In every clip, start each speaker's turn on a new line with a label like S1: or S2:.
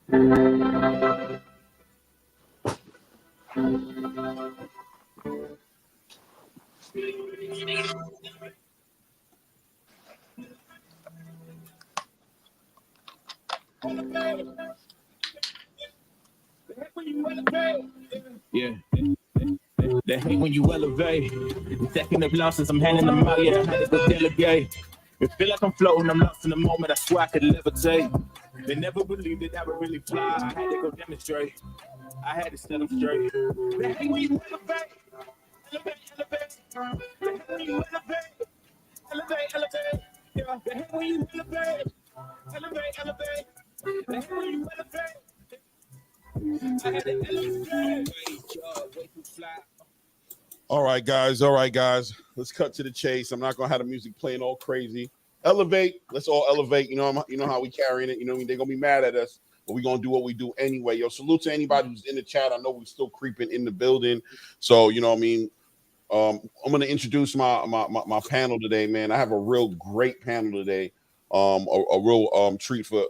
S1: Yeah. They hate when you elevate. The second of losses, I'm handing them out. Yeah, I had to go delegate. It feel like I'm floating, I'm lost in the moment. I swear I could levitate. They never believed that I would really fly. I had to go demonstrate. I had to set them straight. They hate when you elevate. Elevate, elevate. They hate when you elevate. Elevate, elevate. Yeah, they hate when you elevate. Elevate, elevate. They hate when you elevate. I had to elevate. Way too fly. All right, guys. Let's cut to the chase. I'm not gonna have the music playing all crazy. Elevate. Let's all elevate. You know how we carrying it. You know what I mean? They're gonna be mad at us, but we're gonna do what we do anyway. Yo, salute to anybody who's in the chat. I know we're still creeping in the building. So, you know what I mean? I'm gonna introduce my panel today, man. I have a real great panel today. A real treat for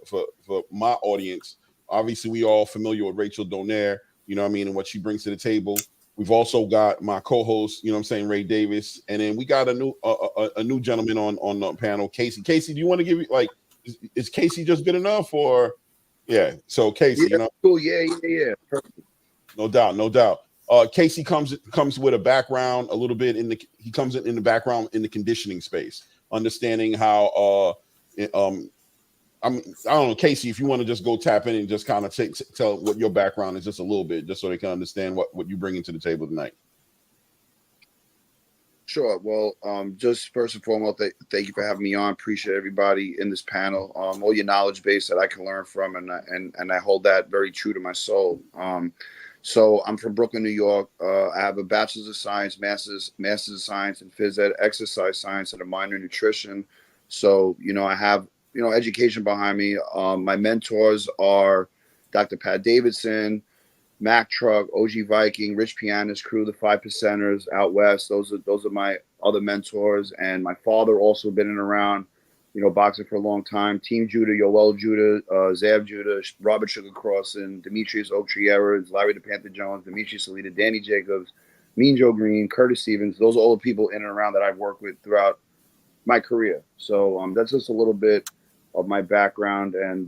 S1: my audience. Obviously, we all familiar with Rachel Donaire, you know what I mean, and what she brings to the table. We've also got my co-host, you know what I'm saying, Ray Davis, and then we got a new gentleman on the panel, Casey. Casey, do you want to give me is Casey just good enough, or yeah? So Casey, you know,
S2: cool, yeah, perfect.
S1: No doubt. Casey comes with a background a little bit in the background in the conditioning space, understanding how I don't know, Casey, if you want to just go tap in and just kind of tell what your background is just a little bit, just so they can understand what you bring into the table tonight.
S2: Sure. Well, just first and foremost, thank you for having me on. Appreciate everybody in this panel. All your knowledge base that I can learn from, and I hold that very true to my soul. So I'm from Brooklyn, New York. I have a bachelor's of science, master's of science in phys ed, exercise science, and a minor in nutrition. So, I have, education behind me. My mentors are Dr. Pat Davidson, Mac Truck, OG Viking, Rich Pianist Crew, the 5%ers out west. Those are my other mentors. And my father also been in around, boxing for a long time. Team Judah, Yoel Judah, Zav Judah, Robert Sugar Crossan, Demetrius Otriera, Larry the Panther Jones, Demetrius Salita, Danny Jacobs, Mean Joe Green, Curtis Stevens. Those are all the people in and around that I've worked with throughout my career. So that's just a little bit of my background, and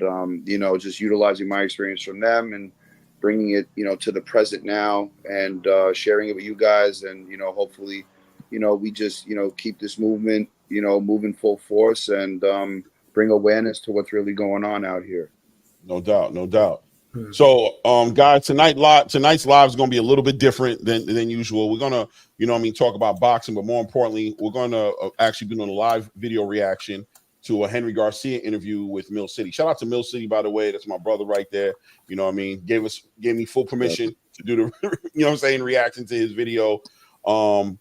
S2: just utilizing my experience from them and bringing it, to the present now, and sharing it with you guys, and hopefully, we just keep this movement, moving full force, and bring awareness to what's really going on out here.
S1: No doubt. So, guys, tonight's live is going to be a little bit different than usual. We're gonna, talk about boxing, but more importantly, we're gonna actually be doing a live video reaction to a Henry Garcia interview with Mill City. Shout out to Mill City, by the way. That's my brother right there. You know what I mean? Gave me full permission to do the, reaction to his video. And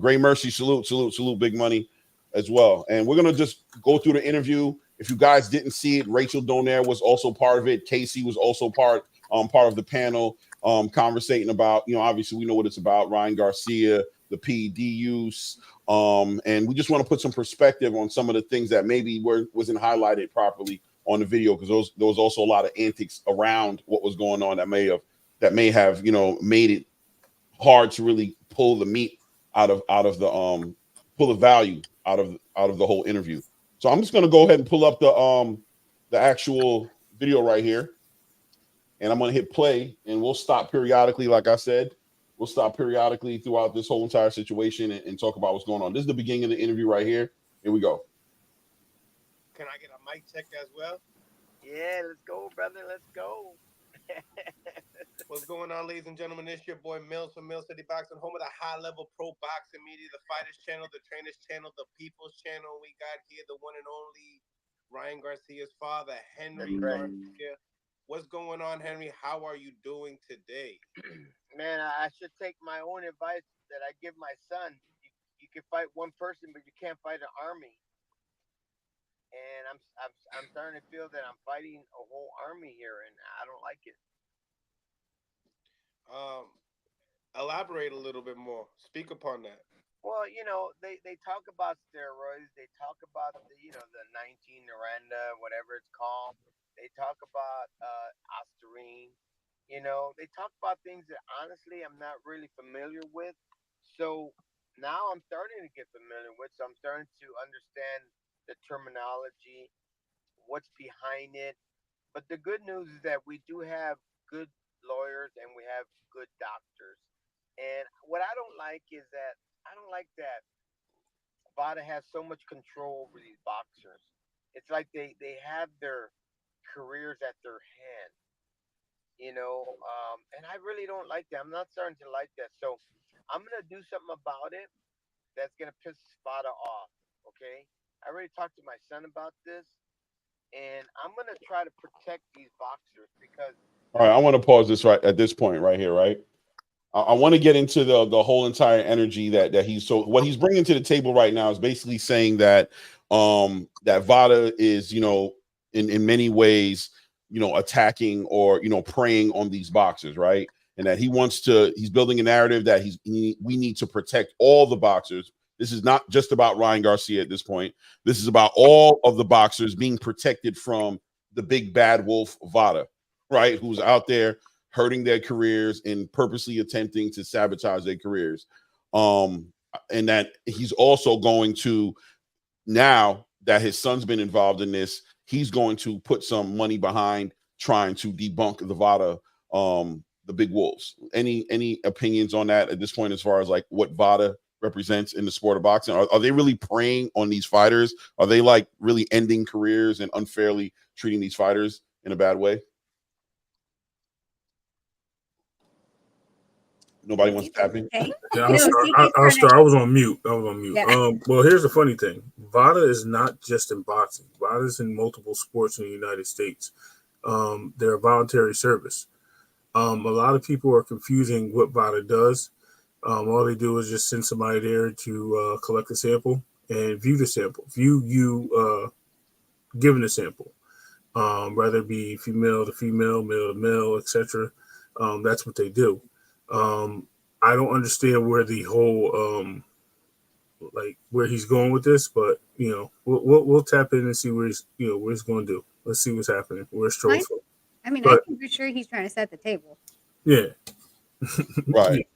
S1: Gray Mercy, salute, Big Money as well. And we're gonna just go through the interview. If you guys didn't see it, Rachel Donaire was also part of it. Casey was also part of the panel, conversating about, obviously we know what it's about, Ryan Garcia, the PED use. And we just want to put some perspective on some of the things that maybe wasn't highlighted properly on the video, because there was also a lot of antics around what was going on that may have made it hard to really pull the meat out of the pull the value out of the whole interview. So I'm just gonna go ahead and pull up the actual video right here, and I'm gonna hit play, and we'll stop periodically. Like I said, we'll stop periodically throughout this whole entire situation and talk about what's going on. This is the beginning of the interview right here. Here we go.
S3: Can I get a mic check as well?
S4: Yeah, let's go, brother. Let's go.
S3: What's going on, ladies and gentlemen? This your boy Mills from Mill City Boxing, home of the high-level pro boxing media, the Fighters Channel, the Trainers Channel, the People's Channel. We got here the one and only Ryan Garcia's father, Henry Garcia. What's going on, Henry? How are you doing today?
S4: Man, I should take my own advice that I give my son. You can fight one person, but you can't fight an army. And I'm starting to feel that I'm fighting a whole army here, and I don't like it.
S3: Elaborate a little bit more. Speak upon that.
S4: Well, they talk about steroids. They talk about the 19 Naranda, whatever it's called. They talk about Ostarine. You know, they talk about things that honestly I'm not really familiar with. So now I'm starting to get familiar with. So I'm starting to understand the terminology, what's behind it. But the good news is that we do have good lawyers and we have good doctors. And what I don't like is that I don't like that Vada has so much control over these boxers. It's like they have their careers at their hand, and I really don't like that. I'm not starting to like that. So I'm gonna do something about it that's gonna piss Vada off. Okay, I already talked to my son about this, and I'm gonna try to protect these boxers because
S5: All right, I want to pause this right at this point right here, right? I want to get into the whole entire energy that he's so what he's bringing to the table right now is basically saying that that Vada is in many ways attacking or preying on these boxers, right? And that he's building a narrative that we need to protect all the boxers. This is not just about Ryan Garcia at this point. This is about all of the boxers being protected from the big bad wolf Vada, right? Who's out there hurting their careers and purposely attempting to sabotage their careers. And that he's also going to, now that his son's been involved in this, he's going to put some money behind trying to debunk the Vada, the big wolves. Any opinions on that at this point, as far as like what Vada represents in the sport of boxing? Are they really preying on these fighters? Are they like really ending careers and unfairly treating these fighters in a bad way? Nobody wants to tap in.
S6: Okay.
S7: Yeah, I'll start. I was on mute.
S6: Yeah.
S7: Well, here's the funny thing. Vada is not just in boxing. Vada is in multiple sports in the United States. They're a voluntary service. A lot of people are confusing what Vada does. All they do is just send somebody there to collect a sample and view the sample. View you given a sample, whether it be female to female, male to male, etc. That's what they do. I don't understand where the whole where he's going with this, but we'll tap in and see where he's going to do. Let's see what's happening. Where's Troll's?
S6: I mean, I think for sure he's trying to set the table.
S7: Yeah.
S5: Right.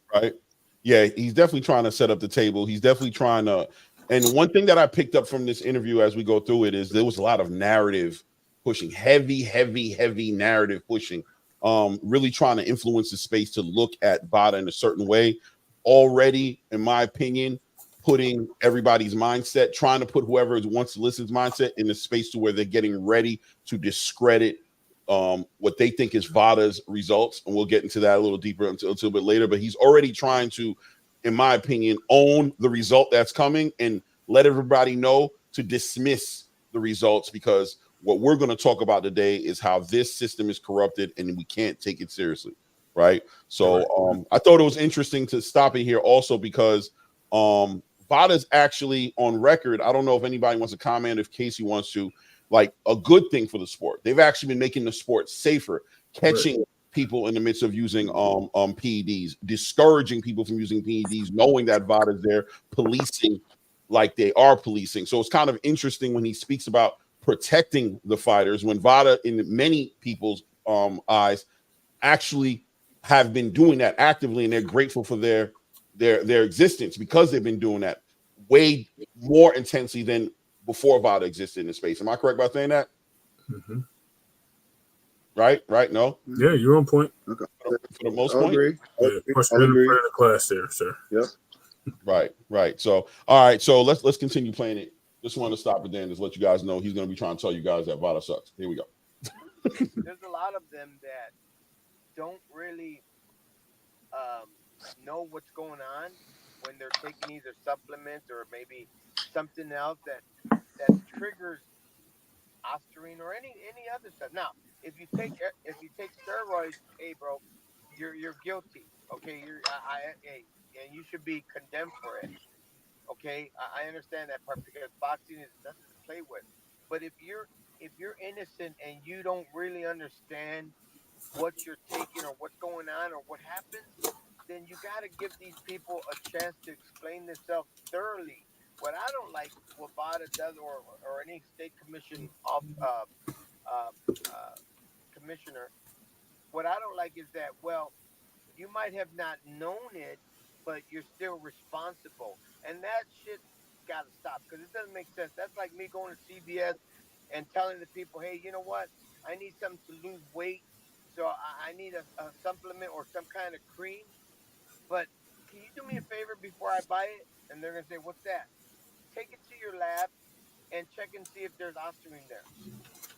S5: Yeah, he's definitely trying to set up the table. He's definitely trying to. And one thing that I picked up from this interview as we go through it is there was a lot of narrative pushing, heavy narrative pushing. Really trying to influence the space to look at Vada in a certain way. Already, in my opinion, putting everybody's mindset, trying to put whoever wants to listen's mindset in the space to where they're getting ready to discredit what they think is Vada's results. And we'll get into that a little deeper until a little bit later. But he's already trying to, in my opinion, own the result that's coming and let everybody know to dismiss the results, because what we're going to talk about today is how this system is corrupted and we can't take it seriously, right? So I thought it was interesting to stop in here also because Vada's actually on record. I don't know if anybody wants to comment, if Casey wants to, like a good thing for the sport. They've actually been making the sport safer, catching people in the midst of using PEDs, discouraging people from using PEDs, knowing that Vada's there, policing like they are policing. So it's kind of interesting when he speaks about protecting the fighters, when Vada, in many people's eyes, actually have been doing that actively, and they're grateful for their existence because they've been doing that way more intensely than before Vada existed in the space. Am I correct by saying that?
S7: Mm-hmm.
S5: Right? No?
S7: Yeah, you're on point.
S2: Okay.
S5: For the most
S2: I'll
S5: part.
S2: agree.
S7: Yeah, you're in the class there, sir.
S2: Yep.
S5: Right. So, all right. So let's continue playing it. Just want to stop it there and just let you guys know he's going to be trying to tell you guys that Vada sucks. Here we go.
S4: There's a lot of them that don't really know what's going on when they're taking either supplements or maybe something else that triggers Ostarine or any other stuff. Now, if you take steroids, hey bro, you're guilty. Okay, and you should be condemned for it. Okay, I understand that part because boxing is nothing to play with. But if you're innocent and you don't really understand what you're taking or what's going on or what happens, then you got to give these people a chance to explain themselves thoroughly. What I don't like what Vada does or any state commission commissioner. What I don't like is that, well, you might have not known it, but you're still responsible, and that shit got to stop because it doesn't make sense. That's like me going to CVS and telling the people, hey, you know what? I need something to lose weight, so I need a supplement or some kind of cream. But can you do me a favor before I buy it? And they're gonna say, what's that? Take it to your lab and check and see if there's Ostarine there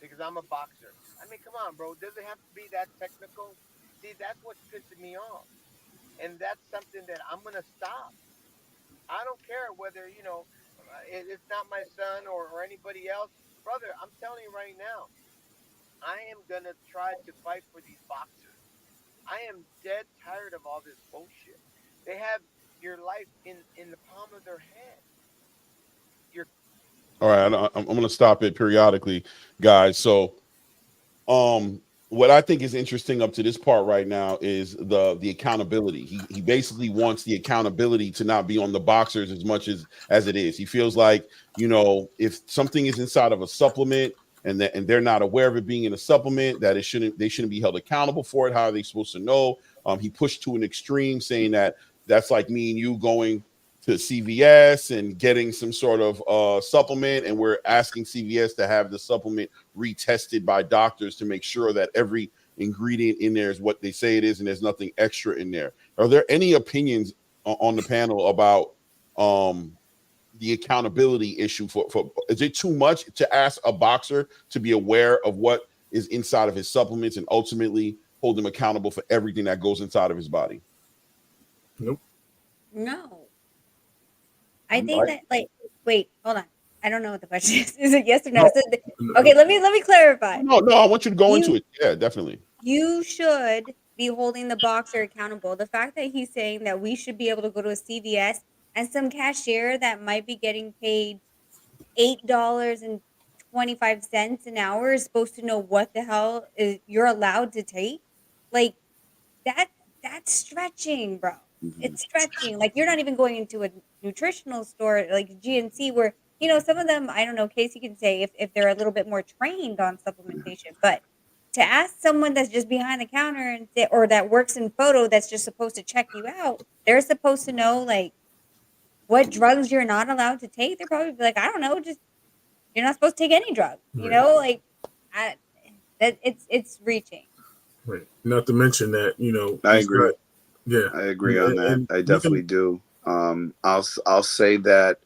S4: because I'm a boxer. I mean, come on, bro. Does it have to be that technical? See, that's what's pissing me off. And that's something that I'm going to stop. I don't care whether, it's not my son or anybody else. Brother, I'm telling you right now, I am going to try to fight for these boxers. I am dead tired of all this bullshit. They have your life in the palm of their hand.
S5: All right, I'm going to stop it periodically, guys. So, what I think is interesting up to this part right now is the accountability. He basically wants the accountability to not be on the boxers as much as it is. He feels like, if something is inside of a supplement and they're not aware of it being in a supplement, that they shouldn't be held accountable for it. How are they supposed to know? He pushed to an extreme, saying that that's like me and you going to CVS and getting some sort of supplement, and we're asking CVS to have the supplement retested by doctors to make sure that every ingredient in there is what they say it is and there's nothing extra in there. Are there any opinions on the panel about the accountability issue for is it too much to ask a boxer to be aware of what is inside of his supplements and ultimately hold him accountable for everything that goes inside of his body?
S7: Nope.
S6: No. I think that, wait, hold on. I don't know what the question is. Is it yes or no? Okay, let me clarify.
S5: No, I want you to go into it. Yeah, definitely.
S6: You should be holding the boxer accountable. The fact that he's saying that we should be able to go to a CVS and some cashier that might be getting paid $8.25 an hour is supposed to know what the hell you're allowed to take. Like that's stretching, bro. It's stretching. Like you're not even going into a nutritional store like GNC where, some of them, I don't know, Casey can say if they're a little bit more trained on supplementation, but to ask someone that's just behind the counter and or that works in photo that's just supposed to check you out, they're supposed to know like what drugs you're not allowed to take. They're probably be like, I don't know, just you're not supposed to take any drug. It's reaching.
S7: Right. Not to mention that,
S2: I agree.
S7: Yeah,
S2: I agree on that. I definitely do. I'll say that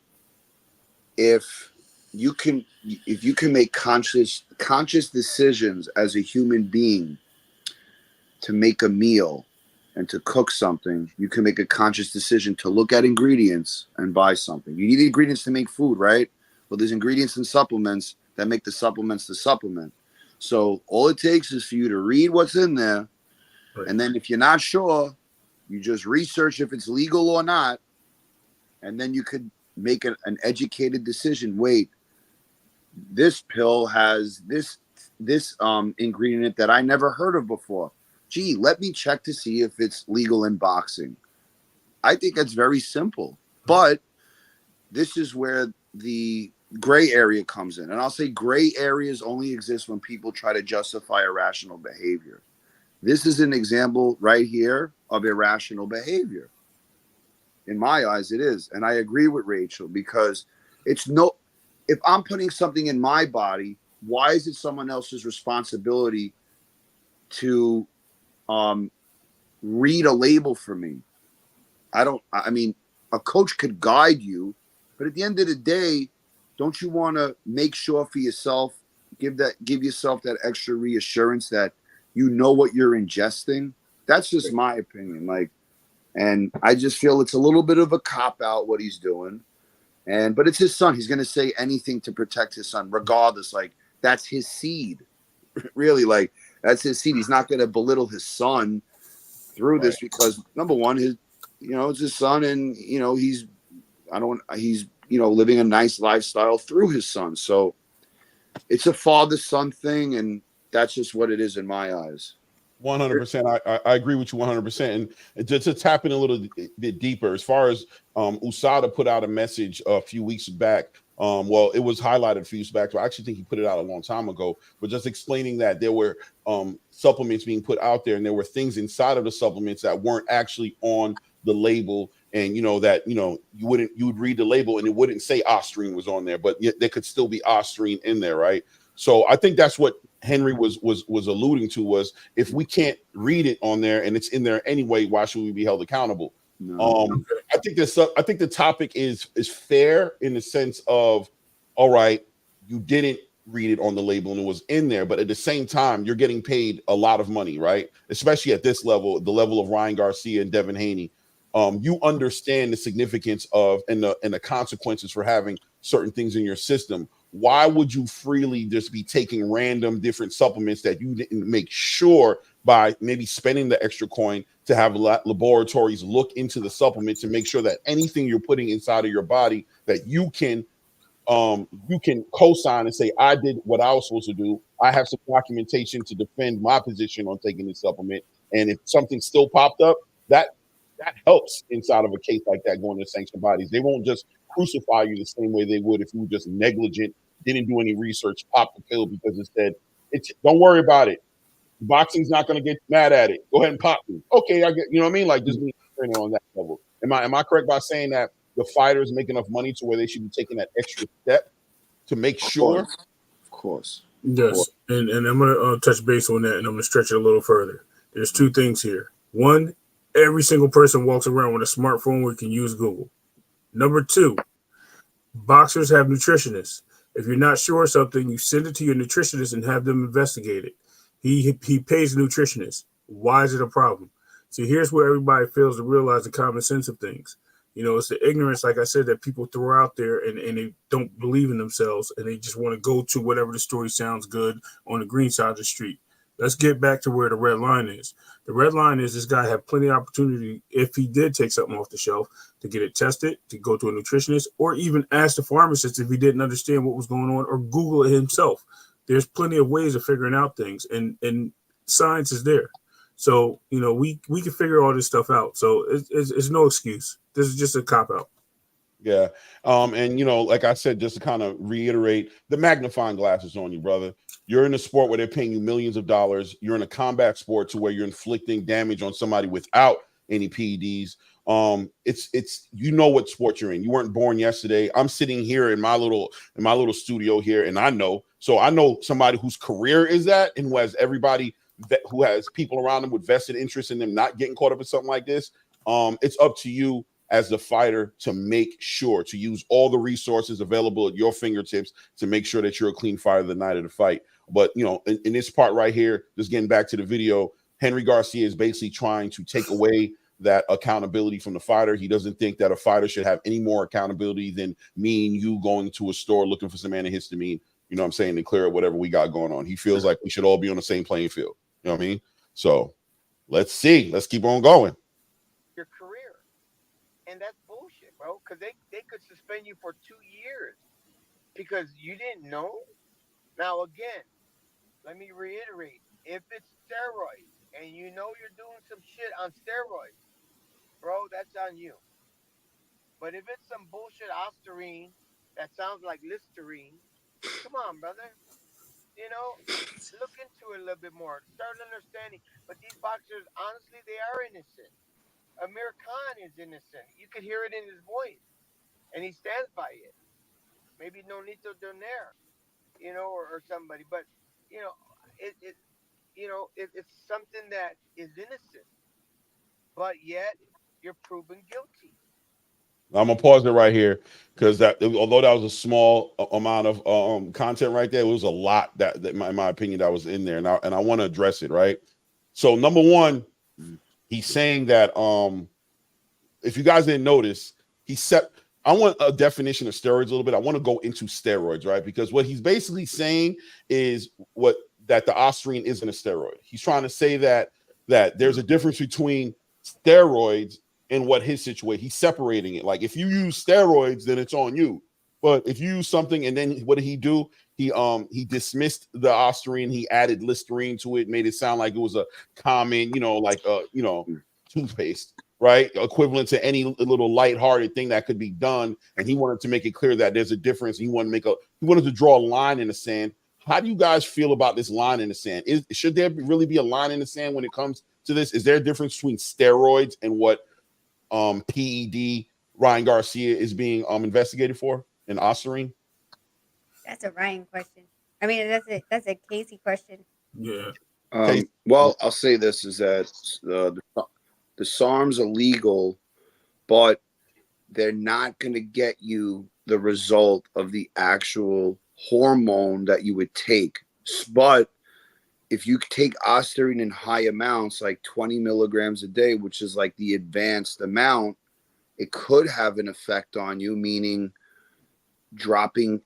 S2: if you can make conscious decisions as a human being to make a meal and to cook something, you can make a conscious decision to look at ingredients and buy something. You need ingredients to make food, right? Well, there's ingredients in supplements that make the supplements the supplement. So all it takes is for you to read what's in there. Right. And then if you're not sure, you just research if it's legal or not. And then you could make an educated decision. Wait, this pill has this ingredient that I never heard of before. Gee, let me check to see if it's legal in boxing. I think that's very simple. But this is where the gray area comes in. And I'll say gray areas only exist when people try to justify irrational behavior. This is an example right here of irrational behavior. In my eyes, it is. And I agree with Rachel because if I'm putting something in my body, why is it someone else's responsibility to read a label for me? I mean, a coach could guide you, but at the end of the day, don't you want to make sure for yourself, give yourself that extra reassurance that you know what you're ingesting? That's just my opinion. And I just feel it's a little bit of a cop-out what he's doing. But it's his son. He's going to say anything to protect his son, regardless. That's his seed. Really, that's his seed. He's not going to belittle his son through this because, number one, it's his son, and he's living a nice lifestyle through his son. So it's a father-son thing, and that's just what it is in my eyes.
S5: 100%. I agree with you 100%. And just to tap in a little bit deeper, as far as USADA put out a message a few weeks back Well, it was highlighted a few years back. So I actually think he put it out a long time ago, but just explaining that there were supplements being put out there, and there were things inside of the supplements that weren't actually on the label. And that you would read the label and it wouldn't say Ostarine was on there, but yet there could still be Ostarine in there, right? So I think that's what Henry was alluding to, was if we can't read it on there and it's in there anyway, why should we be held accountable?
S2: No.
S5: I think the topic is fair in the sense of, all right, you didn't read it on the label and it was in there, but at the same time, you're getting paid a lot of money, right? Especially at this level, the level of Ryan Garcia and Devin Haney. You understand the significance of and the consequences for having certain things in your system. Why would you freely just be taking random different supplements that you didn't make sure by maybe spending the extra coin to have laboratories look into the supplements and make sure that anything you're putting inside of your body that you can co-sign and say, I did what I was supposed to do. I have some documentation to defend my position on taking this supplement. And if something still popped up, that helps inside of a case like that going to sanctioned bodies. They won't just crucify you the same way they would if you were just negligent, didn't do any research, popped the pill because it said, don't worry about it. Boxing's not going to get mad at it. Go ahead and pop me. Okay, I get, you know what I mean? Like just being on that level. Am I correct by saying that the fighters make enough money to where they should be taking that extra step to make sure?
S2: Of course.
S7: Yes, and I'm going to touch base on that, and I'm going to stretch it a little further. There's two things here. One, every single person walks around with a smartphone where you can use Google. Number two, boxers have nutritionists. If you're not sure of something, you send it to your nutritionist and have them investigate it. He pays a nutritionist. Why is it a problem? See, here's where everybody fails to realize the common sense of things. It's the ignorance, like I said, that people throw out there and they don't believe in themselves and they just want to go to whatever the story sounds good on the green side of the street. Let's get back to where the red line is. The red line is this guy had plenty of opportunity, if he did take something off the shelf, to get it tested, to go to a nutritionist, or even ask the pharmacist if he didn't understand what was going on, or Google it himself. There's plenty of ways of figuring out things, and science is there. So, we can figure all this stuff out. So it's no excuse. This is just a cop-out.
S5: Yeah. And like I said, just to kind of reiterate, the magnifying glass is on you, brother. You're in a sport where they're paying you millions of dollars. You're in a combat sport to where you're inflicting damage on somebody without any PEDs. It's what sport you're in. You weren't born yesterday. I'm sitting here in my little studio here, and I know somebody whose career is that, and who has everybody who has people around them with vested interest in them not getting caught up in something like this. It's up to you as the fighter to make sure to use all the resources available at your fingertips to make sure that you're a clean fighter the night of the fight. But, in this part right here, just getting back to the video, Henry Garcia is basically trying to take away that accountability from the fighter. He doesn't think that a fighter should have any more accountability than me and you going to a store looking for some antihistamine, and clear up whatever we got going on. He feels like we should all be on the same playing field. You know what I mean? So let's see. Let's keep on going.
S4: Your career. And that's bullshit, bro, because they could suspend you for 2 years because you didn't know. Now, again, let me reiterate. If it's steroids and you're doing some shit on steroids, bro, that's on you. But if it's some bullshit Ostarine that sounds like Listerine, come on, brother. Look into it a little bit more. Start understanding. But these boxers, honestly, they are innocent. Amir Khan is innocent. You could hear it in his voice, and he stands by it. Maybe Nonito Donaire, or somebody. But it's something that is innocent, but yet you're proven guilty.
S5: I'm gonna pause it right here because although that was a small amount of content right there, it was a lot that in my opinion that was in there, and I want to address it. Right. So number one. He's saying that if you guys didn't notice, I want a definition of steroids a little bit. I want to go into steroids, right? Because what he's basically saying is that the Ostarine isn't a steroid. He's trying to say that there's a difference between steroids and what his situation. He's separating it. Like if you use steroids, then it's on you. But if you use something and then what did he do? He dismissed the Ostarine. He added Listerine to it, made it sound like it was a common, toothpaste. right? Equivalent to any little lighthearted thing that could be done. And he wanted to make it clear that there's a difference. He wanted to draw a line in the sand. How do you guys feel about this line in the sand? Should there really be a line in the sand when it comes to this? Is there a difference between steroids and what PED Ryan Garcia is being investigated for in Ostarine?
S6: That's a Ryan question. I mean, that's a Casey question.
S7: Yeah.
S2: Well, I'll say this is that the SARMs are legal, but they're not going to get you the result of the actual hormone that you would take. But if you take Ostarine in high amounts, like 20 milligrams a day, which is like the advanced amount, it could have an effect on you, meaning dropping,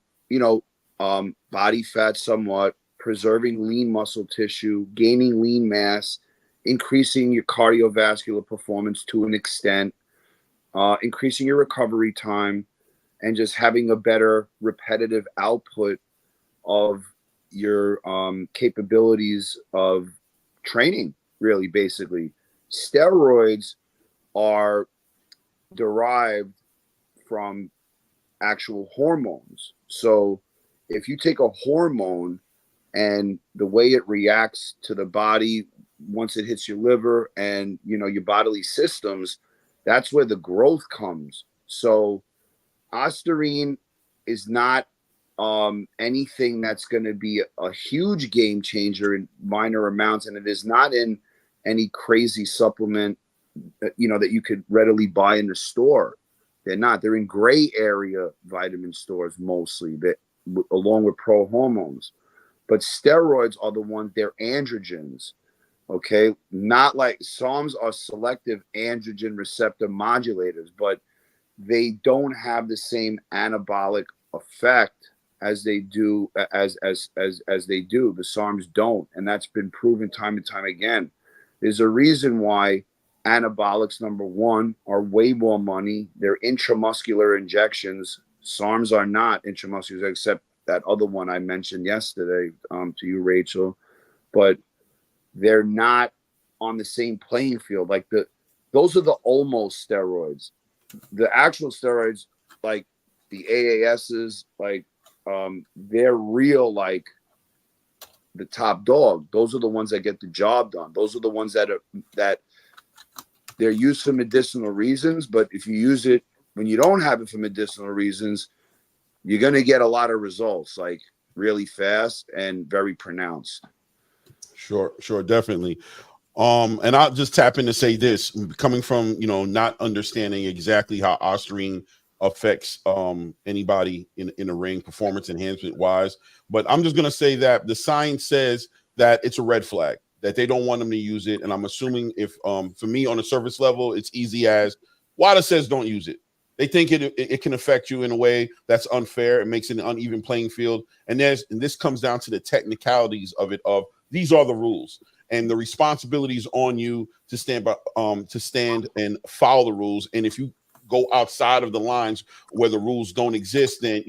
S2: body fat somewhat, preserving lean muscle tissue, gaining lean mass, increasing your cardiovascular performance to an extent, increasing your recovery time, and just having a better repetitive output of your capabilities of training, really, basically. Steroids are derived from actual hormones. So if you take a hormone and the way it reacts to the body once it hits your liver and your bodily systems, that's where the growth comes. So Ostarine is not anything that's going to be a huge game changer in minor amounts, and it is not in any crazy supplement that you could readily buy in the store. They're not. They're in gray area vitamin stores mostly, that along with pro hormones. But steroids are the ones, they're androgens. Okay, not like SARMs are selective androgen receptor modulators, but they don't have the same anabolic effect as they do as they do. The SARMs don't, and that's been proven time and time again. There's a reason why anabolics, number one, are way more money. They're intramuscular injections. SARMs are not intramuscular, except that other one I mentioned yesterday to you, Rachel. But they're not on the same playing field. Like those are the almost steroids. The actual steroids, like the AASs, like they're real, like the top dog. Those are the ones that get the job done. Those are the ones that they're used for medicinal reasons. But if you use it when you don't have it for medicinal reasons, you're going to get a lot of results, like really fast and very pronounced. Sure, definitely. And I'll just tap in to say this, coming from, not understanding exactly how Ostarine affects anybody in the ring, performance enhancement wise. But I'm just going to say that the science says that it's a red flag, that they don't want them to use it. And I'm assuming if, for me on a surface level, it's easy as WADA says don't use it. They think it can affect you in a way that's unfair. It makes it an uneven playing field. And this comes down to the technicalities of it, of these are the rules. And the responsibility is on you to stand and follow the rules. And if you go outside of the lines where the rules don't exist, then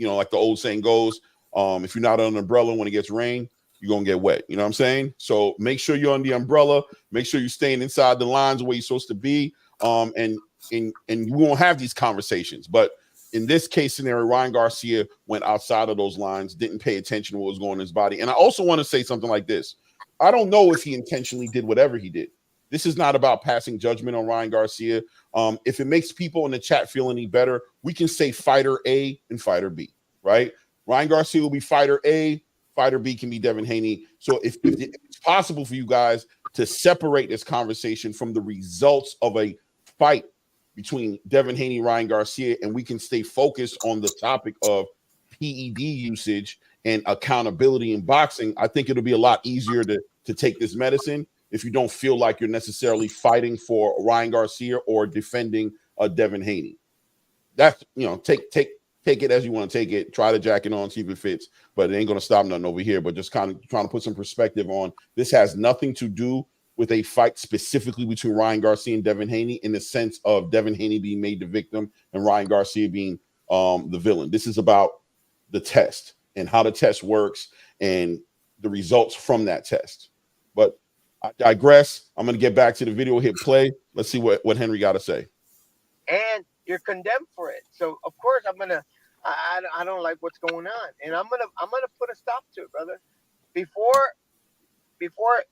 S2: like the old saying goes, if you're not on an umbrella when it gets rain, you're gonna get wet. You know what I'm saying? So make sure you're on the umbrella. Make sure you're staying inside the lines where you're supposed to be. And we won't have these conversations. But in this case scenario, Ryan Garcia went outside of those lines, didn't pay attention to what was going on in his body. And I also want to say something like this. I don't know if he intentionally did whatever he did. This is not about passing judgment on Ryan Garcia. If it makes people in the chat feel any better, we can say fighter A and fighter B, right? Ryan Garcia will be fighter A, fighter B can be Devin Haney. So if it's possible for you guys to separate this conversation from the results of a fight between Devin Haney, Ryan Garcia, and we can stay focused on the topic of PED usage and accountability in boxing, I think it'll be a lot easier to take this medicine if you don't feel like you're necessarily fighting for Ryan Garcia or defending Devin Haney. That's, take it as you want to take it. Try to jack it on, see if it fits, but it ain't going to stop nothing over here. But just kind of trying to put some perspective on this has nothing to do with a fight specifically between Ryan Garcia and Devin Haney, in the sense of Devin Haney being made the victim and Ryan Garcia being the villain. This is about the test and how the test works and the results from that test. But
S5: I digress. I'm gonna get back to the video. Hit play. Let's see what Henry got to say.
S4: And you're condemned for it. So of course I don't like what's going on, and I'm gonna put a stop to it, brother. Before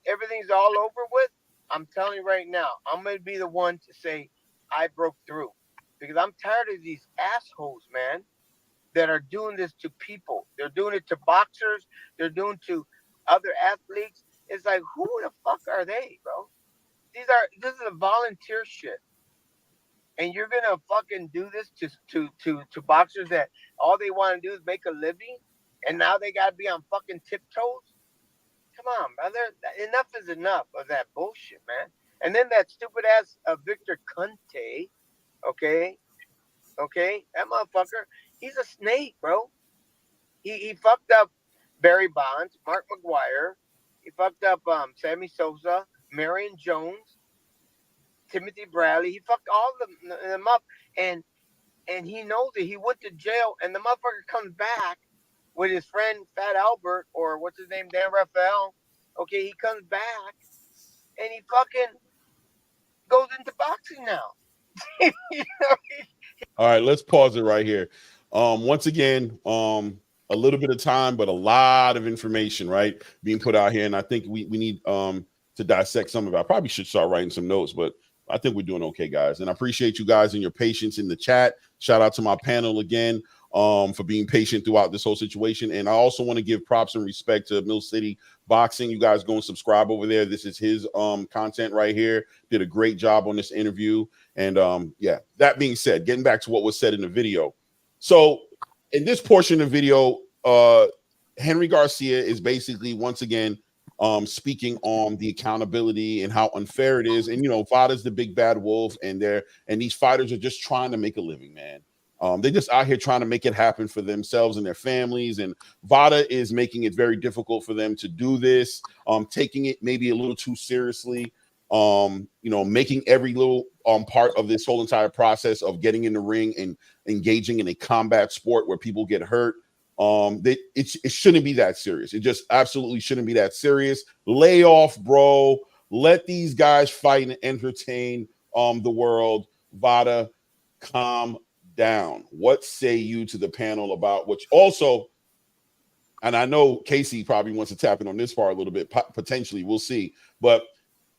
S4: everything's all over with, I'm telling you right now, I'm gonna be the one to say I broke through, because I'm tired of these assholes, man, that are doing this to people. They're doing it to boxers. They're doing it to other athletes. It's like, who the fuck are they, bro? This is a volunteer shit. And you're gonna fucking do this to boxers that all they want to do is make a living, and now they gotta be on fucking tiptoes. Come on, brother. Enough is enough of that bullshit, man. And then that stupid ass Victor Conte, okay, that motherfucker, he's a snake, bro. He fucked up Barry Bonds, Mark McGuire. He fucked up Sammy Sosa, Marion Jones, Timothy Bradley. He fucked all of them up, and he knows it. He went to jail, and the motherfucker comes back with his friend Fat Albert, or what's his name, Dan Raphael. Okay, he comes back, and he fucking goes into boxing now. You know?
S5: All right, let's pause it right here. Once again, a little bit of time, but a lot of information, right, being put out here, and I think we need to dissect some of it. I probably should start writing some notes, but I think we're doing okay, guys. And I appreciate you guys and your patience in the chat. Shout out to my panel again for being patient throughout this whole situation. And I also want to give props and respect to Mill City Boxing. You guys go and subscribe over there. This is his content right here. Did a great job on this interview. And yeah, that being said, getting back to what was said in the video. So in this portion of the video, Henry Garcia is basically once again speaking on the accountability and how unfair it is. And, you know, Vada's the big bad wolf, and these fighters are just trying to make a living, man. They're just out here trying to make it happen for themselves and their families. And Vada is making it very difficult for them to do this, taking it maybe a little too seriously, you know, making every little part of this whole entire process of getting in the ring and engaging in a combat sport where people get hurt. It shouldn't be that serious. It just absolutely shouldn't be that serious. Lay off, bro. Let these guys fight and entertain the world. Vada, calm down. What say you to the panel about which also, and I know Casey probably wants to tap in on this part a little bit, potentially, we'll see, but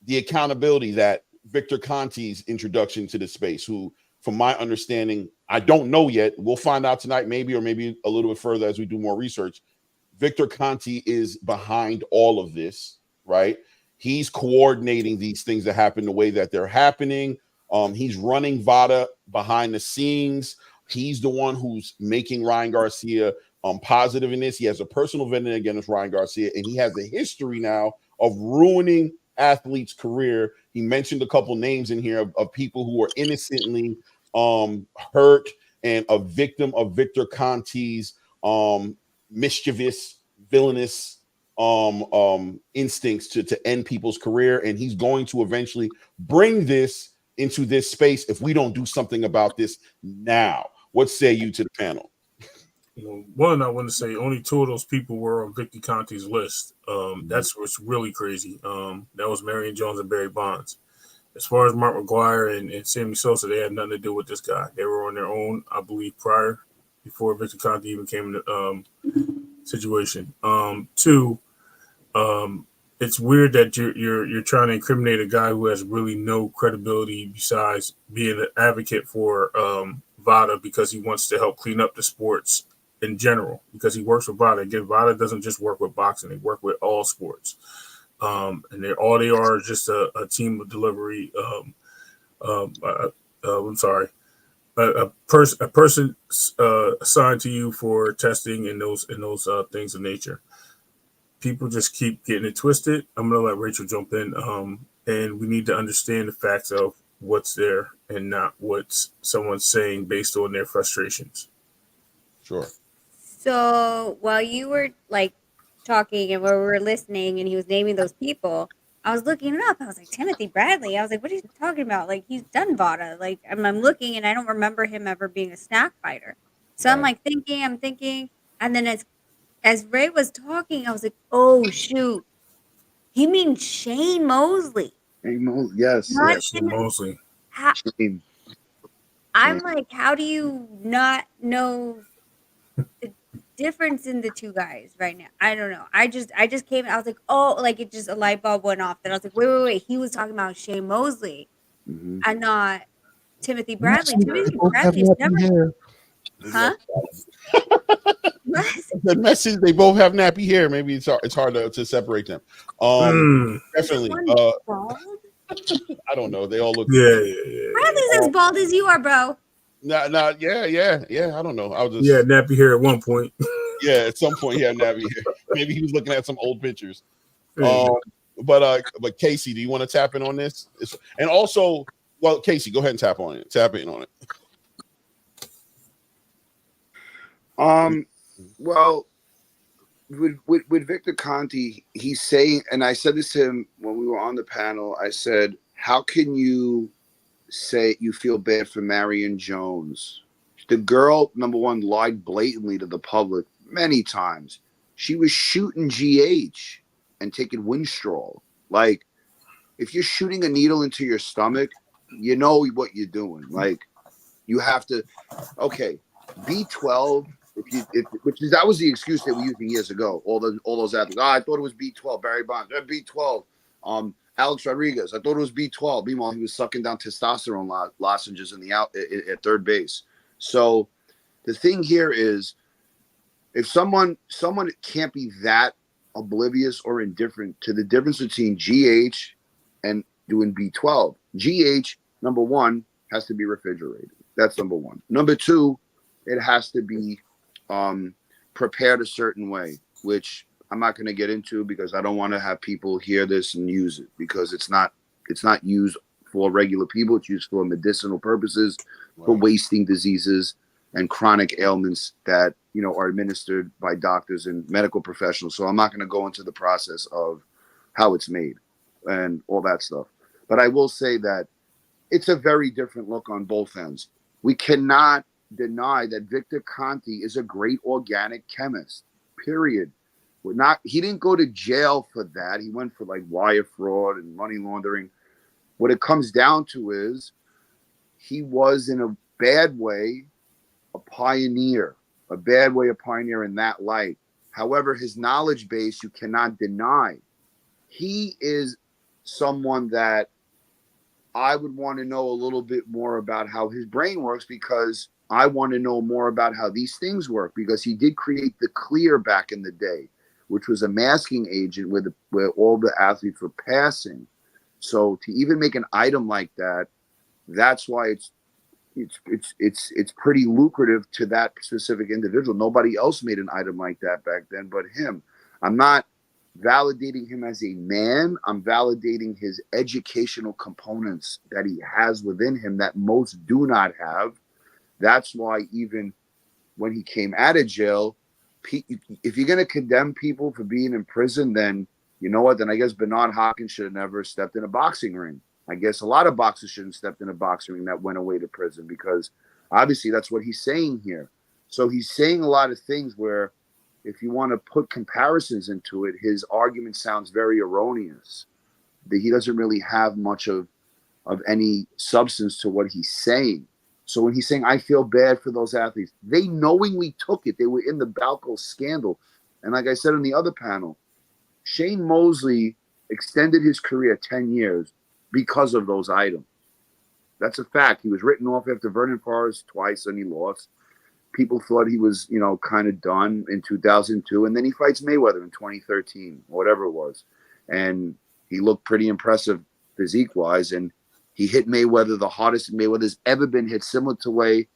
S5: the accountability that Victor Conte's introduction to the space, who, from my understanding, I don't know yet. We'll find out tonight, maybe, or maybe a little bit further as we do more research. Victor Conte is behind all of this, right? He's coordinating these things that happen the way that they're happening. He's running Vada behind the scenes. He's the one who's making Ryan Garcia positive in this. He has a personal vendetta against Ryan Garcia, and he has a history now of ruining athletes' career. He mentioned a couple names in here of people who were innocently hurt and a victim of Victor Conte's mischievous, villainous instincts to end people's career. And he's going to eventually bring this into this space if we don't do something about this now. What say you to the panel?
S7: You know, one, I want to say only two of those people were on Victor Conte's list. That's what's really crazy. That was Marion Jones and Barry Bonds. As far as Mark McGuire and Sammy Sosa, they had nothing to do with this guy. They were on their own, I believe, before Victor Conte even came in the situation. Two, it's weird that you're trying to incriminate a guy who has really no credibility besides being an advocate for Vada because he wants to help clean up the sports in general, because he works with Vada. Again, Vada doesn't just work with boxing; they work with all sports. And they are just a team of delivery. I'm sorry, a person assigned to you for testing and those things of nature. People just keep getting it twisted. I'm gonna let Rachel jump in. And we need to understand the facts of what's there and not what someone's saying based on their frustrations.
S5: Sure.
S6: So while you were like talking and we were listening and he was naming those people, I was looking it up. I was like, Timothy Bradley. I was like, what are you talking about? Like, he's done Vada. Like, I'm looking and I don't remember him ever being a snack fighter. So I'm like thinking. And then as Ray was talking, I was like, oh, shoot. He means Shane Mosley.
S2: Yes.
S6: Not
S7: Yeah, Shane Mosley.
S2: Shane.
S6: I'm like, how do you not know the difference in the two guys right now? I don't know. I just came. I was like, oh, like it just a light bulb went off. Then I was like, wait. He was talking about Shane Mosley
S2: Mhm.
S6: and not Timothy Bradley. Timothy
S5: Both have
S6: Bradley's
S5: nappy
S6: never,
S5: hair.
S6: huh? What?
S5: The message, they both have nappy hair. Maybe it's hard to separate them. Definitely.
S6: One bald?
S5: I don't know. They all look.
S7: Yeah.
S6: Bradley's as bald as you are, bro.
S5: Yeah. I don't know. I'll just.
S7: Yeah, nappy hair at one point.
S5: Yeah, at some point he had nappy hair. Maybe he was looking at some old pictures.
S7: Yeah.
S5: But Casey, do you want to tap in on this? And also, well, Casey, go ahead and tap on it. Tap in on it.
S2: Well, with Victor Conte, he's saying, and I said this to him when we were on the panel. I said, "How can you say you feel bad for Marion Jones? The girl, number one, lied blatantly to the public many times. She was shooting GH and taking Winstrol. Like, if you're shooting a needle into your stomach, you know what you're doing. Like, you have to, okay, B12." That was the excuse they were using years ago. All those athletes. I thought it was B12. Barry Bonds, B12. Alex Rodriguez, I thought it was B12. Meanwhile, he was sucking down testosterone lozenges at third base. So the thing here is, if someone can't be that oblivious or indifferent to the difference between GH and doing B12. GH, number one, has to be refrigerated. That's number one. Number two, it has to be prepared a certain way, which I'm not going to get into because I don't want to have people hear this and use it, because it's not used for regular people. It's used for medicinal purposes, for wasting diseases and chronic ailments that, are administered by doctors and medical professionals. So I'm not going to go into the process of how it's made and all that stuff. But I will say that it's a very different look on both ends. We cannot deny that Victor Conte is a great organic chemist, period. He didn't go to jail for that. He went for like wire fraud and money laundering. What it comes down to is he was, in a bad way, a pioneer in that light. However, his knowledge base, you cannot deny. He is someone that I would want to know a little bit more about how his brain works, because I want to know more about how these things work, because he did create the Clear back in the day, which was a masking agent where all the athletes were passing. So to even make an item like that, that's why it's pretty lucrative to that specific individual. Nobody else made an item like that back then but him. I'm not validating him as a man. I'm validating his educational components that he has within him that most do not have. That's why even when he came out of jail, if you're going to condemn people for being in prison, then you know what? Then I guess Bernard Hopkins should have never stepped in a boxing ring. I guess a lot of boxers shouldn't have stepped in a boxing ring that went away to prison, because obviously that's what he's saying here. So he's saying a lot of things where, if you want to put comparisons into it, his argument sounds very erroneous. That he doesn't really have much of any substance to what he's saying. So when he's saying, I feel bad for those athletes, they knowingly took it. They were in the Balco scandal. And like I said on the other panel, Shane Mosley extended his career 10 years because of those items. That's a fact. He was written off after Vernon Forrest twice and he lost. People thought he was, kind of done in 2002. And then he fights Mayweather in 2013, whatever it was. And he looked pretty impressive physique-wise. And he hit Mayweather the hardest Mayweather's ever been hit, similar to the way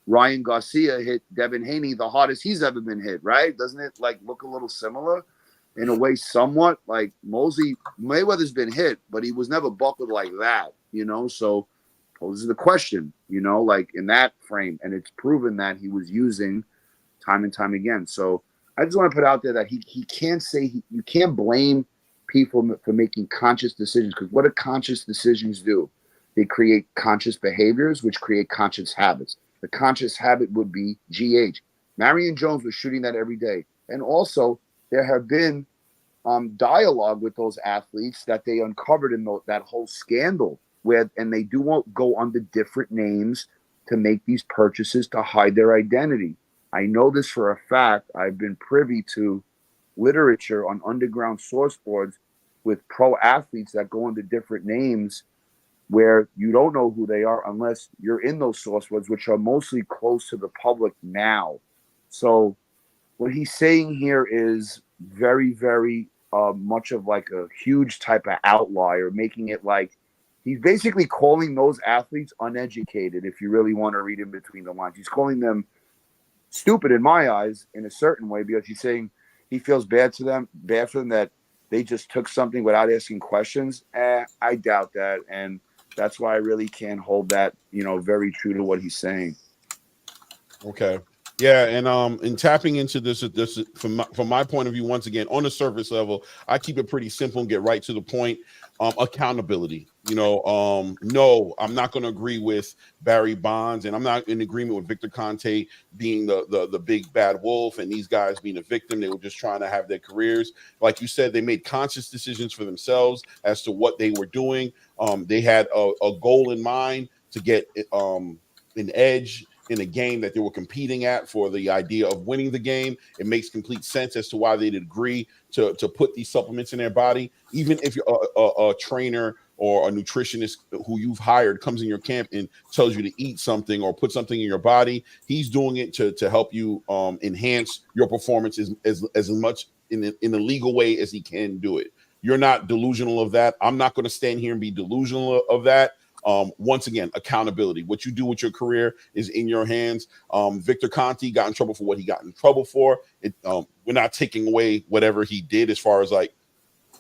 S2: Ryan Garcia hit Devin Haney the hardest he's ever been hit, right? Doesn't it look a little similar in a way, somewhat? Like Mayweather's been hit, but he was never buckled like that, So poses the question, in that frame. And it's proven that he was using time and time again. So I just want to put out there that he can't say, you can't blame people for making conscious decisions, because what do conscious decisions do? They create conscious behaviors, which create conscious habits. The conscious habit would be GH. Marion Jones was shooting that every day. And also, there have been dialogue with those athletes that they uncovered in that whole scandal, and they do go under different names to make these purchases to hide their identity. I know this for a fact. I've been privy to literature on underground source boards with pro athletes that go under different names where you don't know who they are unless you're in those source boards, which are mostly close to the public now. So what he's saying here is very, very much of like a huge type of outlier, making it like he's basically calling those athletes uneducated. If you really want to read in between the lines, he's calling them stupid in my eyes in a certain way, because he's saying he feels bad for them that they just took something without asking questions. I doubt that. And that's why I really can't hold that, very true to what he's saying.
S5: Okay. Yeah, and tapping into this from my point of view, once again, on the surface level, I keep it pretty simple and get right to the point. Accountability. No, I'm not going to agree with Barry Bonds, and I'm not in agreement with Victor Conte being the big bad wolf and these guys being a victim. They were just trying to have their careers. Like you said, they made conscious decisions for themselves as to what they were doing. They had a goal in mind to get an edge in a game that they were competing at for the idea of winning the game. It makes complete sense as to why they'd agree to put these supplements in their body. Even if you're a trainer or a nutritionist who you've hired comes in your camp and tells you to eat something or put something in your body, he's doing it to help you enhance your performance as much in a legal way as he can do it. You're not delusional of that. I'm not going to stand here and be delusional of that. Once again, accountability. What you do with your career is in your hands. Victor Conte got in trouble for what he got in trouble for. We're not taking away whatever he did as far as like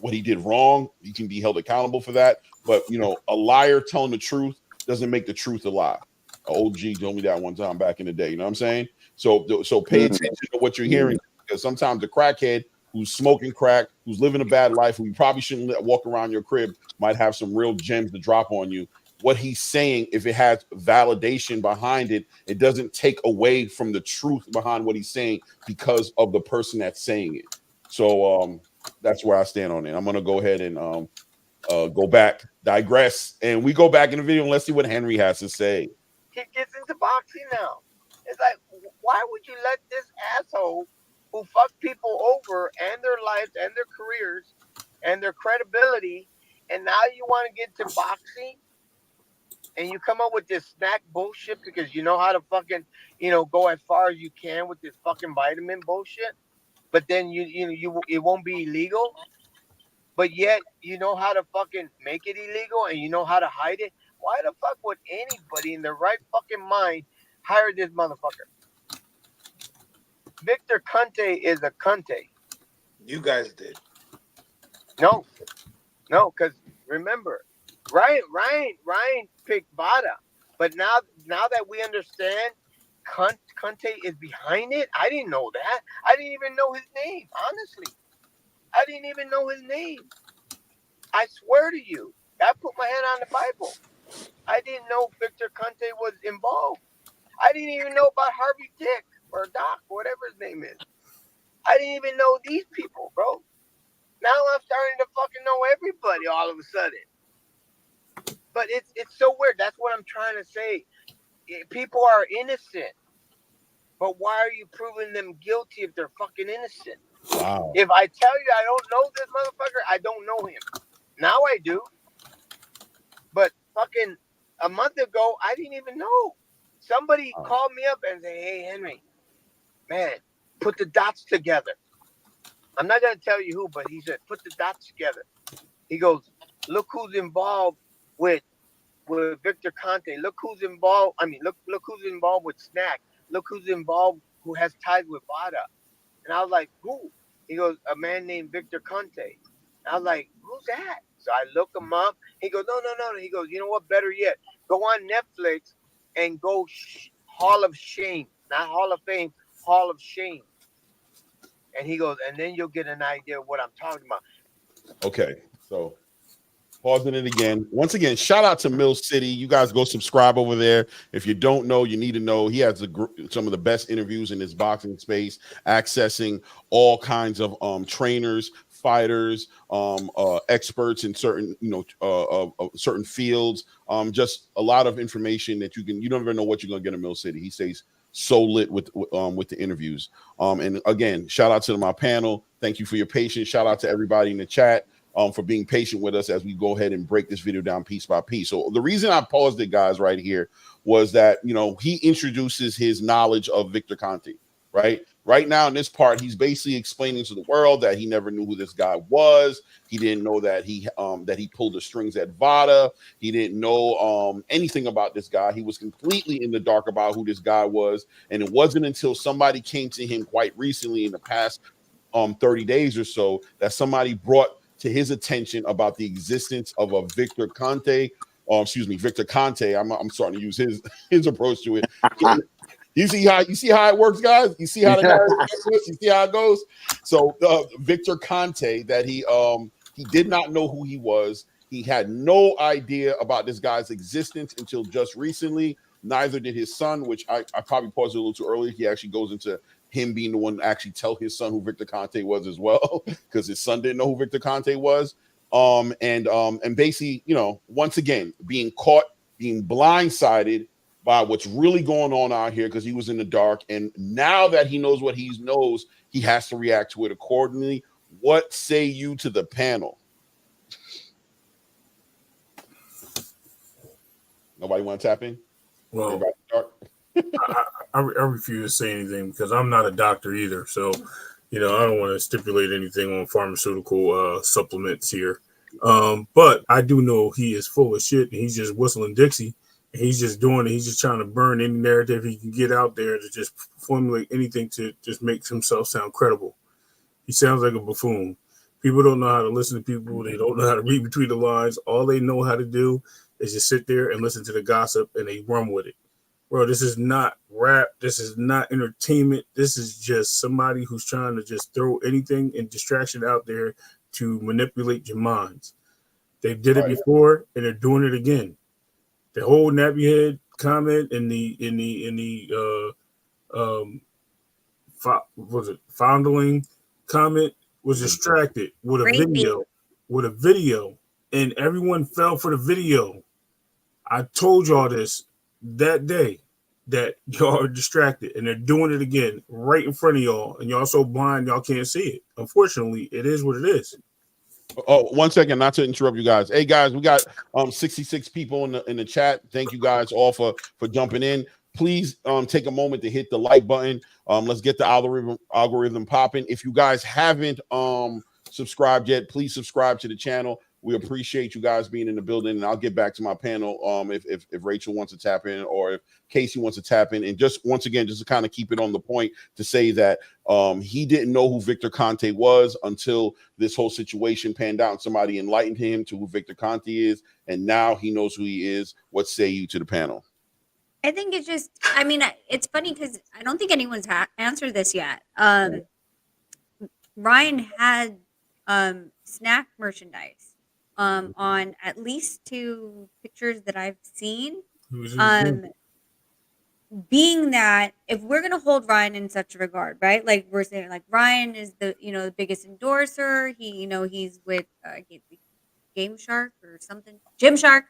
S5: what he did wrong. He can be held accountable for that. But, a liar telling the truth doesn't make the truth a lie. OG told me that one time back in the day. You know what I'm saying? So pay attention to what you're hearing, because sometimes the crackhead who's smoking crack, who's living a bad life, who you probably shouldn't let walk around your crib, might have some real gems to drop on you. What he's saying, if it has validation behind it, it doesn't take away from the truth behind what he's saying because of the person that's saying it. So that's where I stand on it. I'm going to go ahead and go back, digress, and we go back in the video and let's see what Henry has to say.
S4: He gets into boxing now. It's like, why would you let this asshole who fucked people over and their lives and their careers and their credibility, and now you want to get to boxing? And you come up with this snack bullshit because you know how to fucking, go as far as you can with this fucking vitamin bullshit. But then it won't be illegal. But yet you know how to fucking make it illegal and you know how to hide it. Why the fuck would anybody in their right fucking mind hire this motherfucker? Victor Conte is a Conte.
S3: You guys did.
S4: No, because remember, Ryan picked Vada, but now that we understand Conte is behind it, I didn't know that. I didn't even know his name, honestly. I didn't even know his name. I swear to you, I put my hand on the Bible. I didn't know Victor Conte was involved. I didn't even know about Harvey Dick or Doc, whatever his name is. I didn't even know these people, bro. Now I'm starting to fucking know everybody all of a sudden. But it's so weird. That's what I'm trying to say. People are innocent. But why are you proving them guilty if they're fucking innocent?
S5: Wow.
S4: If I tell you I don't know this motherfucker, I don't know him. Now I do. But fucking a month ago, I didn't even know. Somebody called me up and said, hey, Henry, man, put the dots together. I'm not going to tell you who, but he said, put the dots together. He goes, look who's involved with Victor Conte. Look who's involved. I mean, look who's involved with Snack. Look who's involved who has ties with Vada. And I was like, who? He goes, a man named Victor Conte. And I was like, who's that? So I look him up. He goes, no. He goes, you know what? Better yet, go on Netflix and go Hall of Shame. Not Hall of Fame, Hall of Shame. And he goes, and then you'll get an idea of what I'm talking about.
S5: Okay, so pausing it again. Once again, shout out to Mill City. You guys go subscribe over there. If you don't know, you need to know. He has some of the best interviews in this boxing space, accessing all kinds of trainers, fighters, experts in certain, certain fields. Just a lot of information that you don't even know what you're gonna get in Mill City. He stays so lit with the interviews. And again, shout out to my panel. Thank you for your patience. Shout out to everybody in the chat for being patient with us as we go ahead and break this video down piece by piece. So the reason I paused it, guys, right here was that, he introduces his knowledge of Victor Conte, right? Right now in this part, he's basically explaining to the world that he never knew who this guy was. He didn't know that he pulled the strings at Vada. He didn't know anything about this guy. He was completely in the dark about who this guy was. And it wasn't until somebody came to him quite recently in the past 30 days or so that somebody brought to his attention about the existence of a Victor Conte. Victor Conte. I'm starting to use his approach to it. You see how it works, guys? You see how the narrative works? You see how it goes? So Victor Conte, that he did not know who he was. He had no idea about this guy's existence until just recently. Neither did his son, which I probably paused a little too early. He actually goes into him being the one to actually tell his son who Victor Conte was as well, because his son didn't know who Victor Conte was. And basically, once again, being caught, being blindsided by what's really going on out here because he was in the dark. And now that he knows what he knows, he has to react to it accordingly. What say you to the panel? Nobody want to tap in?
S7: Well, I refuse to say anything because I'm not a doctor either. So, I don't want to stipulate anything on pharmaceutical supplements here. But I do know he is full of shit and he's just whistling Dixie. He's just doing it. He's just trying to burn any narrative he can get out there to just formulate anything to just make himself sound credible. He sounds like a buffoon. People don't know how to listen to people. They don't know how to read between the lines. All they know how to do is just sit there and listen to the gossip and they run with it. Bro, this is not rap. This is not entertainment. This is just somebody who's trying to just throw anything and distraction out there to manipulate your minds. They did it before and they're doing it again. The whole nappy head comment in the fondling comment was distracted with a video, and everyone fell for the video. I told y'all this that day that y'all are distracted, and they're doing it again right in front of y'all, and y'all so blind y'all can't see it. Unfortunately, it is what it is.
S5: Oh, 1 second, not to interrupt you guys. Hey guys, we got 66 people in the chat. Thank you guys all for jumping in. Please take a moment to hit the like button. Let's get the algorithm popping. If you guys haven't subscribed yet, please subscribe to the channel. We appreciate you guys being in the building, and I'll get back to my panel if Rachel wants to tap in or if Casey wants to tap in. And just once again, just to kind of keep it on the point, to say that he didn't know who Victor Conte was until this whole situation panned out and somebody enlightened him to who Victor Conte is, and now he knows who he is. What say you to the panel?
S6: I think it's just, it's funny because I don't think anyone's answered this yet. Ryan had snack merchandise on at least 2 pictures that I've seen. Being that if we're going to hold Ryan in such a regard, right? Like we're saying, like Ryan is the, the biggest endorser. He, he's with Game Shark or something, Gymshark.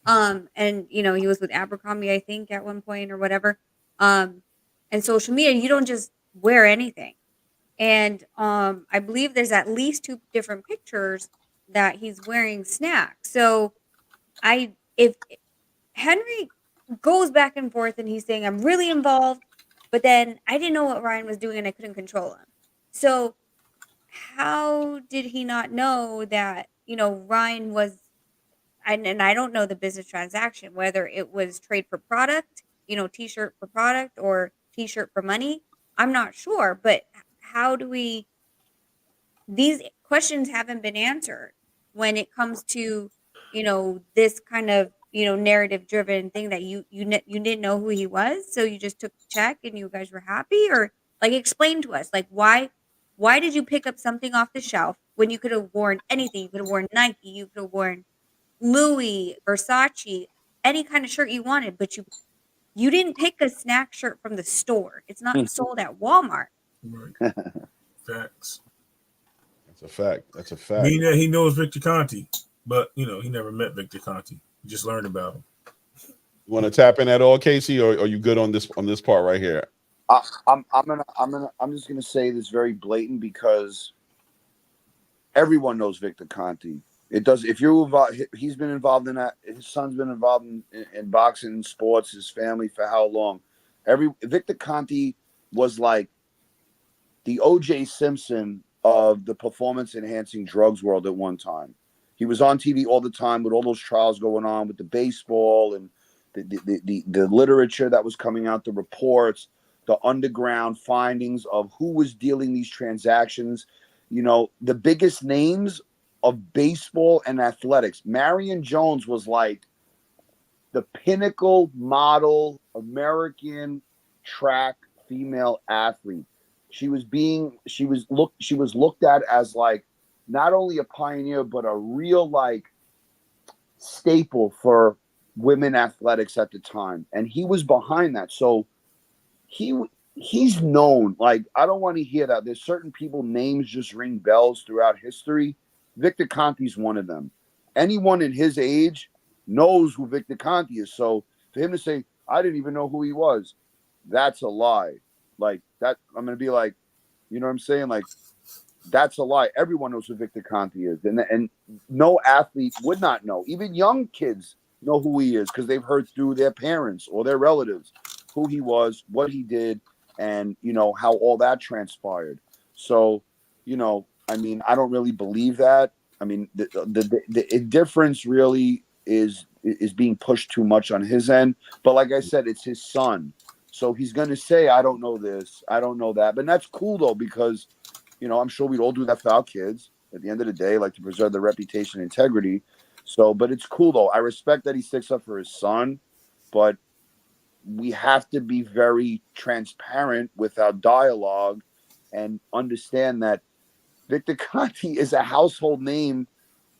S6: And he was with Abercrombie, I think, at one point or whatever. And social media, you don't just wear anything. And I believe there's at least 2 different pictures that he's wearing snacks. So if Henry goes back and forth and he's saying, I'm really involved, but then I didn't know what Ryan was doing and I couldn't control him. So how did he not know that, Ryan was, and I don't know the business transaction, whether it was trade for product, t-shirt for product or t-shirt for money. I'm not sure, but how do these questions haven't been answered when it comes to, this kind of, narrative driven thing that you didn't know who he was. So you just took the check and you guys were happy, or like, explain to us, like, why did you pick up something off the shelf when you could have worn anything? You could have worn Nike, you could have worn Louis, Versace, any kind of shirt you wanted, but you didn't pick a snack shirt from the store. It's not sold at Walmart.
S7: Right. Facts.
S5: That's a fact. That's a fact.
S7: Meaning that he knows Victor Conte, but he never met Victor Conte. He just learned about him.
S5: You want to tap in at all, Casey, or are you good on this part right here?
S2: I'm just gonna say this very blatant because everyone knows Victor Conte. It does. If you're involved, he's been involved in that. His son's been involved in boxing and sports. His family for how long? Victor Conte was like the O.J. Simpson of the performance-enhancing drugs world at one time. He was on TV all the time with all those trials going on with the baseball and the literature that was coming out, the reports, the underground findings of who was dealing these transactions. The biggest names of baseball and athletics. Marion Jones was like the pinnacle model American track female athlete. She was looked at as like not only a pioneer but a real like staple for women athletics at the time, and he was behind that. So he's known. Like, I don't want to hear that. There's certain people names just ring bells throughout history. Victor Conte's one of them. Anyone in his age knows who Victor Conte is. So for him to say, I didn't even know who he was, that's a lie. Like that, I'm going to be like, you know what I'm saying? Like, that's a lie. Everyone knows who Victor Conte is. And no athlete would not know. Even young kids know who he is because they've heard through their parents or their relatives who he was, what he did, and, how all that transpired. So, I mean, I don't really believe that. I mean, the indifference really is being pushed too much on his end. But like I said, it's his son. So he's going to say, I don't know this, I don't know that. But that's cool, though, because, I'm sure we'd all do that for our kids at the end of the day, like to preserve their reputation and integrity. So, but it's cool, though. I respect that he sticks up for his son, but we have to be very transparent with our dialogue and understand that Victor Conte is a household name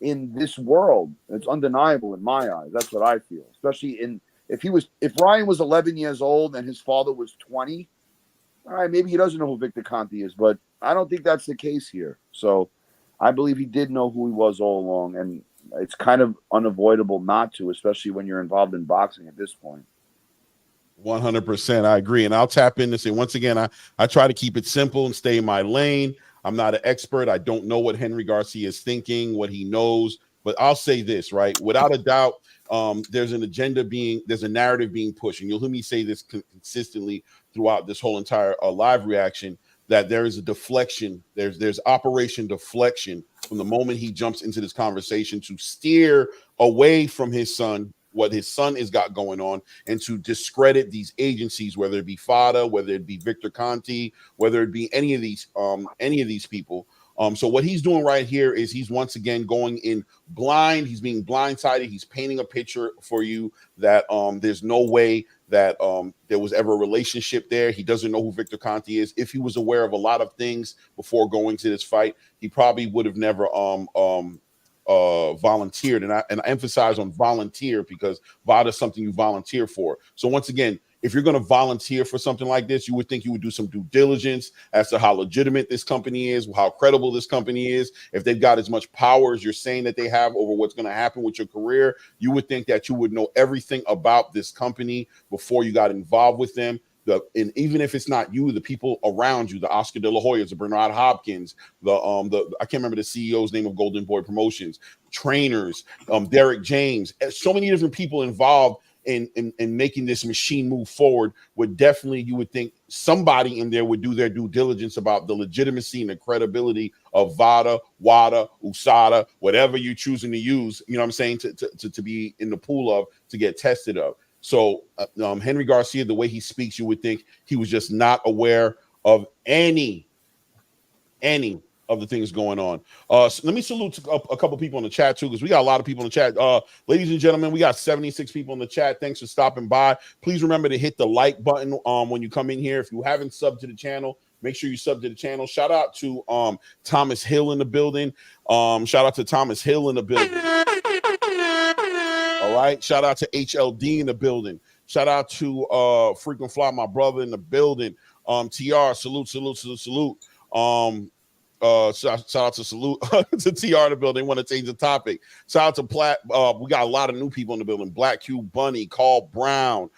S2: in this world. It's undeniable in my eyes. That's what I feel, especially if Ryan was 11 years old and his father was 20, all right, maybe he doesn't know who Victor Conte is, but I don't think that's the case here. So I believe he did know who he was all along, and it's kind of unavoidable not to, especially when you're involved in boxing at this point.
S5: 100%. I agree. And I'll tap in and say, once again, I try to keep it simple and stay in my lane. I'm not an expert. I don't know what Henry Garcia is thinking, what he knows, but I'll say this, right? Without a doubt, there's a narrative being pushed. And you'll hear me say this consistently throughout this whole entire live reaction, that there is a deflection. There's operation deflection from the moment he jumps into this conversation to steer away from his son, what his son has got going on, and to discredit these agencies, whether it be Vada, whether it be Victor Conte, whether it be any of these people. So what he's doing right here is he's once again going in blind. He's being blindsided. He's painting a picture for you that there's no way that there was ever a relationship there. He doesn't know who Victor Conte is. If he was aware of a lot of things before going to this fight, he probably would have never volunteered. And I emphasize on volunteer because Vada is something you volunteer for. So once again, if you're going to volunteer for something like this, you would think you would do some due diligence as to how legitimate this company is, how credible this company is. If they've got as much power as you're saying that they have over what's going to happen with your career, you would think that you would know everything about this company before you got involved with them. And even if it's not you, the people around you, the Oscar De La Hoyas, the Bernard Hopkins, I can't remember the CEO's name of Golden Boy Promotions, trainers, Derek James, so many different people involved in making this machine move forward. You would think somebody in there would do their due diligence about the legitimacy and the credibility of Vada, WADA, USADA, whatever you're choosing to use, you know what I'm saying, to be in the pool of, to get tested of. So Henry Garcia, the way he speaks, you would think he was just not aware of any of the things going on. So let me salute a couple people in the chat too, because we got a lot of people in the chat. Ladies and gentlemen, we got 76 people in the chat. Thanks for stopping by. Please remember to hit the like button when you come in here. If you haven't subbed to the channel, make sure you sub to the channel. Shout out to Thomas Hill in the building. Shout out to Thomas Hill in the building. All right. Shout out to HLD in the building. Shout out to Frequent Fly, my brother in the building. TR, salute. Shout out to Salute to TR in the building. Want to change the topic. Shout out to Plat. We got a lot of new people in the building. Black Cube Bunny, Carl Brown,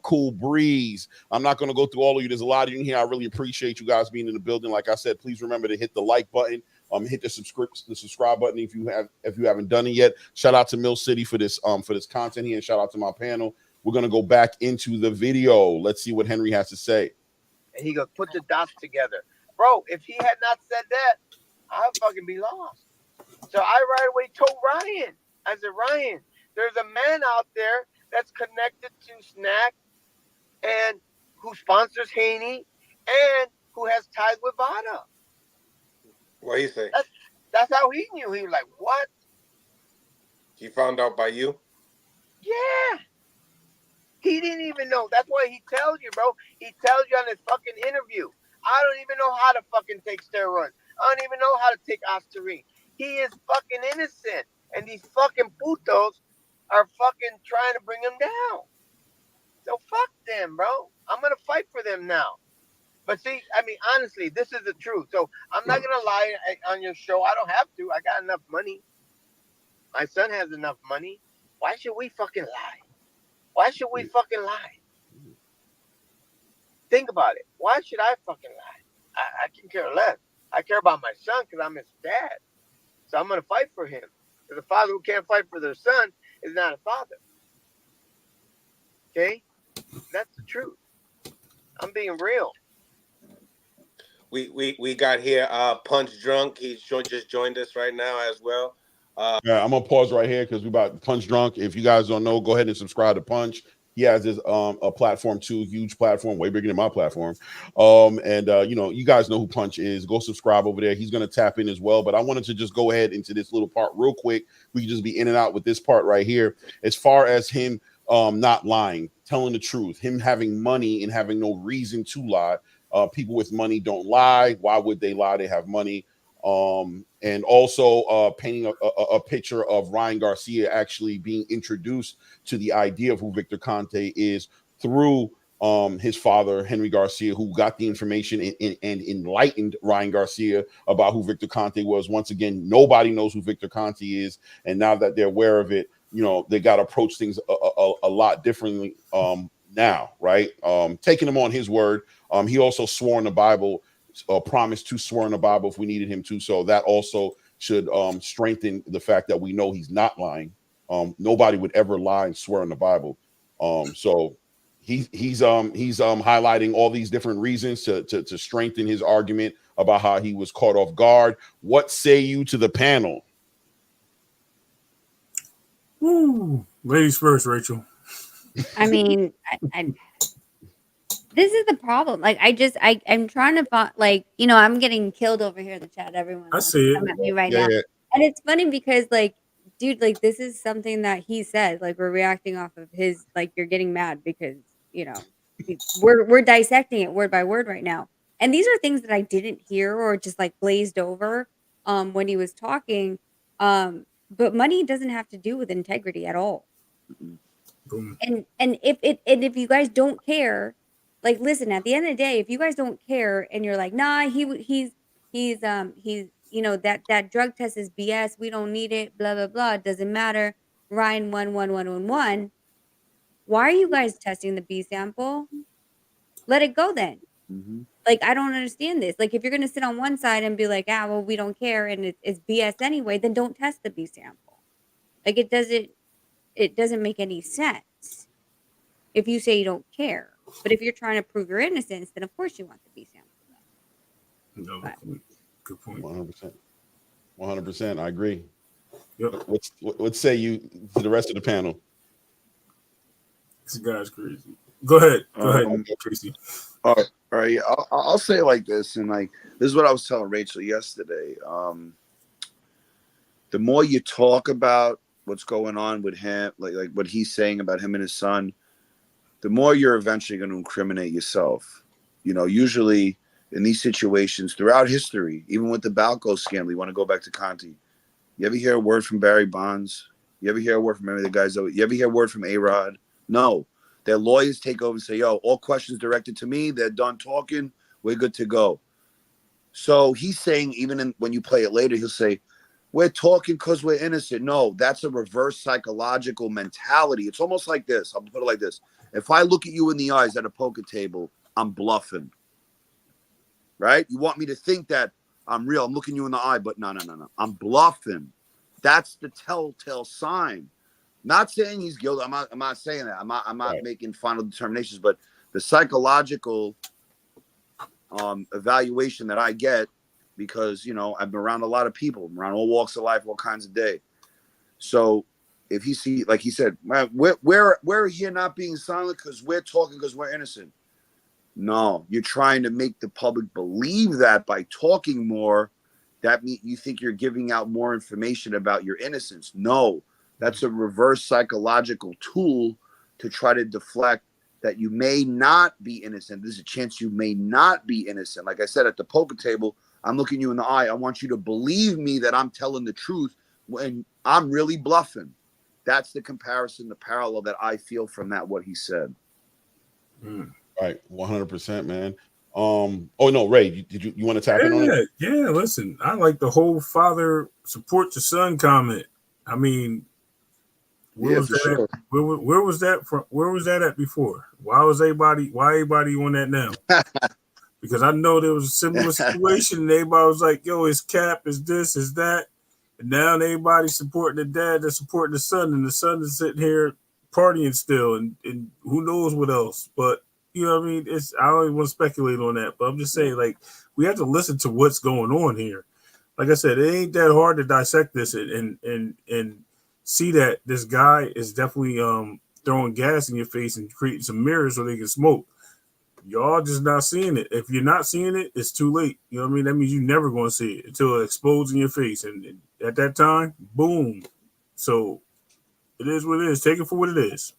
S5: Cool Breeze. I'm not going to go through all of you. There's a lot of you in here. I really appreciate you guys being in the building. Like I said, please remember to hit the like button. Hit the subscribe button if you haven't done it yet. Shout out to Mill City for this content here, and shout out to my panel. We're gonna go back into the video. Let's see what Henry has to say.
S4: And he goes, put the dots together. Bro, if he had not said that, I'd fucking be lost. So I right away told Ryan, I said, Ryan, there's a man out there that's connected to Snack and who sponsors Haney and who has ties with Vada.
S3: What do you say?
S4: That's how he knew. He was like, what?
S3: He found out by you?
S4: Yeah. He didn't even know. That's why he tells you, bro. He tells you on his fucking interview. I don't even know how to fucking take steroids. I don't even know how to take Ostarine. He is fucking innocent. And these fucking putos are fucking trying to bring him down. So fuck them, bro. I'm going to fight for them now. But see, I mean, honestly, this is the truth. So I'm not going to lie on your show. I don't have to. I got enough money. My son has enough money. Why should we fucking lie? Why should we fucking lie? Think about it. Why should I fucking lie? I can care less. I care about my son because I'm his dad. So I'm going to fight for him. Because a father who can't fight for their son is not a father. Okay? That's the truth. I'm being real.
S3: We got here Punch Drunk. He's just joined us right now as well.
S5: Yeah, I'm gonna pause right here because we about Punch Drunk. If you guys don't know, go ahead and subscribe to Punch. He has his a platform too, huge platform, way bigger than my platform. You know, you guys know who Punch is. Go subscribe over there. He's gonna tap in as well. But I wanted to just go ahead into this little part real quick. We can just be in and out with this part right here. As far as him not lying, telling the truth, him having money and having no reason to lie. People with money don't lie. Why would they lie? They have money. And also painting a picture of Ryan Garcia actually being introduced to the idea of who Victor Conte is through his father, Henry Garcia, who got the information and enlightened Ryan Garcia about who Victor Conte was. Once again, nobody knows who Victor Conte is. And now that they're aware of it, you know, they got to approach things a lot differently now, right? Taking him on his word. He also swore in the Bible, promised to swear in the Bible if we needed him to. So that also should strengthen the fact that we know he's not lying. Nobody would ever lie and swear in the Bible. So he's highlighting all these different reasons to strengthen his argument about how he was caught off guard. What say you to the panel?
S7: Ooh, ladies first, Rachel.
S6: I mean, I this is the problem. Like, I'm trying to find, like, you know, I'm getting killed over here in the chat. Everyone,
S7: I see it.
S6: come at me right now, and it's funny because, like, dude, like, this is something that he said. Like, we're reacting off of his. Like, you're getting mad because, you know, we're dissecting it word by word right now, and these are things that I didn't hear or just like glazed over when he was talking. But money doesn't have to do with integrity at all.
S7: Boom.
S6: And if you guys don't care, like, listen, at the end of the day, if you guys don't care and you're like, nah, he's you know, that drug test is BS, we don't need it, blah blah blah, it doesn't matter. Ryan 11111. Why are you guys testing the B sample? Let it go then. Like, I don't understand this. Like, if you're gonna sit on one side and be like, well, we don't care and it's BS anyway, then don't test the B sample. Like, it doesn't make any sense if you say you don't care. But if you're trying to prove your innocence, then of course you want the B sample.
S7: No, good point.
S5: 100%. I agree.
S7: Yep.
S5: What say you to the rest of the panel?
S7: This guy's crazy. Go ahead, Tracy.
S2: All right. I'll say it like this, and like this is what I was telling Rachel yesterday. The more you talk about what's going on with him, like what he's saying about him and his son, the more you're eventually going to incriminate yourself. You know, usually in these situations throughout history, even with the Balco scandal, you want to go back to Conte. You ever hear a word from Barry Bonds? You ever hear a word from any of the guys? You ever hear a word from A-Rod? No. Their lawyers take over and say, yo, all questions directed to me. They're done talking. We're good to go. So he's saying, when you play it later, he'll say, we're talking because we're innocent. No, that's a reverse psychological mentality. It's almost like this. I'll put it like this. If I look at you in the eyes at a poker table, I'm bluffing. Right? You want me to think that I'm real. I'm looking you in the eye, but no. I'm bluffing. That's the telltale sign. Not saying he's guilty. I'm not saying that. I'm not making final determinations, but the psychological evaluation that I get, because I've been around a lot of people, around all walks of life, all kinds of day. So if he see, like he said, man, we're here not being silent because we're talking because we're innocent. No, you're trying to make the public believe that by talking more, that means you think you're giving out more information about your innocence. No, that's a reverse psychological tool to try to deflect that you may not be innocent. There's a chance you may not be innocent. Like I said, at the poker table, I'm looking you in the eye. I want you to believe me that I'm telling the truth when I'm really bluffing. That's the comparison, the parallel that I feel from that, what he said.
S5: Right. 100%, man. Oh no, Ray, you want to tap in on it?
S7: Yeah, listen, I like the whole father support the son comment. I mean, where was that from? Where was that at before? Why everybody on that now? Because I know there was a similar situation and everybody was like, yo, it's cap, it's this, it's that. And now everybody's supporting the dad, they're supporting the son, and the son is sitting here partying still and who knows what else. But you know what I mean? I don't even want to speculate on that, but I'm just saying, like, we have to listen to what's going on here. Like I said, it ain't that hard to dissect this and see that this guy is definitely throwing gas in your face and creating some mirrors so they can smoke. Y'all just not seeing it. If you're not seeing it, it's too late. You know what I mean? That means you're never going to see it until it explodes in your face. And at that time, boom. So it is what it is. Take it for what it is.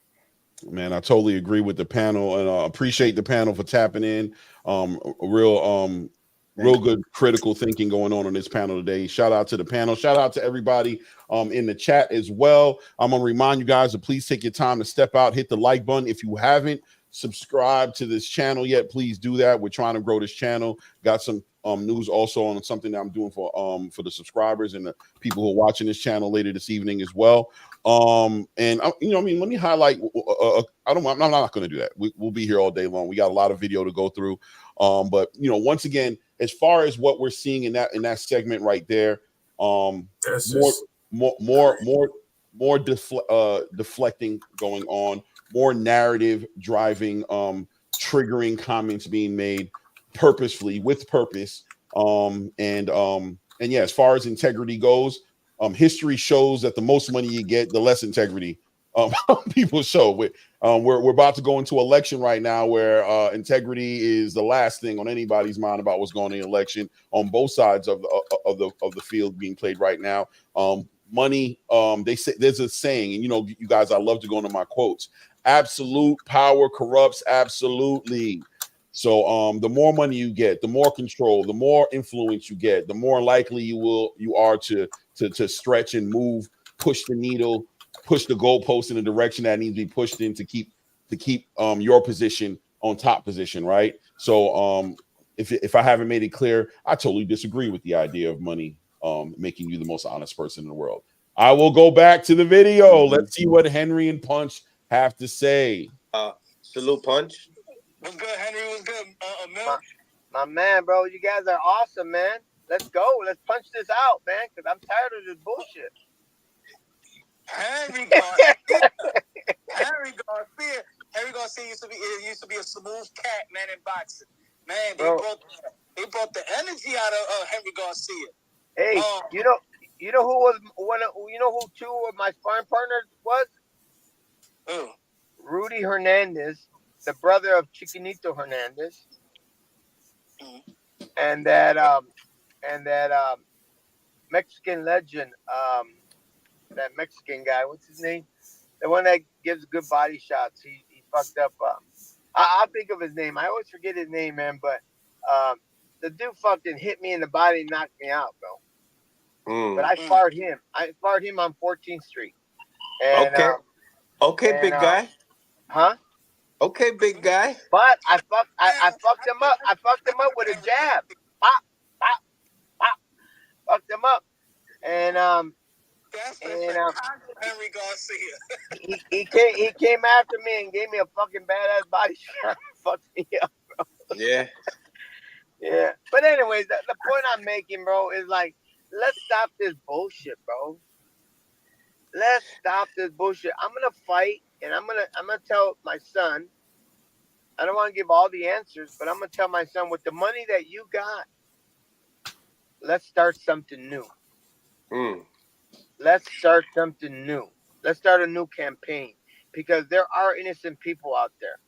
S5: Man, I totally agree with the panel, and appreciate the panel for tapping in. Real good critical thinking going on this panel today. Shout out to the panel. Shout out to everybody in the chat as well. I'm gonna remind you guys to please take your time to step out, hit the like button. If you haven't subscribed to this channel yet, please do that. We're trying to grow this channel. Got some news also on something that I'm doing for the subscribers and the people who are watching this channel later this evening as well. And let me highlight. I'm not going to do that. We'll be here all day long. We got a lot of video to go through. But once again, as far as what we're seeing in that segment right there, more deflecting going on, more narrative driving, triggering comments being made purposefully with purpose. And yeah, as far as integrity goes, history shows that the most money you get, the less integrity people show. We're about to go into election right now where integrity is the last thing on anybody's mind about what's going on in the election on both sides of the field being played right now. Money, they say there's a saying, and you guys, I love to go into my quotes. Absolute power corrupts absolutely. So the more money you get, the more control, the more influence you get, the more likely you are to stretch and move, push the needle, push the goalpost in the direction that needs to be pushed in to keep your position on top position, right? So if I haven't made it clear, I totally disagree with the idea of money making you the most honest person in the world. I will go back to the video. Let's see what Henry and Punch have to say.
S3: Salute, Punch.
S8: What's good, Henry? What's good, Mil?
S4: My man, bro, you guys are awesome, man. Let's go. Let's punch this out, man, because I'm tired of this bullshit.
S8: Henry Garcia used to be a smooth cat, man, in boxing. Man, they brought the energy out of Henry Garcia.
S4: Hey, you know who was who two of my sparring partners was?
S8: Who?
S4: Rudy Hernandez, the brother of Chiquinito Hernandez, and that Mexican legend, that Mexican guy, what's his name? The one that gives good body shots. He fucked up. I'll think of his name. I always forget his name, man. But the dude fucking hit me in the body and knocked me out, bro. But I sparred him. I sparred him on 14th Street. And,
S3: okay, big guy.
S4: Huh?
S3: Okay, big guy.
S4: But I fucked him up. I fucked him up with a jab. Pop, pop. fucked him up. And
S8: That's the
S4: and
S8: Henry Garcia.
S4: he came after me and gave me a fucking badass body shot. Fucked me up, bro.
S3: Yeah.
S4: Yeah. But anyways, the point I'm making, bro, is like, let's stop this bullshit, bro. Let's stop this bullshit. I'm gonna fight, and I'm gonna tell my son. I don't want to give all the answers, but I'm gonna tell my son, with the money that you got, let's start something new. Let's start something new. Let's start a new campaign, because there are innocent people out there.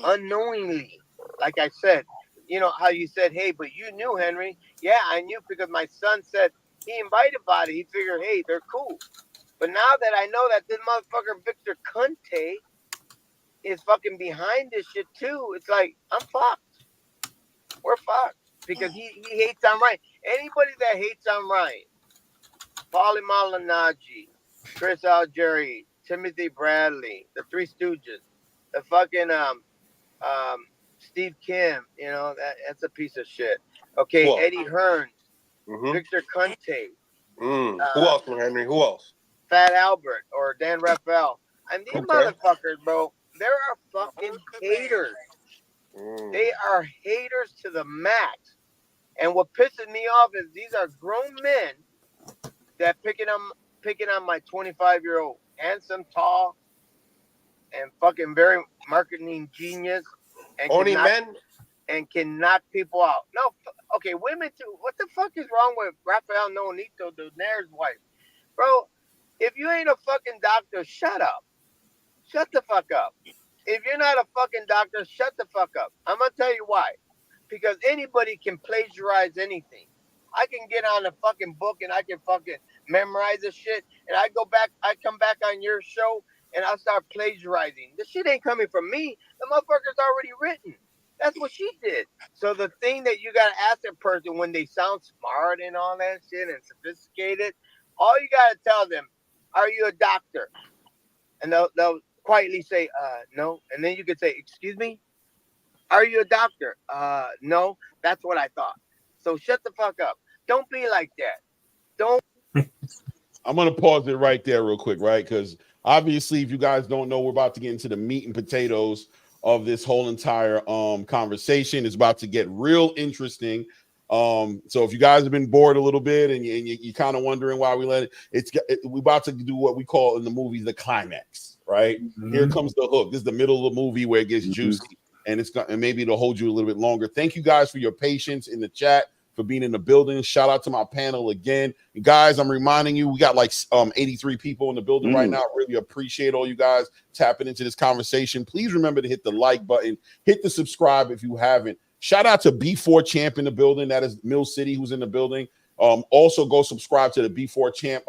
S4: Unknowingly, like I said, you know how you said, hey, but you knew, Henry. Yeah, I knew, because my son said he invited Vada. He figured, hey, they're cool. But now that I know that this motherfucker Victor Conte is fucking behind this shit too, it's like, I'm fucked. We're fucked, because he hates on Ryan. Anybody that hates on Ryan, Paulie Malignaggi, Chris Algieri, Timothy Bradley, the Three Stooges, the fucking Steve Kim, you know, that's a piece of shit. Okay, whoa. Eddie Hearns, Victor Conte.
S3: Who else, Henry? Who else?
S4: Fat Albert or Dan Raphael. And these motherfuckers, bro, there are fucking haters. They are haters to the max. And what pisses me off is these are grown men that picking on my 25-year-old handsome, tall, and fucking very marketing genius. And
S3: only men?
S4: And can knock people out. No, okay, women too. What the fuck is wrong with Rafael Nonito, Donaire's wife? Bro, if you ain't a fucking doctor, shut up. Shut the fuck up. If you're not a fucking doctor, shut the fuck up. I'm going to tell you why. Because anybody can plagiarize anything. I can get on a fucking book and I can fucking memorize the shit. And I come back on your show and I'll start plagiarizing. The shit ain't coming from me. The motherfucker's already written. That's what she did. So the thing that you got to ask a person when they sound smart and all that shit and sophisticated, all you got to tell them, are you a doctor? And they'll quietly say, no. And then you could say, excuse me? Are you a doctor? No. That's what I thought. So shut the fuck up. Don't be like that. Don't.
S5: I'm going to pause it right there real quick, right? Because obviously, if you guys don't know, we're about to get into the meat and potatoes of this whole entire conversation. It's about to get real interesting. So if you guys have been bored a little bit and you're kind of wondering why we let it, we're about to do what we call in the movies the climax, right? Here comes the hook. This is the middle of the movie where it gets juicy, and and maybe it'll hold you a little bit longer. Thank you guys for your patience in the chat, for being in the building. Shout out to my panel again. And guys, I'm reminding you, we got like 83 people in the building right now. Really appreciate all you guys tapping into this conversation. Please remember to hit the like button, hit the subscribe if you haven't. Shout out to B4 Champ in the building. That is Mill City who's in the building. Also go subscribe to the B4 Champ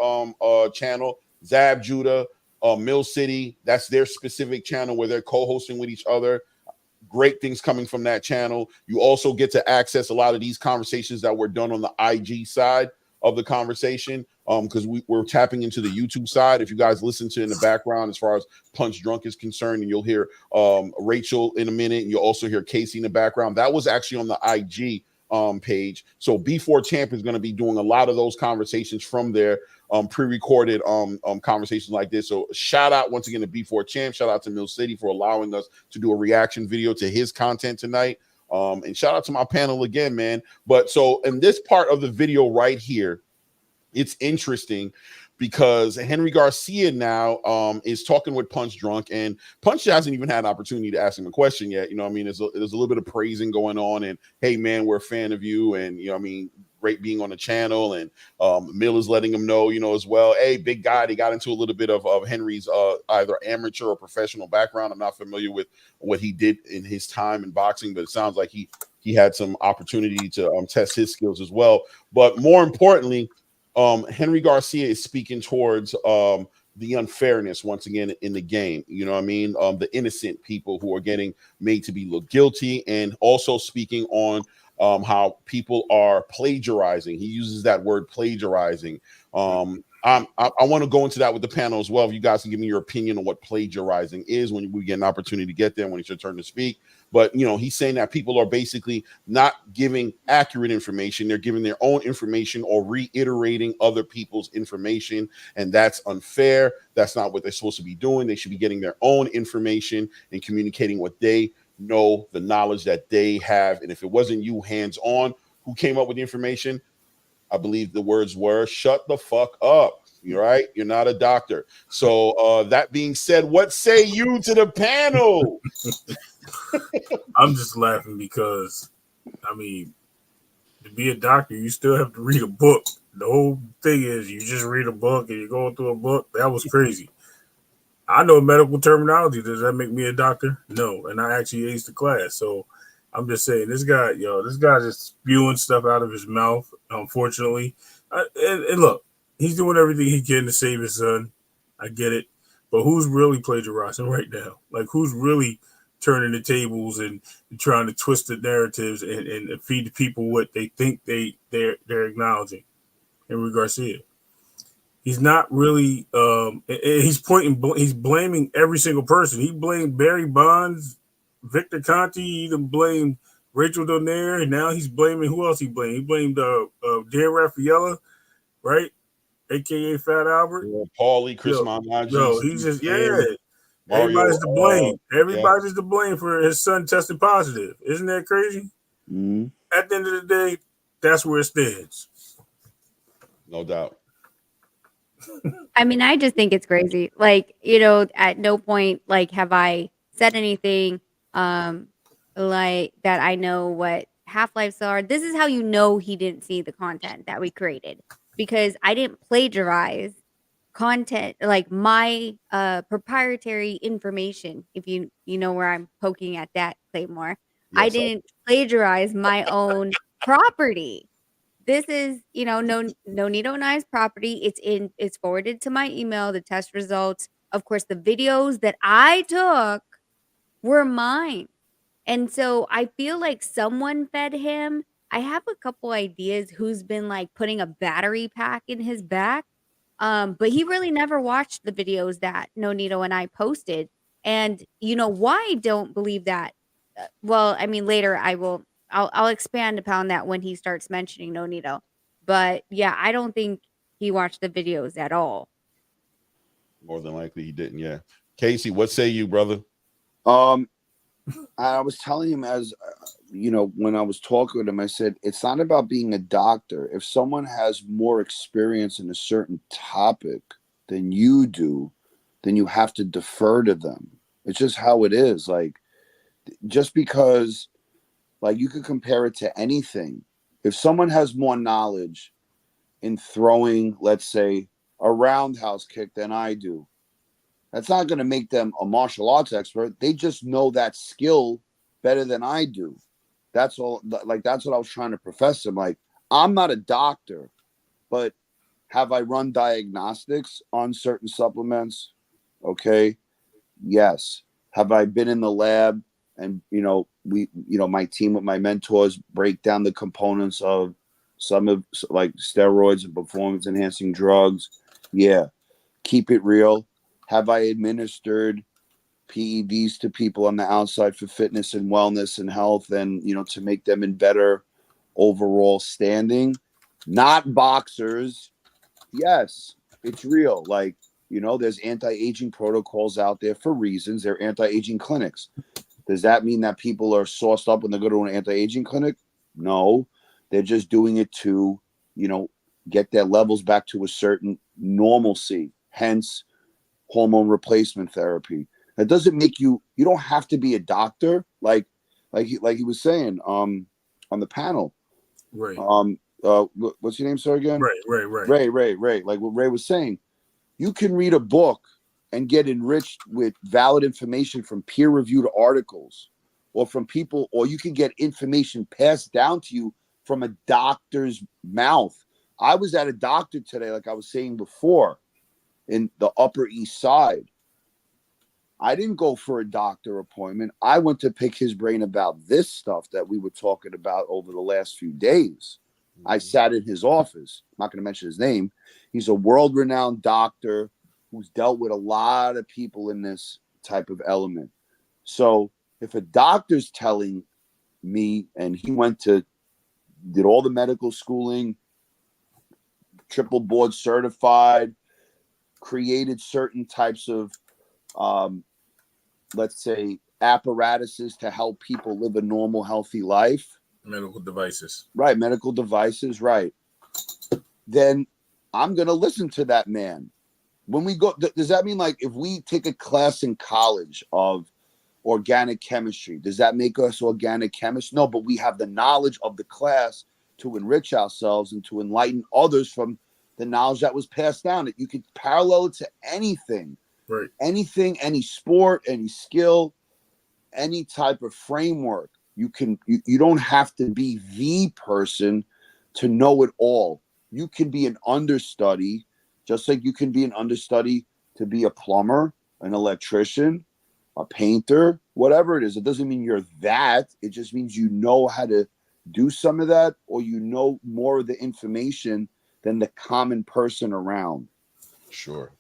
S5: channel. Zab Judah, Mill City. That's their specific channel where they're co-hosting with each other. Great things coming from that channel. You also get to access a lot of these conversations that were done on the IG side of the conversation, because we're tapping into the YouTube side. If you guys listen to in the background, as far as Punch Drunk is concerned, and you'll hear Rachel in a minute, and you'll also hear Casey in the background. That was actually on the IG page. So B4 Champ is going to be doing a lot of those conversations from there, pre-recorded conversations like this. So shout out once again to B4 Champ. Shout out to Mill City for allowing us to do a reaction video to his content tonight. And shout out to my panel again, man. But so in this part of the video right here, it's interesting because Henry Garcia now is talking with Punch Drunk, and Punch hasn't even had an opportunity to ask him a question yet. You know what I mean? There's a little bit of praising going on, and hey, man, we're a fan of you, and you know what I mean, great being on the channel. And Mill is letting him know, you know, as well, hey, big guy. They got into a little bit of Henry's either amateur or professional background. I'm not familiar with what he did in his time in boxing, but it sounds like he had some opportunity to test his skills as well. But more importantly, Henry Garcia is speaking towards the unfairness once again in the game. You know what I mean? The innocent people who are getting made to be look guilty, and also speaking on how people are plagiarizing. He uses that word plagiarizing. I want to go into that with the panel as well. If you guys can give me your opinion on what plagiarizing is when we get an opportunity to get there, when it's your turn to speak. But, he's saying that people are basically not giving accurate information. They're giving their own information or reiterating other people's information. And that's unfair. That's not what they're supposed to be doing. They should be getting their own information and communicating what they know, the knowledge that they have. And if it wasn't you hands-on who came up with the information, I believe the words were, shut the fuck up. You're right. You're not a doctor. So that being said, what say you to the panel?
S7: I'm just laughing because, to be a doctor, you still have to read a book. The whole thing is you just read a book and you're going through a book. That was crazy. I know medical terminology. Does that make me a doctor? No. And I actually aced the class. So I'm just saying, this guy just spewing stuff out of his mouth, unfortunately. And look, he's doing everything he can to save his son. I get it. But who's really plagiarizing right now? Like, who's really turning the tables and trying to twist the narratives and feed the people what they think they're acknowledging? Henry Garcia. He's not really. He's blaming every single person. He blamed Barry Bonds, Victor Conte. He blamed Rachel Donaire, and now he's blaming who else? He blamed Dan Raffaella, right? AKA Fat Albert.
S5: Paulie, Chris Monaghan.
S7: No, he's just everybody's to blame. Everybody's to blame for his son testing positive. Isn't that crazy?
S2: Mm-hmm.
S7: At the end of the day, that's where it stands.
S5: No doubt.
S6: I just think it's crazy. Like, at no point, like, have I said anything, like that I know what half-lives are. This is how you know he didn't see the content that we created, because I didn't plagiarize content, like my proprietary information. If you know where I'm poking at that, Claymore. Yes, I didn't plagiarize my own property. This is, Nonito and I's property. It's forwarded to my email, the test results. Of course, the videos that I took were mine. And so I feel like someone fed him. I have a couple ideas who's been like putting a battery pack in his back. But he really never watched the videos that Nonito and I posted. And why I don't believe that? Later I'll expand upon that when he starts mentioning Nonito. But yeah, I don't think he watched the videos at all.
S5: More than likely he didn't. Yeah. Casey, what say you, brother?
S2: I was telling him, as when I was talking with him, I said, it's not about being a doctor. If someone has more experience in a certain topic than you do, then you have to defer to them. It's just how it is. Like, just because, like, you could compare it to anything. If someone has more knowledge in throwing, let's say, a roundhouse kick than I do, that's not going to make them a martial arts expert. They just know that skill better than I do. That's all. Like, that's what I was trying to profess to him. Like, I'm not a doctor, but have I run diagnostics on certain supplements? Okay. Yes. Have I been in the lab and, my team with my mentors break down the components of some of, like, steroids and performance enhancing drugs? Yeah. Keep it real. Have I administered PEDs to people on the outside for fitness and wellness and health and, to make them in better overall standing? Not boxers. Yes, it's real. Like, there's anti-aging protocols out there for reasons. They're anti-aging clinics. Does that mean that people are sauced up when they go to an anti-aging clinic? No, they're just doing it to, get their levels back to a certain normalcy. Hence, hormone replacement therapy. That doesn't make you don't have to be a doctor, like he was saying on the panel.
S7: Right.
S2: What's your name, sir, again? Ray. Like what Ray was saying, you can read a book and get enriched with valid information from peer-reviewed articles or from people, or you can get information passed down to you from a doctor's mouth. I was at a doctor today, like I was saying before, in the Upper East Side. I didn't go for a doctor appointment. I went to pick his brain about this stuff that we were talking about over the last few days. I sat in his office. I'm not going to mention his name. He's a world-renowned doctor who's dealt with a lot of people in this type of element. So if a doctor's telling me, and he did all the medical schooling, triple board certified, created certain types of, let's say, apparatuses to help people live a normal, healthy life.
S7: Medical devices.
S2: Right, medical devices, right. Then I'm going to listen to that man. When we go, does that mean like if we take a class in college of organic chemistry, does that make us organic chemists? No, but we have the knowledge of the class to enrich ourselves and to enlighten others from the knowledge that was passed down. That you could parallel it to anything,
S7: right?
S2: Anything, any sport, any skill, any type of framework. You don't have to be the person to know it all. You can be an understudy, just like you can be an understudy to be a plumber, an electrician, a painter, whatever it is. It doesn't mean you're that. It just means you know how to do some of that, or you know more of the information than the common person around.
S5: Sure.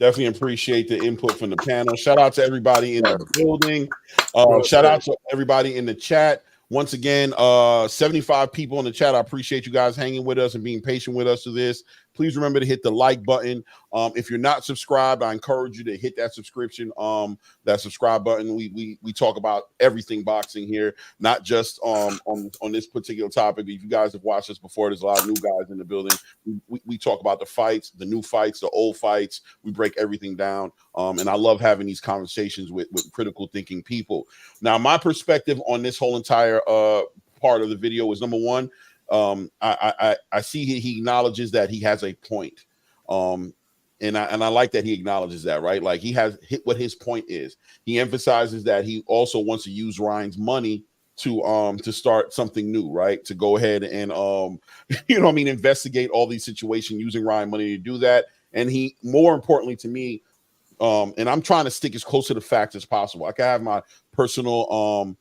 S5: Definitely appreciate the input from the panel. Shout out to everybody in the building. Shout out to everybody in the chat. Once again, 75 people in the chat. I appreciate you guys hanging with us and being patient with us through this. Please remember to hit the like button. If you're not subscribed, I encourage you to hit that that subscribe button. We talk about everything boxing here, not just on this particular topic. If you guys have watched us before, there's a lot of new guys in the building. We talk about the fights, the new fights, the old fights. We break everything down. And I love having these conversations with critical thinking people. Now, my perspective on this whole entire part of the video is, number one, I see he acknowledges that he has a point. And I like that he acknowledges that, right? Like, he has hit what his point is. He emphasizes that he also wants to use Ryan's money to start something new, right? To go ahead and investigate all these situations using Ryan money to do that. And he, more importantly to me, and I'm trying to stick as close to the facts as possible. I can have my personal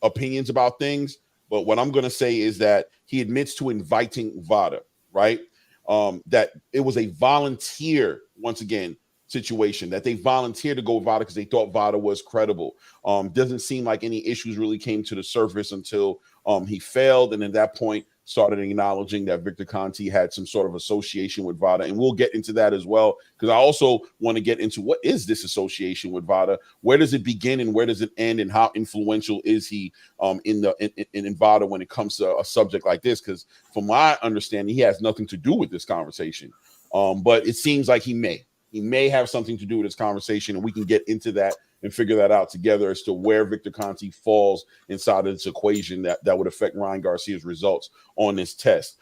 S5: opinions about things, but what I'm going to say is that he admits to inviting Vada, right? That it was a volunteer, once again, situation, that they volunteered to go with Vada because they thought Vada was credible. Doesn't seem like any issues really came to the surface until he failed, and at that point started acknowledging that Victor Conte had some sort of association with Vada. And we'll get into that as well, because I also want to get into what is this association with Vada? Where does it begin and where does it end? And how influential is he in Vada when it comes to a subject like this? Because from my understanding, he has nothing to do with this conversation. But it seems like he may have something to do with this conversation, and we can get into that and figure that out together as to where Victor Conte falls inside of this equation that would affect Ryan Garcia's results on this test.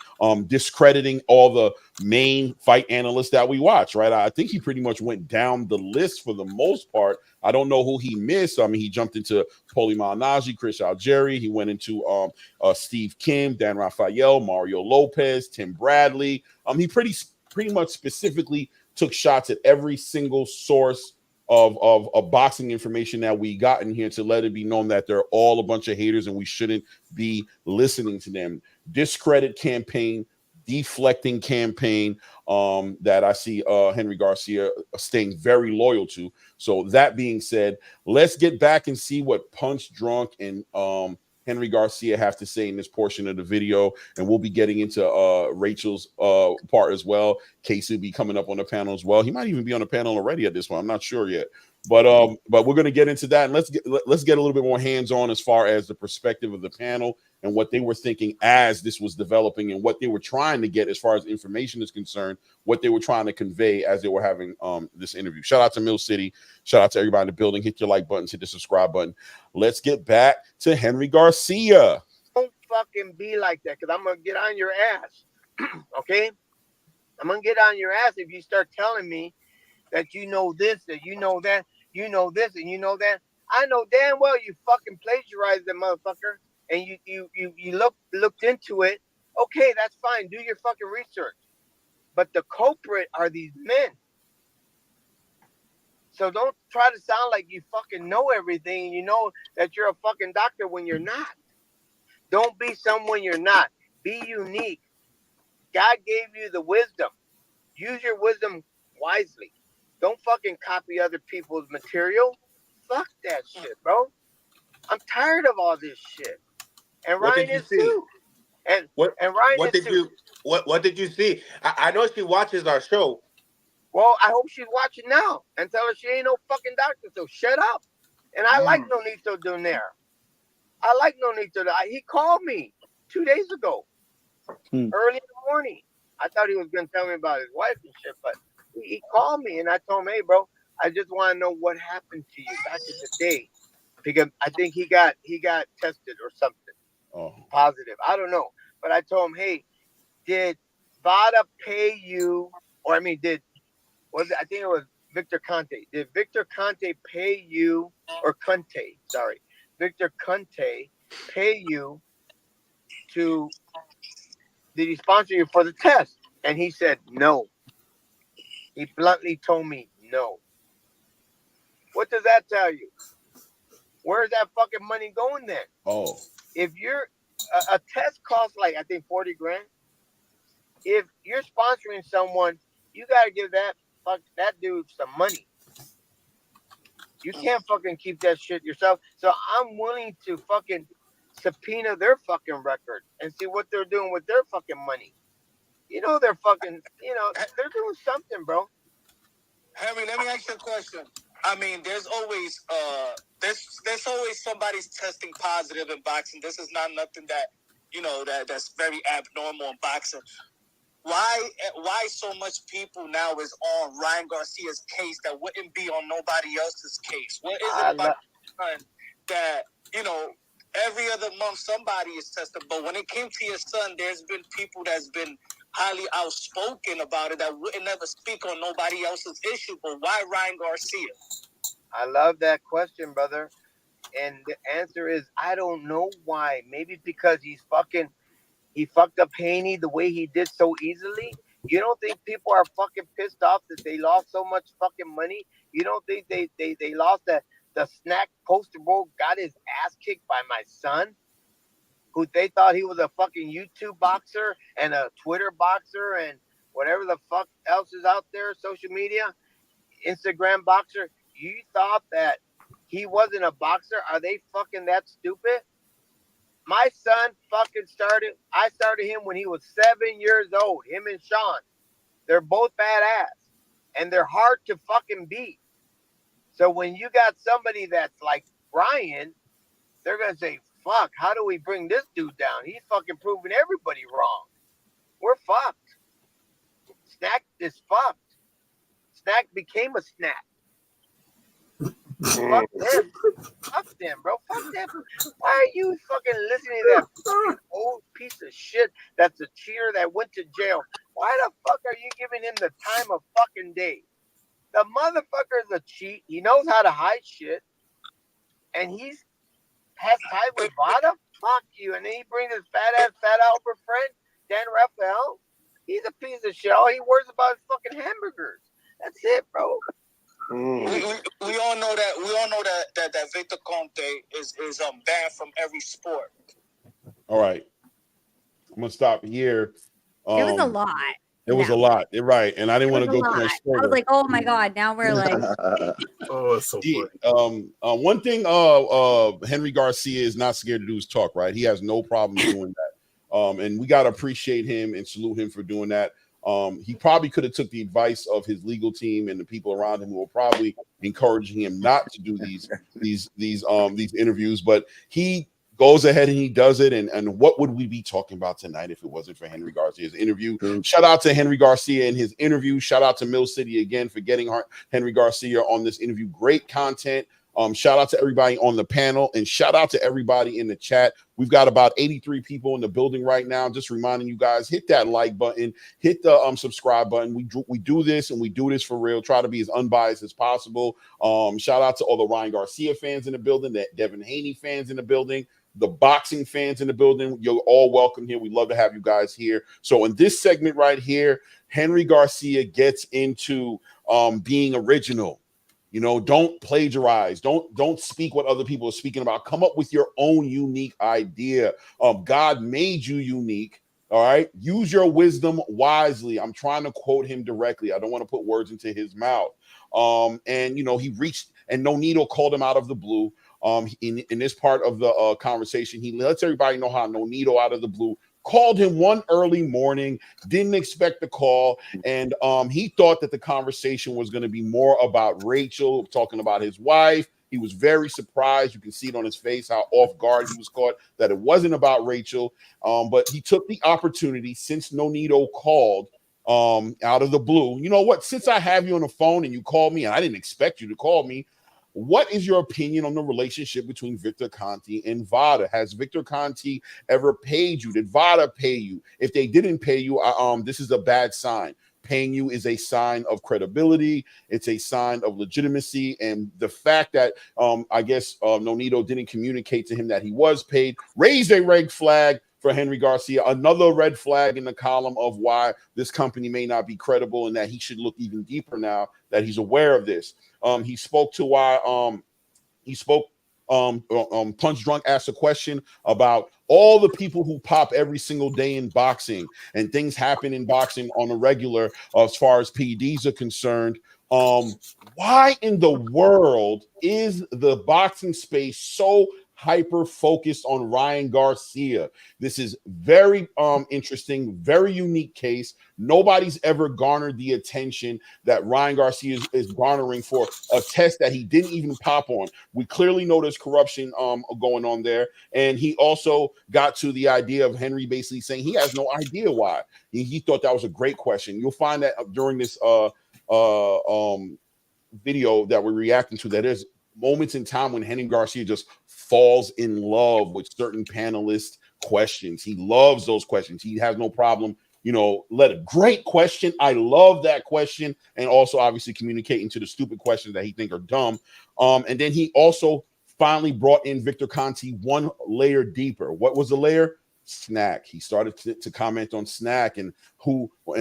S5: Discrediting all the main fight analysts that we watch, right? I think he pretty much went down the list for the most part. I don't know who he missed. I mean, he jumped into Paulie Malignaggi, Chris Algieri. He went into Steve Kim, Dan Rafael, Mario Lopez, Tim Bradley. He pretty much specifically took shots at every single source of boxing information that we got in here to let it be known that they're all a bunch of haters and we shouldn't be listening to them. Discredit campaign, deflecting campaign that I see Henry Garcia staying very loyal to. So that being said, let's get back and see what Punch Drunk and Henry Garcia have to say in this portion of the video, and we'll be getting into Rachel's part as well. Casey will be coming up on the panel as well. He might even be on the panel already at this point. I'm not sure yet, but we're going to get into that, and let's get a little bit more hands-on as far as the perspective of the panel and what they were thinking as this was developing and what they were trying to get as far as information is concerned, what they were trying to convey as they were having this interview. Shout out to Mill City. Shout out to everybody in the building. Hit your like buttons, hit the subscribe button. Let's get back to Henry Garcia.
S4: Don't fucking be like that, because I'm going to get on your ass. Okay? I'm going to get on your ass if you start telling me that you know this, that you know that, you know this, and you know that. I know damn well you fucking plagiarized the motherfucker, and you looked into it. Okay, that's fine. Do your fucking research. But the culprit are these men. So don't try to sound like you fucking know everything. You know that you're a fucking doctor when you're not. Don't be someone you're not. Be unique. God gave you the wisdom. Use your wisdom wisely. Don't fucking copy other people's material. Fuck that shit, bro. I'm tired of all this shit. And
S3: What
S4: Ryan
S3: did you
S4: is
S3: see?
S4: too. And Ryan
S3: What
S4: is
S3: did
S4: too.
S3: you what did you see? I know she watches our show.
S4: Well, I hope she's watching now and tell her she ain't no fucking doctor, so shut up. And I like Nonito Donaire. I like Nonito. He called me 2 days ago, early in the morning. I thought he was going to tell me about his wife and shit, but he called me and I told him, hey, bro, I just want to know what happened to you back in the day. Because I think he got tested or something positive. I don't know. But I told him, hey, did Vada pay you, or I mean, I think it was Victor Conte. Did Victor Conte pay you, or Conte, sorry. Victor Conte pay you did he sponsor you for the test? And he said no. He bluntly told me no. What does that tell you? Where's that fucking money going then?
S5: Oh.
S4: If you're, a test costs like, I think 40 grand. If you're sponsoring someone, you got to give that dude some money. You can't fucking keep that shit yourself. So I'm willing to fucking subpoena their fucking record and see what they're doing with their fucking money. You know, they're fucking, they're doing something, bro.
S8: Henry, let me ask you a question. I mean, there's always there's always somebody's testing positive in boxing. This is not nothing that, that's very abnormal in boxing. Why so much people now is on Ryan Garcia's case that wouldn't be on nobody else's case? What is it about that, every other month somebody is tested, but when it came to your son, there's been people that's been highly outspoken about it that wouldn't ever speak on nobody else's issue, but why Ryan Garcia?
S4: I love that question, brother. And the answer is, I don't know why. Maybe because he fucked up Haney the way he did so easily. You don't think people are fucking pissed off that they lost so much fucking money? You don't think they lost the snack poster bro got his ass kicked by my son, who they thought he was a fucking YouTube boxer and a Twitter boxer and whatever the fuck else is out there, social media, Instagram boxer. You thought that he wasn't a boxer? Are they fucking that stupid? My son fucking I started him when he was 7 years old, him and Sean. They're both badass and they're hard to fucking beat. So when you got somebody that's like Brian, they're going to say, fuck, how do we bring this dude down? He's fucking proving everybody wrong. We're fucked. Snack is fucked. Snack became a snack. Fuck them. Fuck them, bro. Fuck them. Why are you fucking listening to that fucking old piece of shit that's a cheater that went to jail? Why the fuck are you giving him the time of fucking day? The motherfucker is a cheat. He knows how to hide shit. And has ties with Vada? Fuck you. And then he brings his fat Albert friend, Dan Raphael. He's a piece of shit. All he worries about is fucking hamburgers. That's it, bro.
S8: We all know that Victor Conte is banned from every sport.
S5: All right, I'm gonna stop here.
S6: It was a lot.
S5: It was a lot. You're right, and I didn't want to go too much further.
S6: I was like, oh my god, now we're like,
S7: oh, it's so funny.
S5: One thing, Henry Garcia is not scared to do is talk. Right, he has no problem doing that. And we gotta appreciate him and salute him for doing that. He probably could have took the advice of his legal team and the people around him who were probably encouraging him not to do these interviews, but he goes ahead and he does it. And what would we be talking about tonight if it wasn't for Henry Garcia's interview? Shout out to Henry Garcia and his interview. Shout out to Mill City again for getting Henry Garcia on this interview. Great content. Shout out to everybody on the panel and shout out to everybody in the chat. We've got about 83 people in the building right now. Just reminding you guys, hit that like button, hit the subscribe button. We do this and we do this for real. Try to be as unbiased as possible. Shout out to all the Ryan Garcia fans in the building, the Devin Haney fans in the building, the boxing fans in the building. You're all welcome here. We'd love to have you guys here. So in this segment right here, Henry Garcia gets into being original. You know, don't plagiarize. Don't speak what other people are speaking about. Come up with your own unique idea. God made you unique. All right. Use your wisdom wisely. I'm trying to quote him directly. I don't want to put words into his mouth. And he reached, and Nonito called him out of the blue. In this part of the conversation, he lets everybody know how Nonito out of the blue called him one early morning, didn't expect the call, and he thought that the conversation was going to be more about Rachel, talking about his wife. He was very surprised. You can see it on his face how off guard he was caught, that it wasn't about Rachel. But he took the opportunity, since Nonito called out of the blue. You know what? Since I have you on the phone and you called me, and I didn't expect you to call me, what is your opinion on the relationship between Victor Conte and Vada? Has Victor Conte ever paid you? Did Vada pay you? If they didn't pay you, this is a bad sign. Paying you is a sign of credibility. It's a sign of legitimacy. And the fact that I guess Nonito didn't communicate to him that he was paid raised a red flag for Henry Garcia, another red flag in the column of why this company may not be credible and that he should look even deeper now that he's aware of this. He spoke to why Punch Drunk asked a question about all the people who pop every single day in boxing, and things happen in boxing on a regular as far as PEDs are concerned. Why in the world is the boxing space so hyper focused on Ryan Garcia? This is very interesting, very unique case. Nobody's ever garnered the attention that Ryan Garcia is garnering for a test that he didn't even pop on. We clearly know there's corruption going on there. And he also got to the idea of Henry basically saying he has no idea why. He thought that was a great question. You'll find that during this video that we're reacting to, that there's moments in time when Henry Garcia just falls in love with certain panelists' questions. He loves those questions. He has no problem, let a great question. I love that question. And also obviously communicating to the stupid questions that he think are dumb. And then he also finally brought in Victor Conte one layer deeper. What was the layer? Snack. He started to comment on Snack and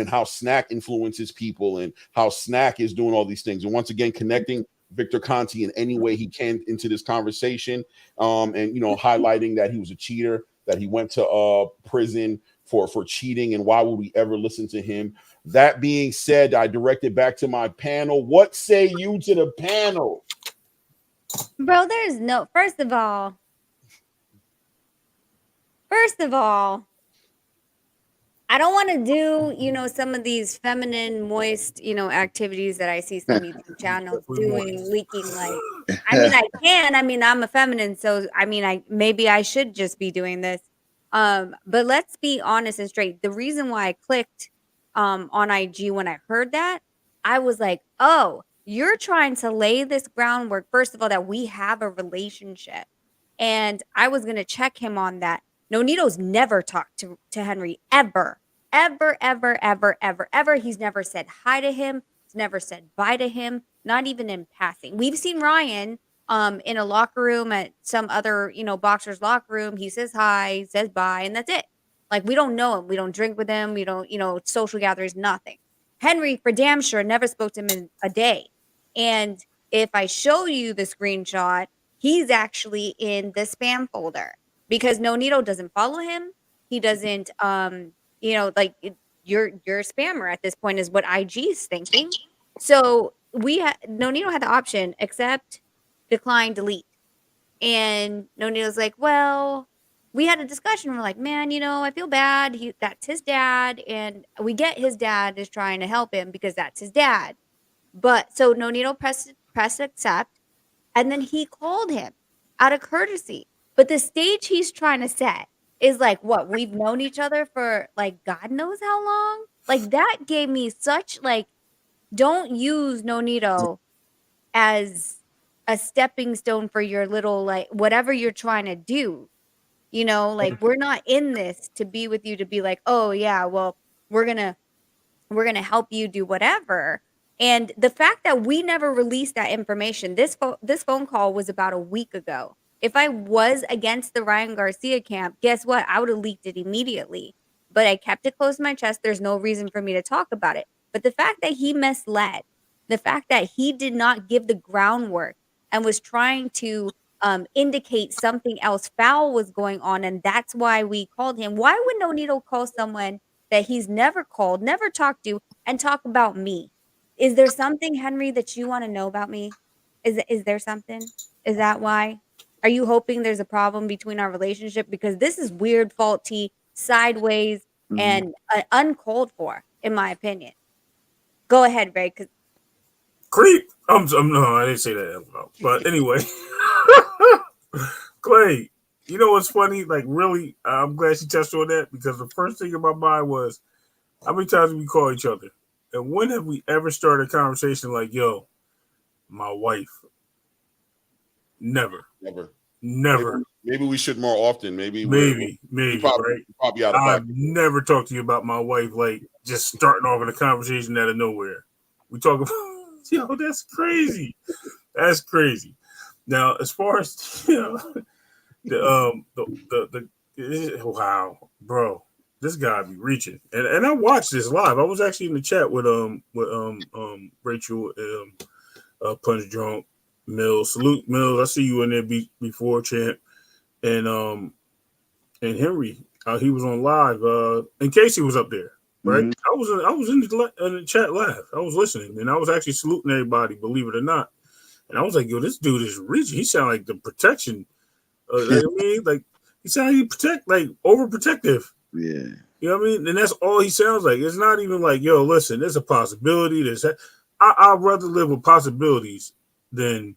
S5: how Snack influences people and how Snack is doing all these things. And once again, connecting Victor Conte in any way he can into this conversation, and highlighting that he was a cheater, that he went to prison for cheating, and why would we ever listen to him? That being said, I direct it back to my panel. What say you to the panel?
S6: Bro, there's no, first of all, I don't want to do, some of these feminine, moist, activities that I see some YouTube channels doing, leaking. Like, I can. I'm a feminine, so maybe I should just be doing this. But let's be honest and straight. The reason why I clicked on IG when I heard that, I was like, oh, you're trying to lay this groundwork, first of all, that we have a relationship. And I was going to check him on that. Nonito's never talked to Henry ever. He's never said hi to him. He's never said bye to him, not even in passing. We've seen Ryan in a locker room at some other, boxer's locker room. He says hi, he says bye, and that's it. Like, we don't know him. We don't drink with him. We don't, social gatherings, nothing. Henry, for damn sure, never spoke to him in a day. And if I show you the screenshot, he's actually in the spam folder because Nonito doesn't follow him. He doesn't, you're a spammer at this point is what IG is thinking. So Nonito had the option, accept, decline, delete. And Nonito's like, well, we had a discussion. We're like, man, I feel bad. That's his dad. And we get his dad is trying to help him because that's his dad. But so Nonito pressed accept. And then he called him out of courtesy. But the stage he's trying to set is like, what? We've known each other for like God knows how long? Like, that gave me such don't use Nonito as a stepping stone for your little, whatever you're trying to do. We're not in this to be with you to be like, oh yeah, well, we're gonna help you do whatever. And the fact that we never released that information, this phone call was about a week ago. If I was against the Ryan Garcia camp, guess what? I would have leaked it immediately. But I kept it close to my chest. There's no reason for me to talk about it. But the fact that he misled, the fact that he did not give the groundwork and was trying to indicate something else foul was going on, and that's why we called him. Why would Nonito call someone that he's never called, never talked to, and talk about me? Is there something, Henry, that you want to know about me? Is there something? Is that why? Are you hoping there's a problem between our relationship? Because this is weird, faulty, sideways, and uncalled for, in my opinion. Go ahead, Ray.
S7: Creep. No, I didn't say that. But anyway, Clay, you know what's funny? Like, really, I'm glad she touched on that, because the first thing in my mind was, how many times do we call each other? And when have we ever started a conversation like, yo, my wife? Never.
S5: Maybe we should more often. Maybe
S7: probably,
S5: right? Probably out of
S7: I've never talked to you about my wife, like just starting off in a conversation out of nowhere. We talk about, yo, that's crazy. That's crazy. Now, as far as wow, bro, this guy be reaching. And I watched this live. I was actually in the chat with Rachel, Punch Drunk, Mills. Salute Mills. I see you in there before, champ. And Henry, he was on live. And Casey was up there, right? I was in the chat live. I was listening, and I was actually saluting everybody, believe it or not. And I was like, yo, this dude is reaching. He sound like the protection. I mean, like he sound like he like overprotective.
S2: Yeah.
S7: You know what I mean? And that's all he sounds like. It's not even like, yo, listen, there's a possibility. I'd rather live with possibilities than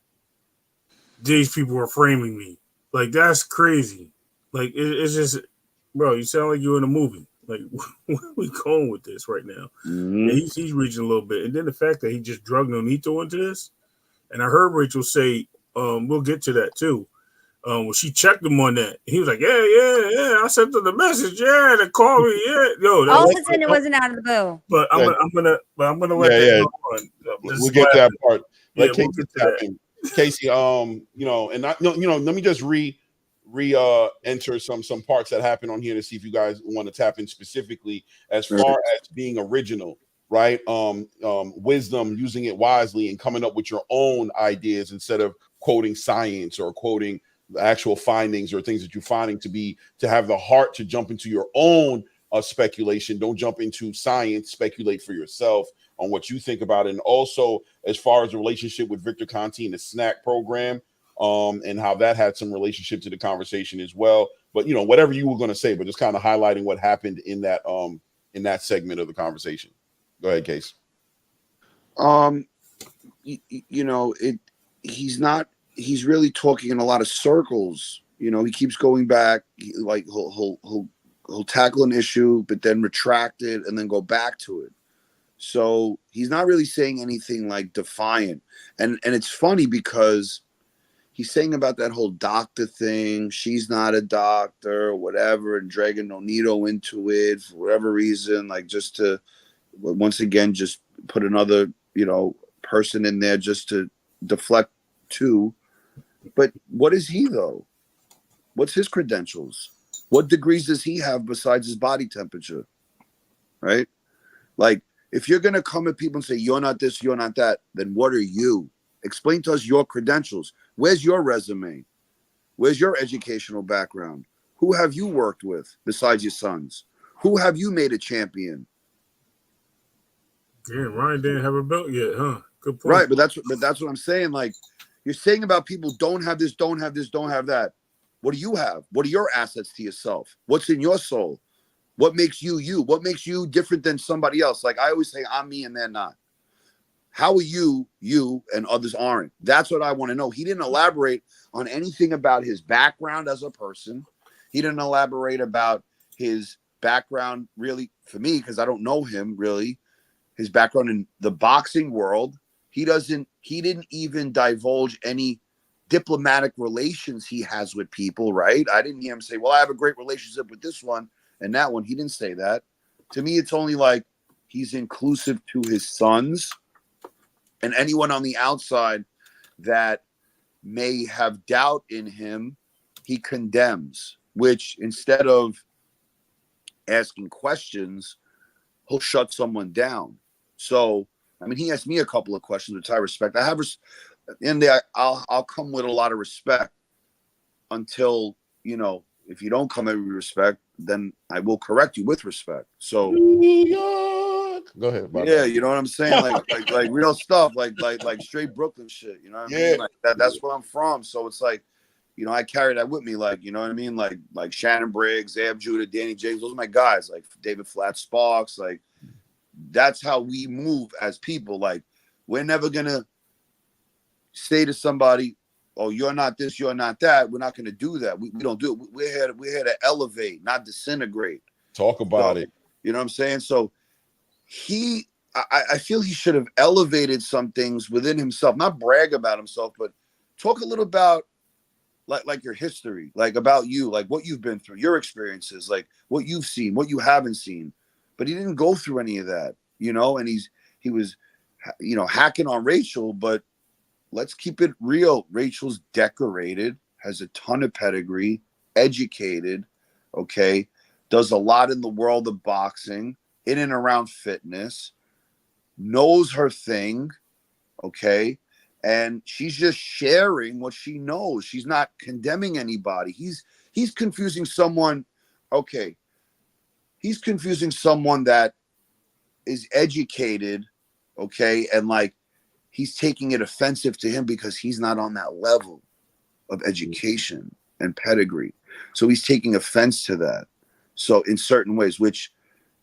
S7: these people are framing me. Like, that's crazy. Like, it's just, bro, you sound like you're in a movie. Like, where are we going with this right now? And he's reaching a little bit. And then the fact that he just drug Nonito into this. And I heard Rachel say, we'll get to that too. When she checked him on that, he was like, yeah. I sent them the message. Yeah, they called me. Yeah, yo.
S6: All of a sudden, it wasn't out of the blue.
S7: But I'm gonna let that go on.
S5: We'll get to that part.
S7: Yeah,
S5: Let Casey tap in. Casey, let me just enter some parts that happen on here to see if you guys want to tap in specifically as far as being original, right? Wisdom, using it wisely, and coming up with your own ideas instead of quoting science or quoting the actual findings or things that you're finding to have the heart to jump into your own speculation. Don't jump into science. Speculate for yourself on what you think about it. And also, as far as the relationship with Victor Conte and the snack program, and how that had some relationship to the conversation as well. But whatever you were going to say, but just kind of highlighting what happened in that segment of the conversation. Go ahead, Case.
S2: He's really talking in a lot of circles. He keeps going back. He'll tackle an issue, but then retract it and then go back to it. So he's not really saying anything like defiant. And it's funny because he's saying about that whole doctor thing. She's not a doctor or whatever, and dragging Nonito into it for whatever reason, like just to, once again, just put another, person in there just to deflect too. But what is he, though? What's his credentials? What degrees does he have besides his body temperature? Right? Like, if you're going to come at people and say, you're not this, you're not that, then what are you? Explain to us your credentials. Where's your resume? Where's your educational background? Who have you worked with besides your sons? Who have you made a champion?
S7: Yeah, Ryan didn't have a belt yet, huh? Good point.
S2: Right, but that's what I'm saying. Like, you're saying about people don't have this, don't have this, don't have that. What do you have? What are your assets to yourself? What's in your soul? What makes you you? What makes you different than somebody else? Like I always say, I'm me and they're not. How are you and others aren't? That's what I want to know. He didn't elaborate on anything about his background as a person. He didn't elaborate about his background really for me, because I don't know him really, his background in the boxing world. He didn't even divulge any diplomatic relations he has with people, right? I didn't hear him say, well, I have a great relationship with this one and that one. He didn't say that. To me, it's only like he's inclusive to his sons and anyone on the outside that may have doubt in him, he condemns, which instead of asking questions, he'll shut someone down. So, I mean, he asked me a couple of questions, which I respect. I'll come with a lot of respect. until, you know, if you don't come at me with respect, then I will correct you with respect. So
S5: go ahead.
S2: Yeah, you know what I'm saying? Like real stuff, like straight Brooklyn shit. You know what I mean? Like that's where I'm from. So it's like, you know, I carry that with me. Like, you know what I mean? Like Shannon Briggs, Ab Judah, Danny James. Those are my guys. Like David Flat Sparks. Like that's how we move as people. Like we're never gonna say to somebody, "Oh, you're not this, you're not that." We're not gonna do that. We don't do it. We're here to elevate, not disintegrate.
S5: Talk about it.
S2: You know what I'm saying? So I feel he should have elevated some things within himself, not brag about himself, but talk a little about like your history, like about you, like what you've been through, your experiences, like what you've seen, what you haven't seen. But he didn't go through any of that, you know, and he was, you know, hacking on Rachel, but let's keep it real. Rachel's decorated, has a ton of pedigree, educated, okay, does a lot in the world of boxing, in and around fitness, knows her thing, okay, and she's just sharing what she knows. She's not condemning anybody. He's confusing someone, okay, he's confusing someone that is educated, okay, and like he's taking it offensive to him because he's not on that level of education and pedigree. So he's taking offense to that. So in certain ways, which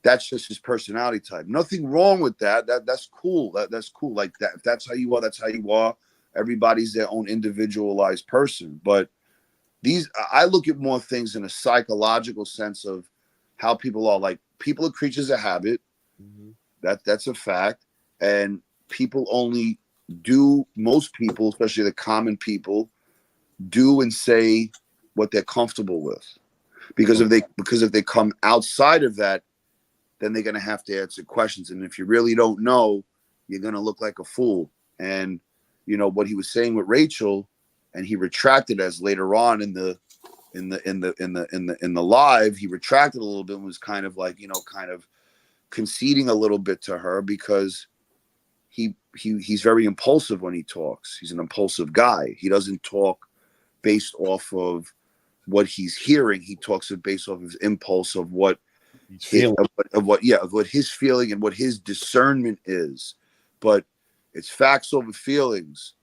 S2: that's just his personality type. Nothing wrong with that. That's cool. That's cool. Like that. If that's how you are, that's how you are. Everybody's their own individualized person. But I look at more things in a psychological sense of how people are. Like people are creatures of habit. That's a fact. And people only do, most people, especially the common people, do and say what they're comfortable with. Because if they come outside of that, then they're going to have to answer questions. And if you really don't know, you're going to look like a fool. And, you know, what he was saying with Rachel, and he retracted as later on in the live, he retracted a little bit and was kind of like, you know, kind of conceding a little bit to her because he's very impulsive when he talks. He's an impulsive guy. He doesn't talk based off of what he's hearing. He talks it based off of his impulse of what he's feeling, of what his feeling and what his discernment is. But it's facts over feelings.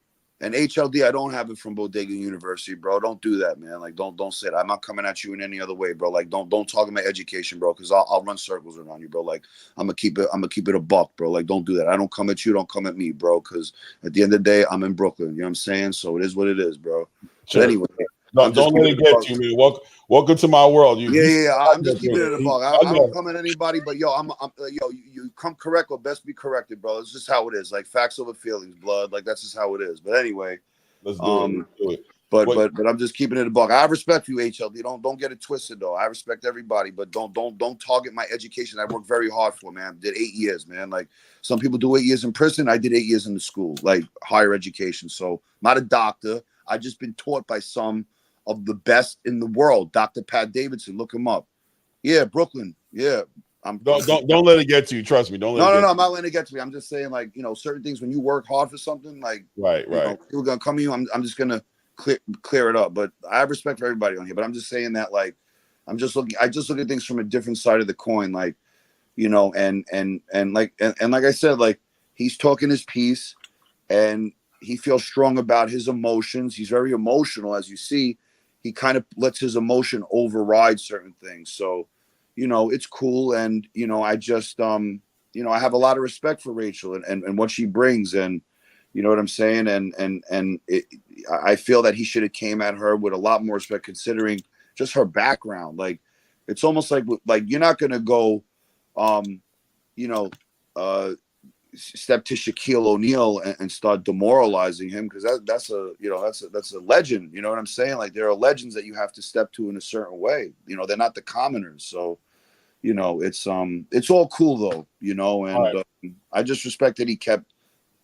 S2: And HLD, I don't have it from Bodega University, bro. Don't do that, man. Like, don't say that. I'm not coming at you in any other way, bro. Like, don't talk about education, bro, because I'll run circles around you, bro. Like, I'm gonna keep it a buck, bro. Like, don't do that. I don't come at you, don't come at me, bro. Because at the end of the day, I'm in Brooklyn. You know what I'm saying? So it is what it is, bro.
S5: Sure.
S2: But anyway,
S5: don't let it get to me. Welcome to my world.
S2: I'm just keeping it in a bug. I don't come at anybody, but yo, you come correct or best be corrected, bro. It's just how it is. Like facts over feelings, blood. Like that's just how it is. But anyway,
S5: let's do it.
S2: But I'm just keeping it a bug. I respect you, HLD. Don't get it twisted though. I respect everybody, but don't target my education. I worked very hard for, man. Did 8 years, man. Like some people do 8 years in prison. I did 8 years in the school, like higher education. So not a doctor. I just been taught by some of the best in the world. Dr. Pat Davidson, look him up. Yeah, Brooklyn. Yeah.
S5: Don't let it get to you. Trust me.
S2: No, I'm not letting it get to me. I'm just saying, like, you know, certain things when you work hard for something, like
S5: right.
S2: You know, people are gonna come to you. I'm just gonna clear it up. But I have respect for everybody on here. But I'm just saying that, like, I just look at things from a different side of the coin, like, you know, and like I said, like he's talking his piece and he feels strong about his emotions. He's very emotional, as you see. He kind of lets his emotion override certain things. So, you know, it's cool. And, you know, I just, you know, I have a lot of respect for Rachel and what she brings. And, you know what I'm saying? And I feel that he should have came at her with a lot more respect, considering just her background. Like, it's almost like you're not going to go, you know, step to Shaquille O'Neal and start demoralizing him, because that's a legend. You know what I'm saying? Like there are legends that you have to step to in a certain way. You know, they're not the commoners. So, you know, it's all cool though. You know, and I just respect that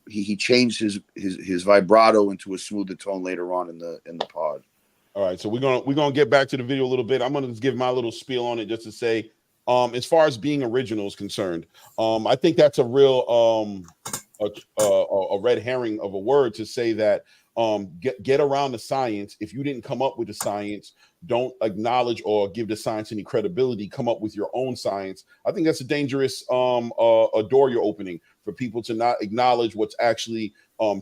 S2: he changed his vibrato into a smoother tone later on in the pod.
S5: All right, so we're gonna get back to the video a little bit. I'm gonna just give my little spiel on it just to say, as far as being original is concerned, I think that's a real a red herring of a word to say that get around the science. If you didn't come up with the science, don't acknowledge or give the science any credibility. Come up with your own science. I think that's a dangerous a door you're opening for people to not acknowledge what's actually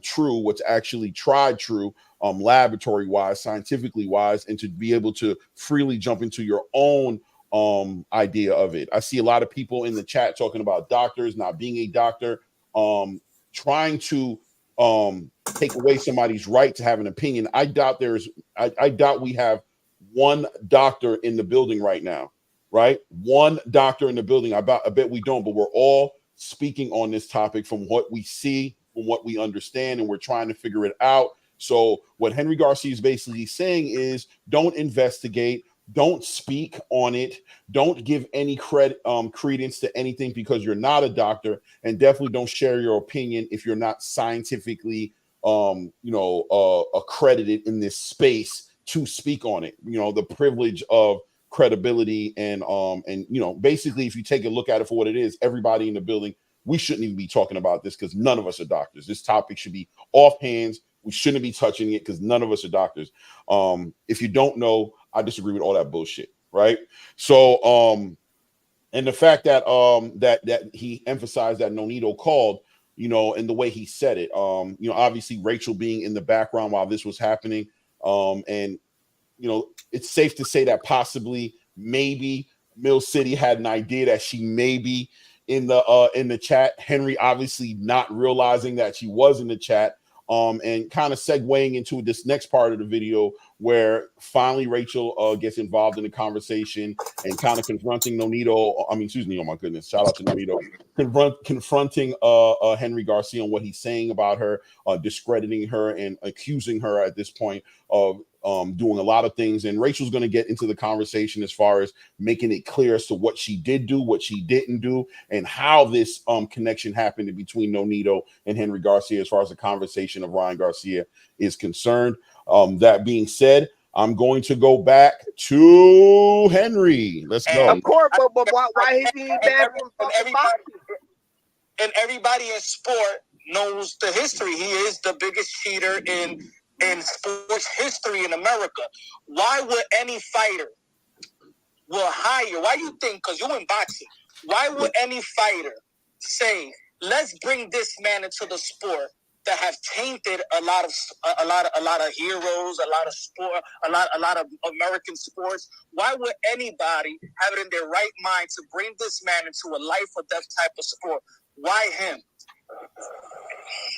S5: true, what's actually tried true, laboratory wise, scientifically wise, and to be able to freely jump into your own idea of it. I see a lot of people in the chat talking about doctors not being a doctor, trying to take away somebody's right to have an opinion. I doubt I doubt we have one doctor in the building right now, right? One doctor in the building. I bet we don't, but we're all speaking on this topic from what we see, from what we understand, and we're trying to figure it out. So what Henry Garcia is basically saying is don't investigate, don't speak on it, don't give any credence to anything because you're not a doctor, and definitely don't share your opinion if you're not scientifically accredited in this space to speak on it. You know, the privilege of credibility and basically if you take a look at it for what it is, everybody in the building, we shouldn't even be talking about this because none of us are doctors. This topic should be off hands. We shouldn't be touching it because none of us are doctors. If you don't know, I disagree with all that bullshit, right? So, and the fact that that he emphasized that Nonito called, and the way he said it, obviously Rachel being in the background while this was happening, and it's safe to say that possibly, maybe Mill City had an idea that she may be in the chat. Henry obviously not realizing that she was in the chat. And kind of segueing into this next part of the video where finally Rachel gets involved in the conversation and kind of confronting Nonito. I mean, excuse me. Oh my goodness. Shout out to Nonito. Confronting Henry Garcia on what he's saying about her, discrediting her and accusing her at this point of doing a lot of things. And Rachel's going to get into the conversation as far as making it clear as to what she did do, what she didn't do, and how this connection happened between Nonito and Henry Garcia as far as the conversation of Ryan Garcia is concerned. That being said, I'm going to go back to Henry. Let's go.
S4: Of course, but why is he banned from fucking boxing?
S8: And everybody in sport knows the history. He is the biggest cheater in sports history in America. Why would any fighter will hire? Why you think? Because you in boxing. Why would any fighter say, "Let's bring this man into the sport that have tainted a lot of heroes, a lot of sport, a lot of American sports"? Why would anybody have it in their right mind to bring this man into a life or death type of sport? Why him?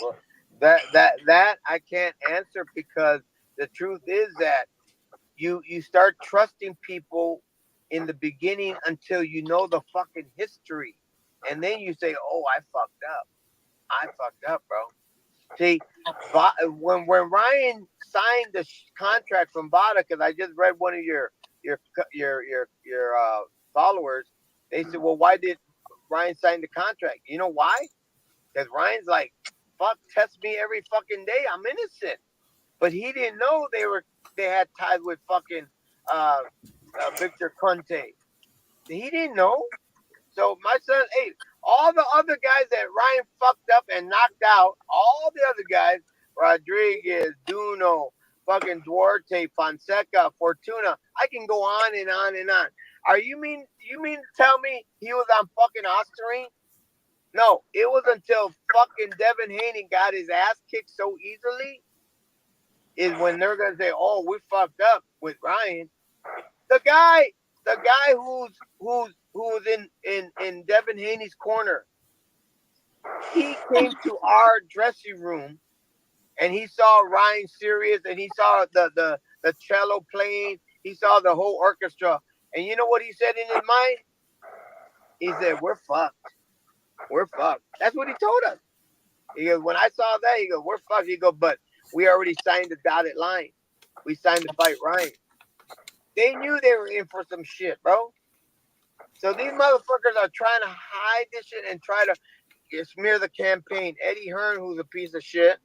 S4: Well, that I can't answer, because the truth is that you start trusting people in the beginning until you know the fucking history, and then you say, "Oh, I fucked up, bro." See, when Ryan signed the contract from Vada, because I just read one of your followers, they said, "Well, why did Ryan sign the contract?" You know why? Because Ryan's like, "Fuck, test me every fucking day. I'm innocent." But he didn't know they had ties with fucking Victor Conte. He didn't know. So my son, hey, all the other guys that Ryan fucked up and knocked out, all the other guys, Rodriguez, Duno, fucking Duarte, Fonseca, Fortuna, I can go on and on and on. You mean to tell me he was on fucking Ostarine? No, it was until fucking Devin Haney got his ass kicked so easily is when they're gonna say, "Oh, we fucked up with Ryan." The guy who's in Devin Haney's corner, he came to our dressing room and he saw Ryan serious, and he saw the cello playing, he saw the whole orchestra, and you know what he said in his mind? He said, "We're fucked. We're fucked." That's what he told us. He goes, "When I saw that," he goes, "We're fucked." He goes, "But we already signed the dotted line. We signed to fight Ryan." They knew they were in for some shit, bro. So these motherfuckers are trying to hide this shit and try to smear the campaign. Eddie Hearn, who's a piece of shit.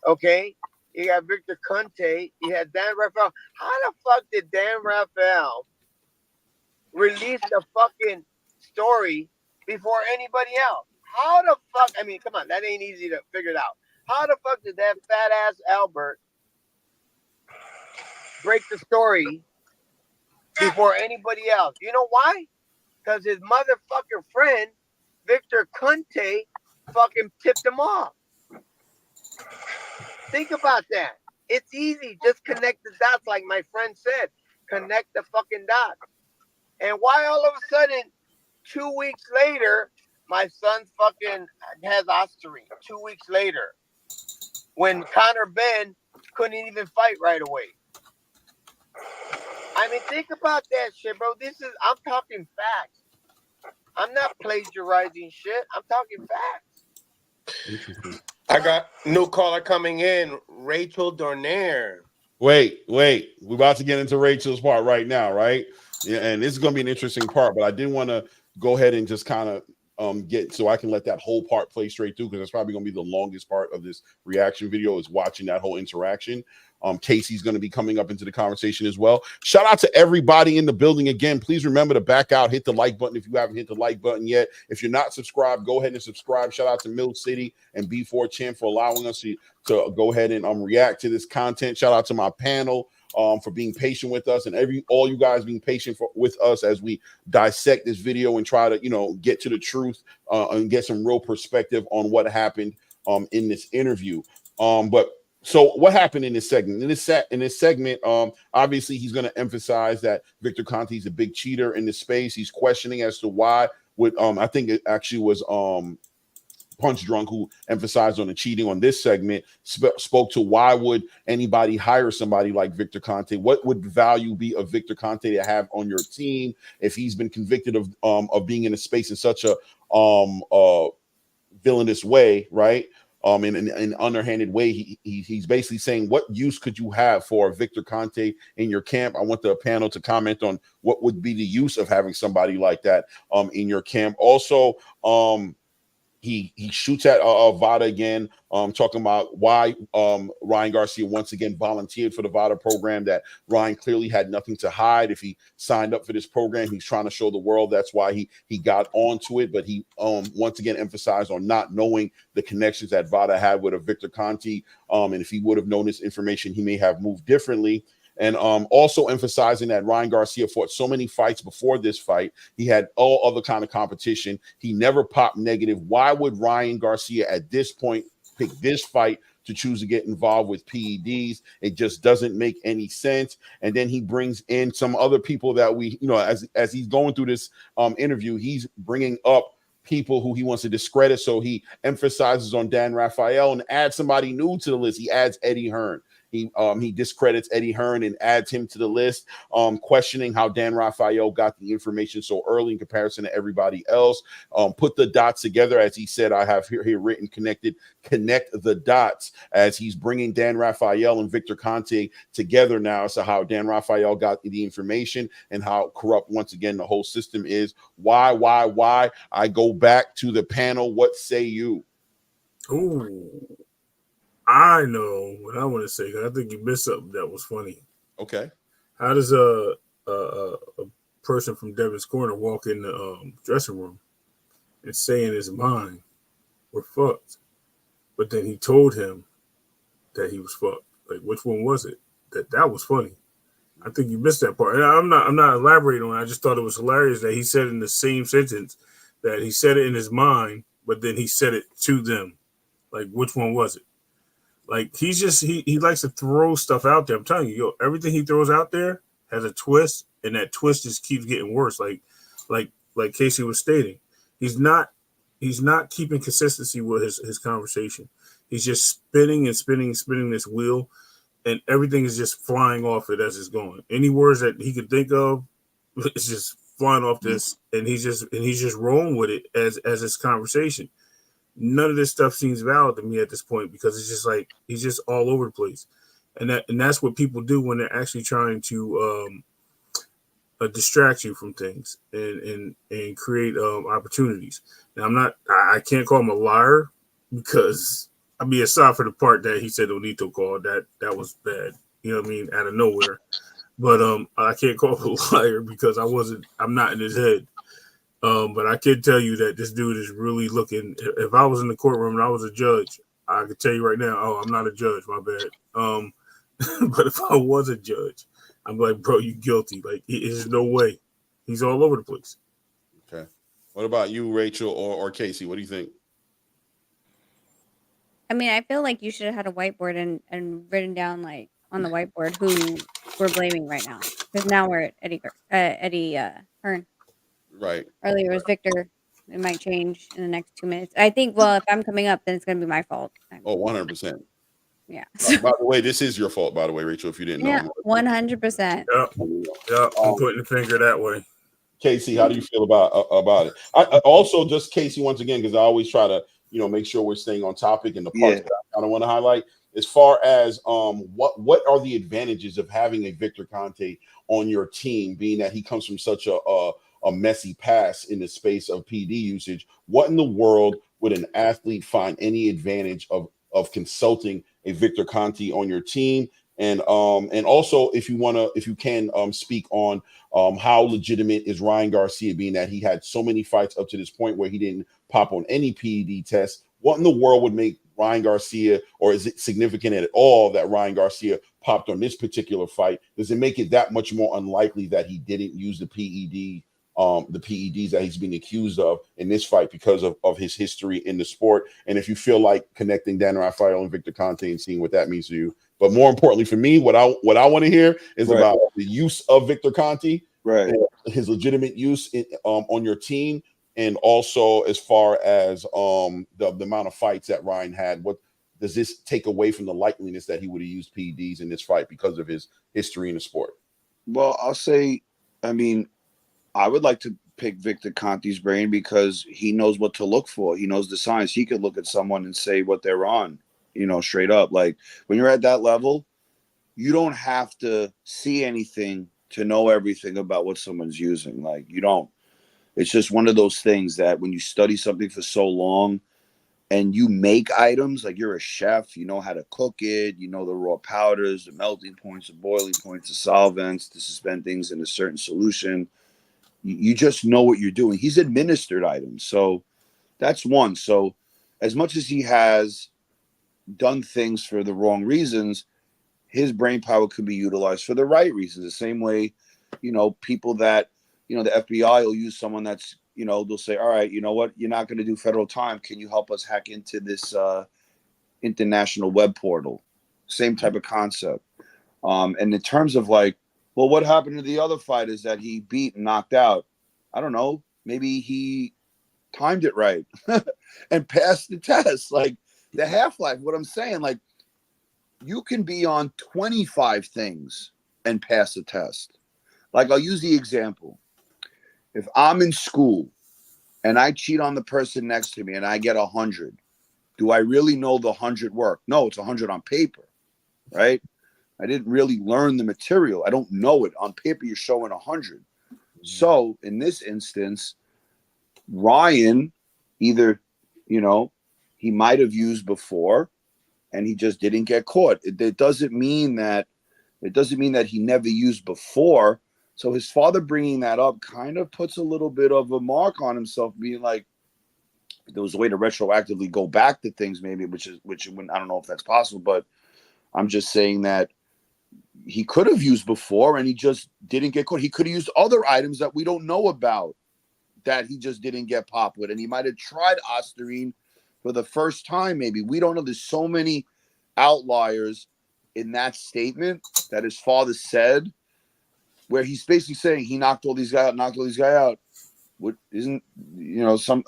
S4: Okay? You got Victor Conte. You had Dan Rafael. How the fuck did Dan Rafael release the fucking story before anybody else? how the fuck? I mean, come on, that ain't easy to figure it out. How the fuck did that fat ass Albert break the story before anybody else? You know why? Because his motherfucking friend, Victor Conte, fucking tipped him off. Think about that. It's easy. Just connect the dots, like my friend said. Connect the fucking dots. And why all of a sudden, 2 weeks later, my son fucking has Ostarine? 2 weeks later, when Conor Ben couldn't even fight right away. I mean, think about that shit, bro. I'm talking facts. I'm not plagiarizing shit. I'm talking facts.
S5: Interesting.
S3: I got new caller coming in, Rachel Donaire.
S5: Wait. We're about to get into Rachel's part right now, right? Yeah, and this is going to be an interesting part, but I did want to go ahead and just kind of get so I can let that whole part play straight through, because that's probably going to be the longest part of this reaction video, is watching that whole interaction. Casey's going to be coming up into the conversation as well. Shout out to everybody in the building again. Please remember to back out, hit the like button if you haven't hit the like button yet. If you're not subscribed, go ahead and subscribe. Shout out to Mill City and B4 Champ for allowing us to go ahead and react to this content. Shout out to my panel for being patient with us, and all you guys being patient with us as we dissect this video and try to get to the truth and get some real perspective on what happened in this interview. So what happened in this segment? In this segment, obviously he's going to emphasize that Victor Conte is a big cheater in this space. He's questioning as to why I think it actually was Punch Drunk who emphasized on the cheating on this segment, spoke to why would anybody hire somebody like Victor Conte? What would the value be of Victor Conte to have on your team if he's been convicted of being in a space in such a villainous way, right? In an underhanded way, he's basically saying, what use could you have for Victor Conte in your camp? I want the panel to comment on what would be the use of having somebody like that in your camp. Also, he shoots at Vada again, talking about why Ryan Garcia once again volunteered for the Vada program, that Ryan clearly had nothing to hide. If he signed up for this program, he's trying to show the world that's why he got onto it. But he once again emphasized on not knowing the connections that Vada had with a Victor Conte. And if he would have known this information, he may have moved differently. And also emphasizing that Ryan Garcia fought so many fights before this fight. He had all other kind of competition. He never popped negative. Why would Ryan Garcia at this point pick this fight to choose to get involved with PEDs? It just doesn't make any sense. And then he brings in some other people that as he's going through this interview, he's bringing up people who he wants to discredit. So he emphasizes on Dan Rafael and adds somebody new to the list. He adds Eddie Hearn. He discredits Eddie Hearn and adds him to the list, questioning how Dan Rafael got the information so early in comparison to everybody else. Put the dots together, as he said. I have here written connect the dots, as he's bringing Dan Rafael and Victor Conte together now. So how Dan Rafael got the information and how corrupt once again the whole system is. Why? I go back to the panel. What say you?
S7: Ooh. I know what I want to say, because I think you missed something that was funny.
S5: Okay.
S7: How does a person from Devin's Corner walk in the dressing room and say in his mind, we're fucked? But then he told him that he was fucked. Like, which one was it? That was funny. I think you missed that part. And I'm not elaborating on it. I just thought it was hilarious that he said in the same sentence that he said it in his mind, but then he said it to them. Like, which one was it? Like, he likes to throw stuff out there. I'm telling you, everything he throws out there has a twist, and that twist just keeps getting worse. Like Casey was stating, he's not keeping consistency with his conversation. He's just spinning this wheel, and everything is just flying off it as it's going. Any words that he could think of, it's just flying off this, and he's just rolling with it as his conversation. None of this stuff seems valid to me at this point, because it's just like he's just all over the place, and that's what people do when they're actually trying to distract you from things and create opportunities. Now I can't call him a liar, because I mean, aside for the part that he said Nonito called, that was bad, you know what I mean, out of nowhere. But I can't call him a liar because I'm not in his head. But I can tell you that this dude is really looking. If I was in the courtroom and I was a judge, I could tell you right now, oh, I'm not a judge, my bad. But if I was a judge, I'm like, bro, you guilty. Like, there's no way. He's all over the place.
S5: Okay. What about you, Rachel or Casey? What do you think?
S6: I mean, I feel like you should have had a whiteboard and written down like on the whiteboard who we're blaming right now. Because now we're at Eddie Hearn.
S5: Right.
S6: Earlier it was Victor. It might change in the next 2 minutes. I think. Well, if I'm coming up, then it's gonna be my fault.
S5: Oh, 100%.
S6: Yeah.
S5: By the way, this is your fault. By the way, Rachel, if you didn't know.
S6: 100%.
S7: Yeah. I'm putting the finger that way.
S5: Casey, how do you feel about it? I also, just Casey, once again, because I always try to, make sure we're staying on topic, and the parts that I kind of want to highlight as far as what are the advantages of having a Victor Conte on your team, being that he comes from such a messy past in the space of PD usage. What in the world would an athlete find any advantage of consulting a Victor Conte on your team? And also, if you can speak on how legitimate is Ryan Garcia, being that he had so many fights up to this point where he didn't pop on any PED test. What in the world would make Ryan Garcia, or is it significant at all that Ryan Garcia popped on this particular fight? Does it make it that much more unlikely that he didn't use the PEDs that he's being accused of in this fight because of his history in the sport? And if you feel like connecting Dan Rafael and Victor Conte and seeing what that means to you. But more importantly for me, what I want to hear is about the use of Victor Conte, his legitimate use on your team, and also as far as the amount of fights that Ryan had. What does this take away from the likeliness that he would have used PEDs in this fight because of his history in the sport?
S2: Well, I'll say, I mean, I would like to pick Victor Conte's brain because he knows what to look for. He knows the signs. He could look at someone and say what they're on, straight up. Like, when you're at that level, you don't have to see anything to know everything about what someone's using. Like, you don't. It's just one of those things that when you study something for so long and you make items, like you're a chef, you know how to cook it, you know the raw powders, the melting points, the boiling points, the solvents, to suspend things in a certain solution. You just know what you're doing. He's administered items. So that's one. So as much as he has done things for the wrong reasons, his brain power could be utilized for the right reasons. The same way, people that, the FBI will use someone that's, they'll say, all right, you know what, you're not going to do federal time. Can you help us hack into this international web portal? Same type of concept. And in terms of like, well, what happened to the other fighters that he beat and knocked out? I don't know. Maybe he timed it right and passed the test. Like the half-life, what I'm saying, like you can be on 25 things and pass the test. Like I'll use the example. If I'm in school and I cheat on the person next to me and I get 100, do I really know the 100 work? No, it's 100 on paper, right? I didn't really learn the material. I don't know it. On paper, you're showing 100. So in this instance, Ryan either, he might have used before and he just didn't get caught. It doesn't mean that he never used before. So his father bringing that up kind of puts a little bit of a mark on himself, being like, there was a way to retroactively go back to things, maybe, which I don't know if that's possible, but I'm just saying that he could have used before and he just didn't get caught. He could have used other items that we don't know about that he just didn't get popped with. And he might have tried Ostarine for the first time, maybe. We don't know. There's so many outliers in that statement that his father said, where he's basically saying he knocked all these guys out, What isn't,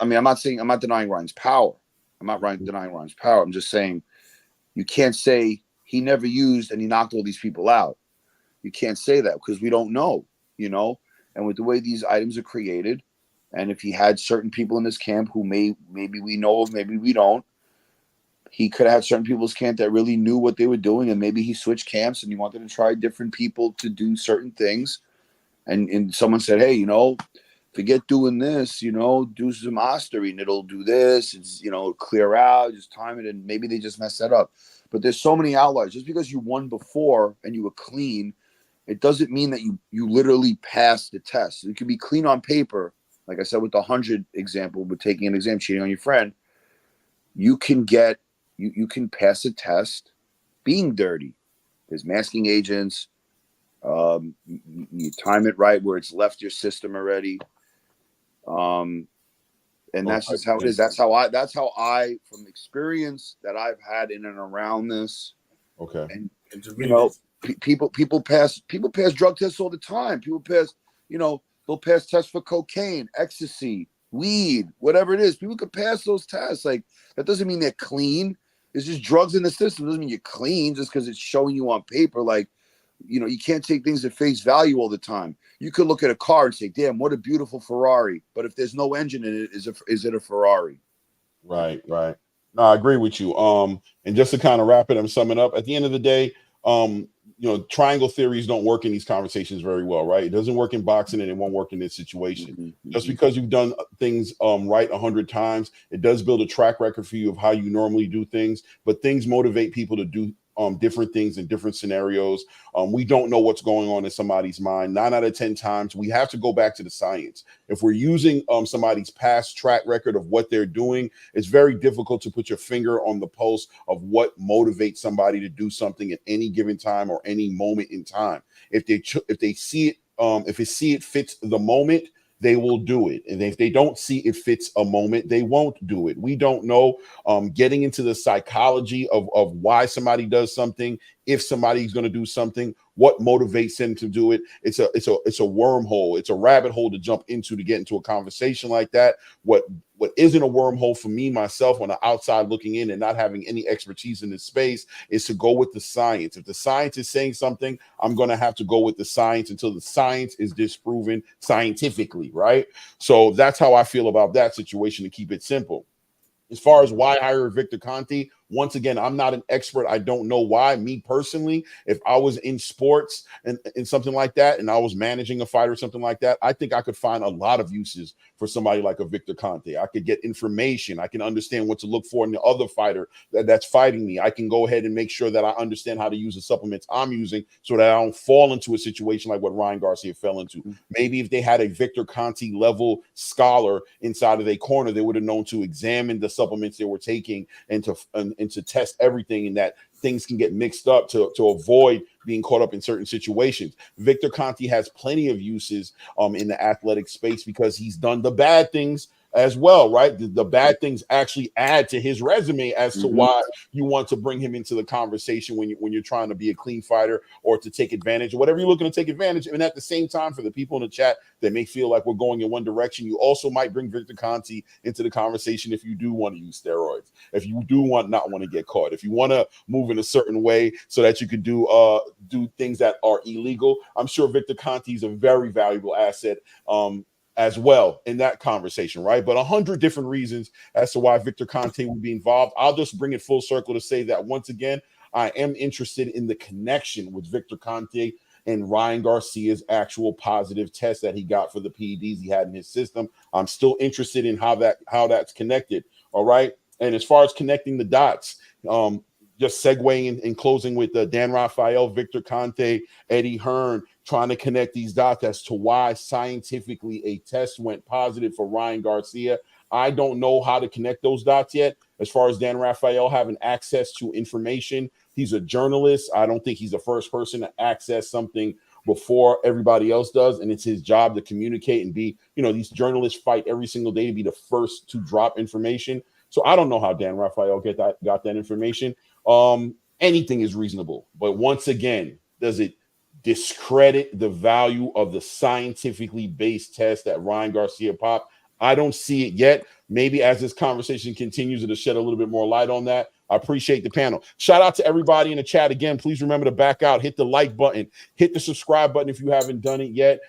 S2: I'm not denying Ryan's power. I'm not denying Ryan's power. I'm just saying you can't say he never used and he knocked all these people out. You can't say that because we don't know, and with the way these items are created, and if he had certain people in his camp who maybe we know of, maybe we don't, he could have had certain people's camp that really knew what they were doing, and maybe he switched camps and he wanted to try different people to do certain things. And someone said, hey, forget doing this, do some Ostarine. It'll do this. It's, clear out, just time it. And maybe they just messed that up. But there's so many outliers. Just because you won before and you were clean, it doesn't mean that you literally passed the test. It could be clean on paper, like I said with the 100 example, with taking an exam, cheating on your friend, you can pass a test being dirty. There's masking agents. You time it right where it's left your system already. And that's just how it is. That's how I, from experience that I've had in and around this.
S5: Okay.
S2: And you know, people pass drug tests all the time. People pass, you know, they'll pass tests for cocaine, ecstasy, weed, whatever it is. People can pass those tests. Like, that doesn't mean they're clean. It's just drugs in the system. It doesn't mean you're clean just because it's showing you on paper. Like, you know, you can't take things at face value all the time. You could look at a car and say, damn, what a beautiful Ferrari. But if there's no engine in it, is it a Ferrari?
S5: Right. No, I agree with you. And just to kind of wrap it and sum it up, at the end of the day, you know, triangle theories don't work in these conversations very well, right? It doesn't work in boxing and it won't work in this situation.
S2: Mm-hmm.
S5: Just because you've done things right 100 times, it does build a track record for you of how you normally do things, but things motivate people to do different things in different scenarios. We don't know what's going on in somebody's mind. 9 out of 10 times, we have to go back to the science. If we're using somebody's past track record of what they're doing, it's very difficult to put your finger on the pulse of what motivates somebody to do something at any given time or any moment in time. If they see it, if it fits the moment, they will do it. And if they don't see it fits a moment, they won't do it. We don't know. Getting into the psychology of why somebody does something, if somebody's going to do something, what motivates them to do it. It's a wormhole. It's a rabbit hole to jump into to get into a conversation like that. What isn't a wormhole for me, myself, on the outside looking in and not having any expertise in this space, is to go with the science. If the science is saying something, I'm going to have to go with the science until the science is disproven scientifically, right? So that's how I feel about that situation, to keep it simple. As far as why hire Victor Conte, once again, I'm not an expert. I don't know why. Me personally, if I was in sports and something like that, and I was managing a fight or something like that, I think I could find a lot of uses for somebody like a Victor Conte. I could get information. I can understand what to look for in the other fighter that's fighting me. I can go ahead and make sure that I understand how to use the supplements I'm using so that I don't fall into a situation like what Ryan Garcia fell into. Maybe if they had a Victor Conte level scholar inside of their corner, they would have known to examine the supplements they were taking and to test everything, and that things can get mixed up to avoid being caught up in certain situations. Victor Conte has plenty of uses in the athletic space because he's done the bad things as well, right? The bad things actually add to his resume as to why you want to bring him into the conversation when you're trying to be a clean fighter or to take advantage or whatever you're looking to take advantage. And at the same time, for the people in the chat that may feel like we're going in one direction, you also might bring Victor Conte into the conversation if you do want to use steroids, if you do not want to get caught, if you want to move in a certain way so that you can do things that are illegal. I'm sure Victor Conte is a very valuable asset as well in that conversation, right? But 100 different reasons as to why Victor Conte would be involved. I'll just bring it full circle to say that once again, I am interested in the connection with Victor Conte and Ryan Garcia's actual positive test that he got for the PEDs he had in his system. I'm still interested in how that's connected. All right. And as far as connecting the dots, just segueing and closing with Dan Rafael, Victor Conte, Eddie Hearn, trying to connect these dots as to why scientifically a test went positive for Ryan Garcia. I don't know how to connect those dots yet. As far as Dan Rafael having access to information, he's a journalist. I don't think he's the first person to access something before everybody else does, and it's his job to communicate and be, these journalists fight every single day to be the first to drop information. So I don't know how Dan Rafael got that information. Anything is reasonable, but once again, does it discredit the value of the scientifically based test that Ryan Garcia popped? I don't see it yet. Maybe as this conversation continues, it'll shed a little bit more light on that. I appreciate the panel. Shout out to everybody in the chat. Again, please remember to back out, hit the like button, hit the subscribe button if you haven't done it yet.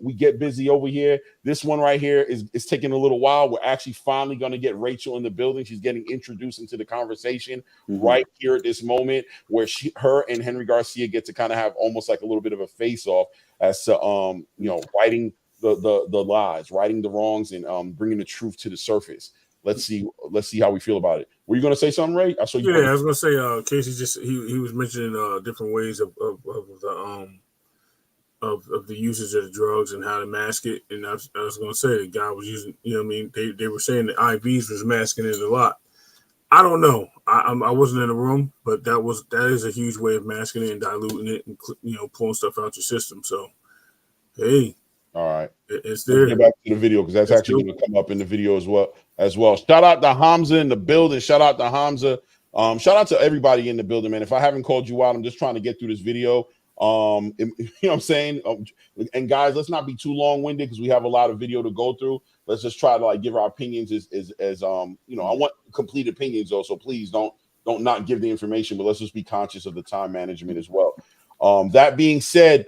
S5: We get busy over here. This one right here is taking a little while. We're actually finally going to get Rachel in the building. She's getting introduced into the conversation right here at this moment, where her and Henry Garcia get to kind of have almost like a little bit of a face-off as to writing the lies, righting the wrongs, and bringing the truth to the surface. Let's see how we feel about it. Were you going to say something, Ray? I saw you.
S7: Yeah, I was going to say, Casey he was mentioning different ways of the of the usage of the drugs and how to mask it. And I was going to say the guy was using, you know what I mean? They were saying that IVs was masking it a lot. I don't know. I wasn't in the room, but that is a huge way of masking it and diluting it and, you know, pulling stuff out your system. So, hey.
S5: All right.
S7: It's there.
S5: Let's get back to the video because that's actually going to come up in the video as well. Shout out to Hamza in the building. Shout out to Hamza. Shout out to everybody in the building, man. If I haven't called you out, I'm just trying to get through this video. You know what I'm saying? And guys, let's not be too long-winded because we have a lot of video to go through. Let's just try to like give our opinions as you know, I want complete opinions though, so please don't not give the information, but let's just be conscious of the time management as well. That being said,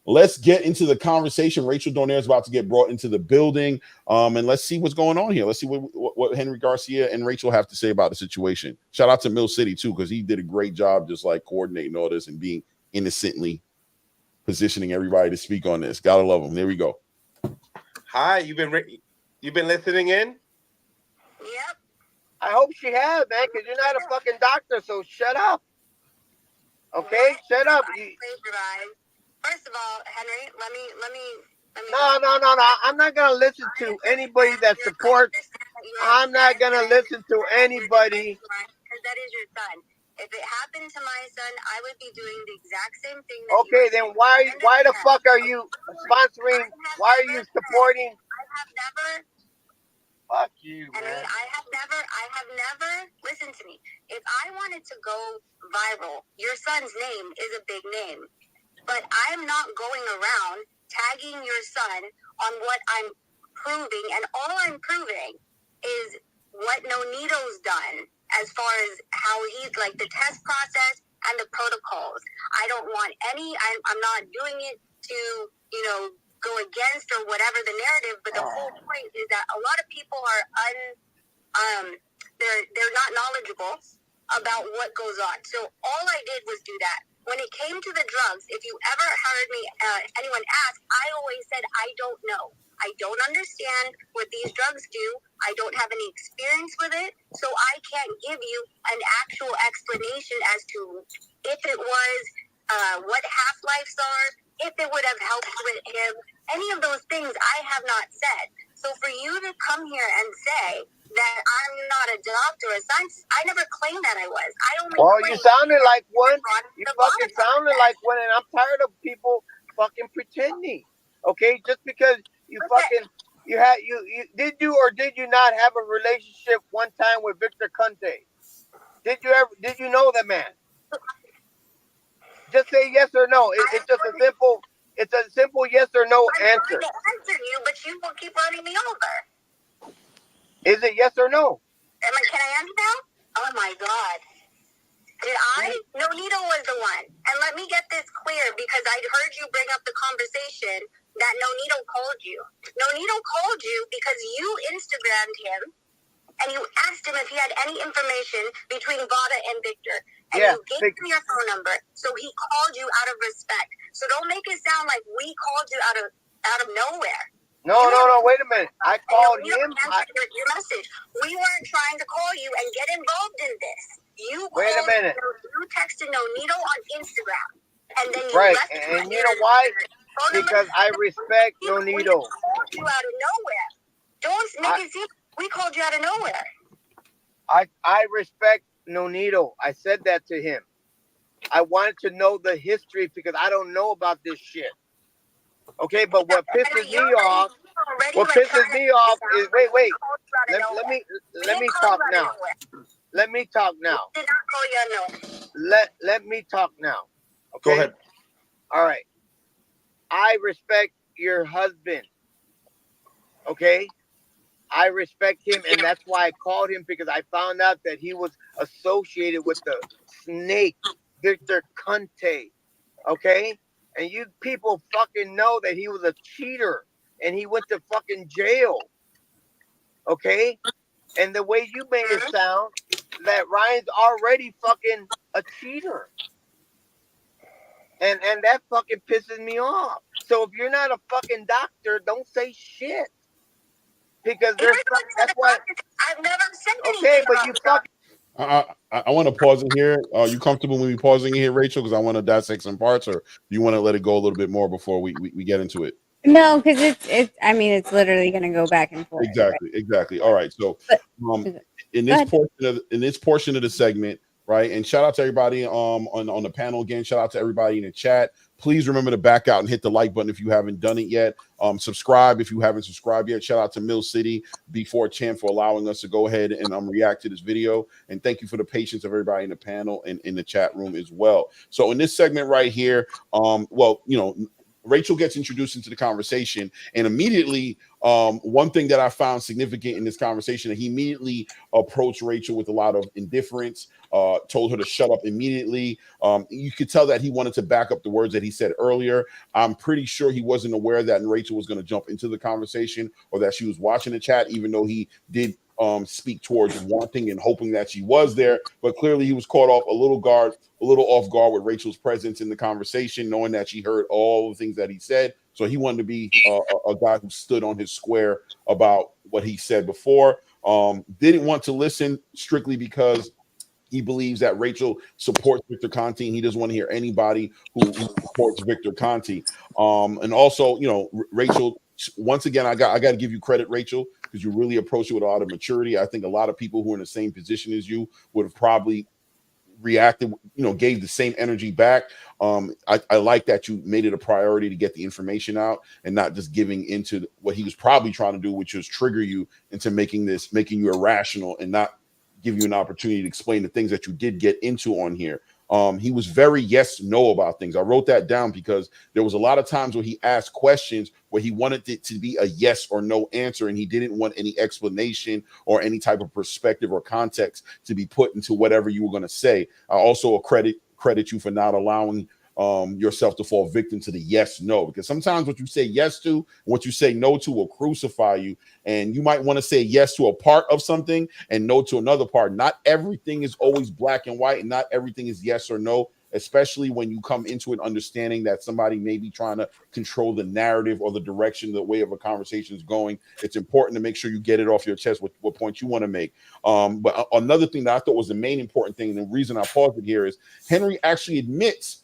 S5: let's get into the conversation. Rachel Donaire is about to get brought into the building, and let's see what's going on here. Let's see what Henry Garcia and Rachel have to say about the situation. Shout out to Mill City too, because he did a great job just like coordinating all this and being innocently positioning everybody to speak on this. Gotta love him. There we go.
S3: Hi, you've been listening in?
S4: Yep. I hope she has, man, because you're not a fucking doctor, so shut up. Okay, shut up.
S9: First of all, Henry, let me.
S4: No. I'm not gonna listen to anybody that supports. I'm not gonna listen to anybody.
S9: Because that is your son. If it happened to my son, I would be doing the exact same thing.
S4: Okay, then why the fuck are you sponsoring? Why are you supporting?
S9: I have never.
S4: Fuck you, man.
S9: Henry, I have never. Listen to me. If I wanted to go viral, your son's name is a big name. But I'm not going around tagging your son on what I'm proving, and all I'm proving is what Nonito's done as far as how he's like the test process and the protocols. I don't want I'm not doing it to, you know, go against or whatever the narrative, but the whole point is that a lot of people are they're not knowledgeable about what goes on. So all I did was do that. When it came to the drugs, if you ever heard me, anyone ask, I always said, I don't know. I don't understand what these drugs do. I don't have any experience with it. So I can't give you an actual explanation as to if it was, what half-lives are, if it would have helped with him. Any of those things I have not said. So for you to come here and say that I'm not a doctor or a scientist, I never claimed that I was. I only
S4: you sounded like one. You fucking sounded like one, and I'm tired of people fucking pretending. Okay, just because you fucking you did you not have a relationship one time with Victor Conte? Did you know the man? Just say yes or no. It's just a simple yes or no answer.
S9: I'm trying to answer you, but you will keep running me over.
S4: Is it yes or no?
S9: Can I answer now? Oh my God. Did I? Nonito was the one. And let me get this clear because I heard you bring up the conversation that Nonito called you. Nonito called you because you Instagrammed him and you asked him if he had any information between Vada and Victor. And you gave him your phone number. So he called you out of respect. So don't make it sound like we called you out of nowhere.
S4: No, wait a minute. I called him.
S9: Your message. We weren't trying to call you and get involved in this.
S4: Wait a minute.
S9: You texted Nonito on Instagram. And then you
S4: right.
S9: left
S4: And you know why? Because I respect Nonito.
S9: We called you out of nowhere. Don't make it seem we called you out of nowhere.
S4: I respect Nonito. I said that to him. I wanted to know the history because I don't know about this shit. Okay, but what pisses me off is wait. Let me talk now. Let me talk now. Let me talk now. Okay?
S3: Go ahead.
S4: All right. I respect your husband. Okay? I respect him, and that's why I called him, because I found out that he was associated with the snake, Victor Conte. Okay? And you people fucking know that he was a cheater, and he went to fucking jail. Okay? And the way you made it sound, that Ryan's already fucking a cheater. And that fucking pisses me off. So if you're not a fucking doctor, don't say shit. Because that's why.
S9: I've never said anything.
S4: Okay, but you fucking.
S5: I want to pause in here. Are you comfortable with me pausing in here, Rachel? Because I want to dissect some parts, or do you want to let it go a little bit more before we get into it?
S6: No, because it's. I mean, it's literally going to go back and forth. Right?
S5: Exactly. All right. So,
S6: But
S5: in
S6: go
S5: this portion of the segment, right? And shout out to everybody on the panel again. Shout out to everybody in the chat. Please remember to back out and hit the like button if you haven't done it yet. Subscribe if you haven't subscribed yet. Shout out to Mill City before Champ for allowing us to go ahead and react to this video. And thank you for the patience of everybody in the panel and in the chat room as well. So in this segment right here, well, you know, Rachel gets introduced into the conversation, and immediately, one thing that I found significant in this conversation, that he immediately approached Rachel with a lot of indifference, told her to shut up immediately. You could tell that he wanted to back up the words that he said earlier. I'm pretty sure he wasn't aware that Rachel was going to jump into the conversation or that she was watching the chat, even though he did speak towards wanting and hoping that she was there. But clearly he was caught off a little off guard with Rachel's presence in the conversation, knowing that she heard all the things that he said. So he wanted to be a guy who stood on his square about what he said before. Didn't want to listen strictly because he believes that Rachel supports Victor Conte, and he doesn't want to hear anybody who supports Victor Conte. And also, you know, Rachel, once again, I got to give you credit, Rachel, because you really approached it with a lot of maturity. I think a lot of people who are in the same position as you would have probably reacted, you know, gave the same energy back. I like that you made it a priority to get the information out and not just giving into what he was probably trying to do, which was trigger you into making you irrational and not give you an opportunity to explain the things that you did get into on here. He was very yes, no about things. I wrote that down because there was a lot of times where he asked questions where he wanted it to be a yes or no answer, and he didn't want any explanation or any type of perspective or context to be put into whatever you were going to say. I also credit you for not allowing yourself to fall victim to the yes, no, because sometimes what you say yes to, what you say no to will crucify you. And you might want to say yes to a part of something and no to another part. Not everything is always black and white, and not everything is yes or no, especially when you come into an understanding that somebody may be trying to control the narrative or the direction, the way of a conversation is going. It's important to make sure you get it off your chest, what point you want to make. But another thing that I thought was the main important thing, and the reason I paused it here, is Henry actually admits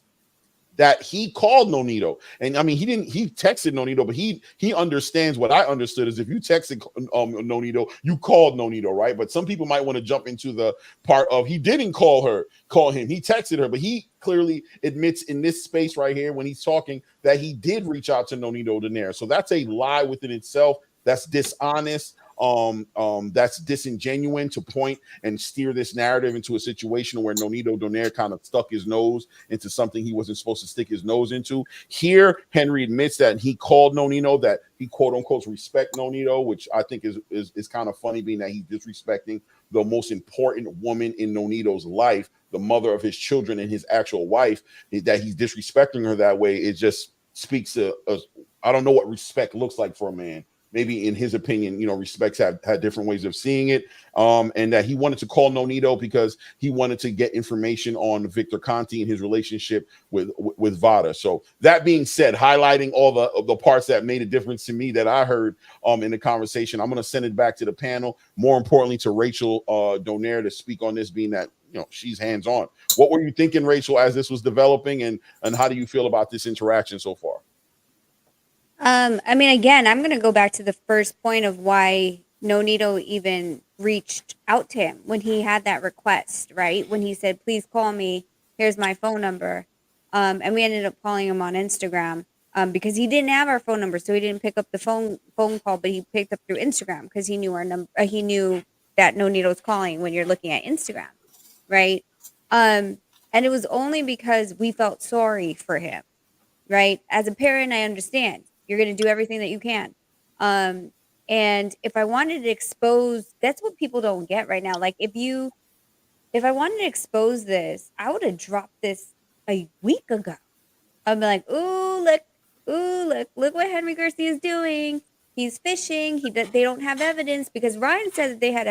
S5: that he called Nonito. And I mean, he texted Nonito, but he understands what I understood is if you texted Nonito, you called Nonito, right? But some people might want to jump into the part of he didn't call him. He texted her, but he clearly admits in this space right here when he's talking that he did reach out to Nonito Donaire. So that's a lie within itself. That's dishonest. That's disingenuous to point and steer this narrative into a situation where Nonito Donaire kind of stuck his nose into something he wasn't supposed to stick his nose into. Here, Henry admits that he called Nonito, that he quote unquote respect Nonito, which I think is kind of funny, being that he's disrespecting the most important woman in Nonito's life, the mother of his children and his actual wife. That he's disrespecting her that way, it just speaks to I don't know what respect looks like for a man. Maybe in his opinion, you know, respects had different ways of seeing it. And that he wanted to call Nonito because he wanted to get information on Victor Conte and his relationship with Vada. So that being said, highlighting all the parts that made a difference to me that I heard in the conversation, I'm going to send it back to the panel. More importantly, to Rachel Donaire to speak on this, being that, you know, she's hands-on. What were you thinking, Rachel, as this was developing, and how do you feel about this interaction so far?
S6: I mean, again, I'm going to go back to the first point of why Nonito even reached out to him when he had that request, right? When he said, please call me, here's my phone number. And we ended up calling him on Instagram because he didn't have our phone number. So he didn't pick up the phone call, but he picked up through Instagram because he knew our number. He knew that Nonito's calling when you're looking at Instagram, right? And it was only because we felt sorry for him, right? As a parent, I understand. You're going to do everything that you can. And if I wanted to expose, that's what people don't get right now. Like if I wanted to expose this, I would have dropped this a week ago. I'd be like, look what Henry Garcia is doing. He's fishing. They don't have evidence because Ryan said that they had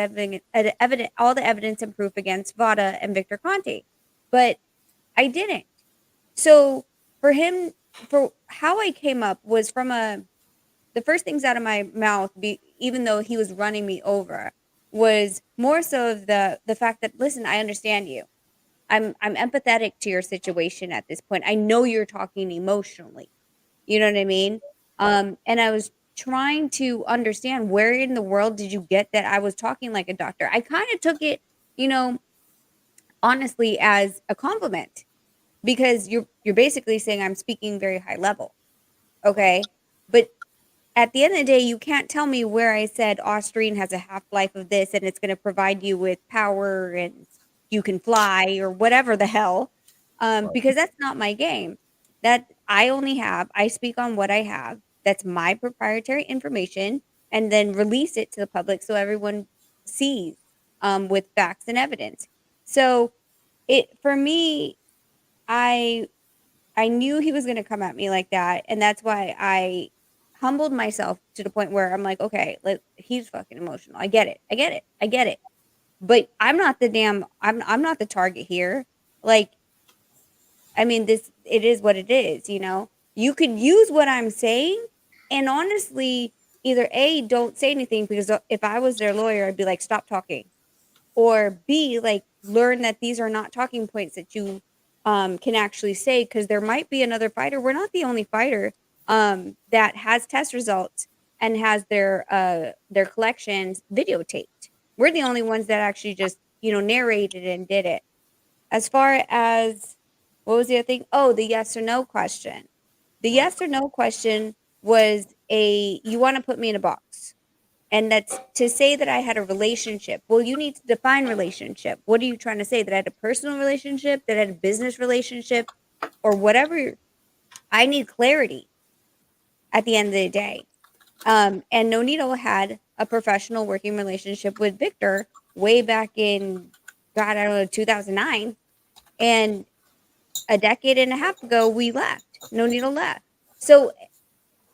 S6: all the evidence and proof against Vada and Victor Conte, but I didn't. So for how I came up was from the first things out of my mouth, even though he was running me over, was more so of the fact that, listen, I understand you. I'm empathetic to your situation at this point. I know you're talking emotionally. You know what I mean? And I was trying to understand, where in the world did you get that I was talking like a doctor? I kind of took it, you know, honestly, as a compliment, because you're basically saying I'm speaking very high level. Okay? But at the end of the day, you can't tell me where I said Ostarine has a half-life of this and it's going to provide you with power and you can fly or whatever the hell, because that's not my game. That I speak on what I have. That's my proprietary information, and then release it to the public so everyone sees, with facts and evidence. So for me, I I knew he was gonna come at me like that, and that's why I humbled myself to the point where I'm like, "Okay, he's fucking emotional. I get it. I get it. I get it." But I'm not the target here. Like, I mean, it is what it is, you know? You could use what I'm saying, and honestly, either A, don't say anything, because if I was their lawyer, I'd be like, "Stop talking." Or B, like, learn that these are not talking points that you can actually say, because there might be another fighter. We're not the only fighter that has test results and has their collections videotaped. We're the only ones that actually just, you know, narrated and did it. As far as, what was the other thing? Oh, the yes or no question. The yes or no question was, you want to put me in a box. And that's to say that I had a relationship. Well, you need to define relationship. What are you trying to say? That I had a personal relationship, that I had a business relationship, or whatever? I need clarity at the end of the day. And Nonito had a professional working relationship with Victor way back in, God, I don't know, 2009. And a decade and a half ago, we left. Nonito left. So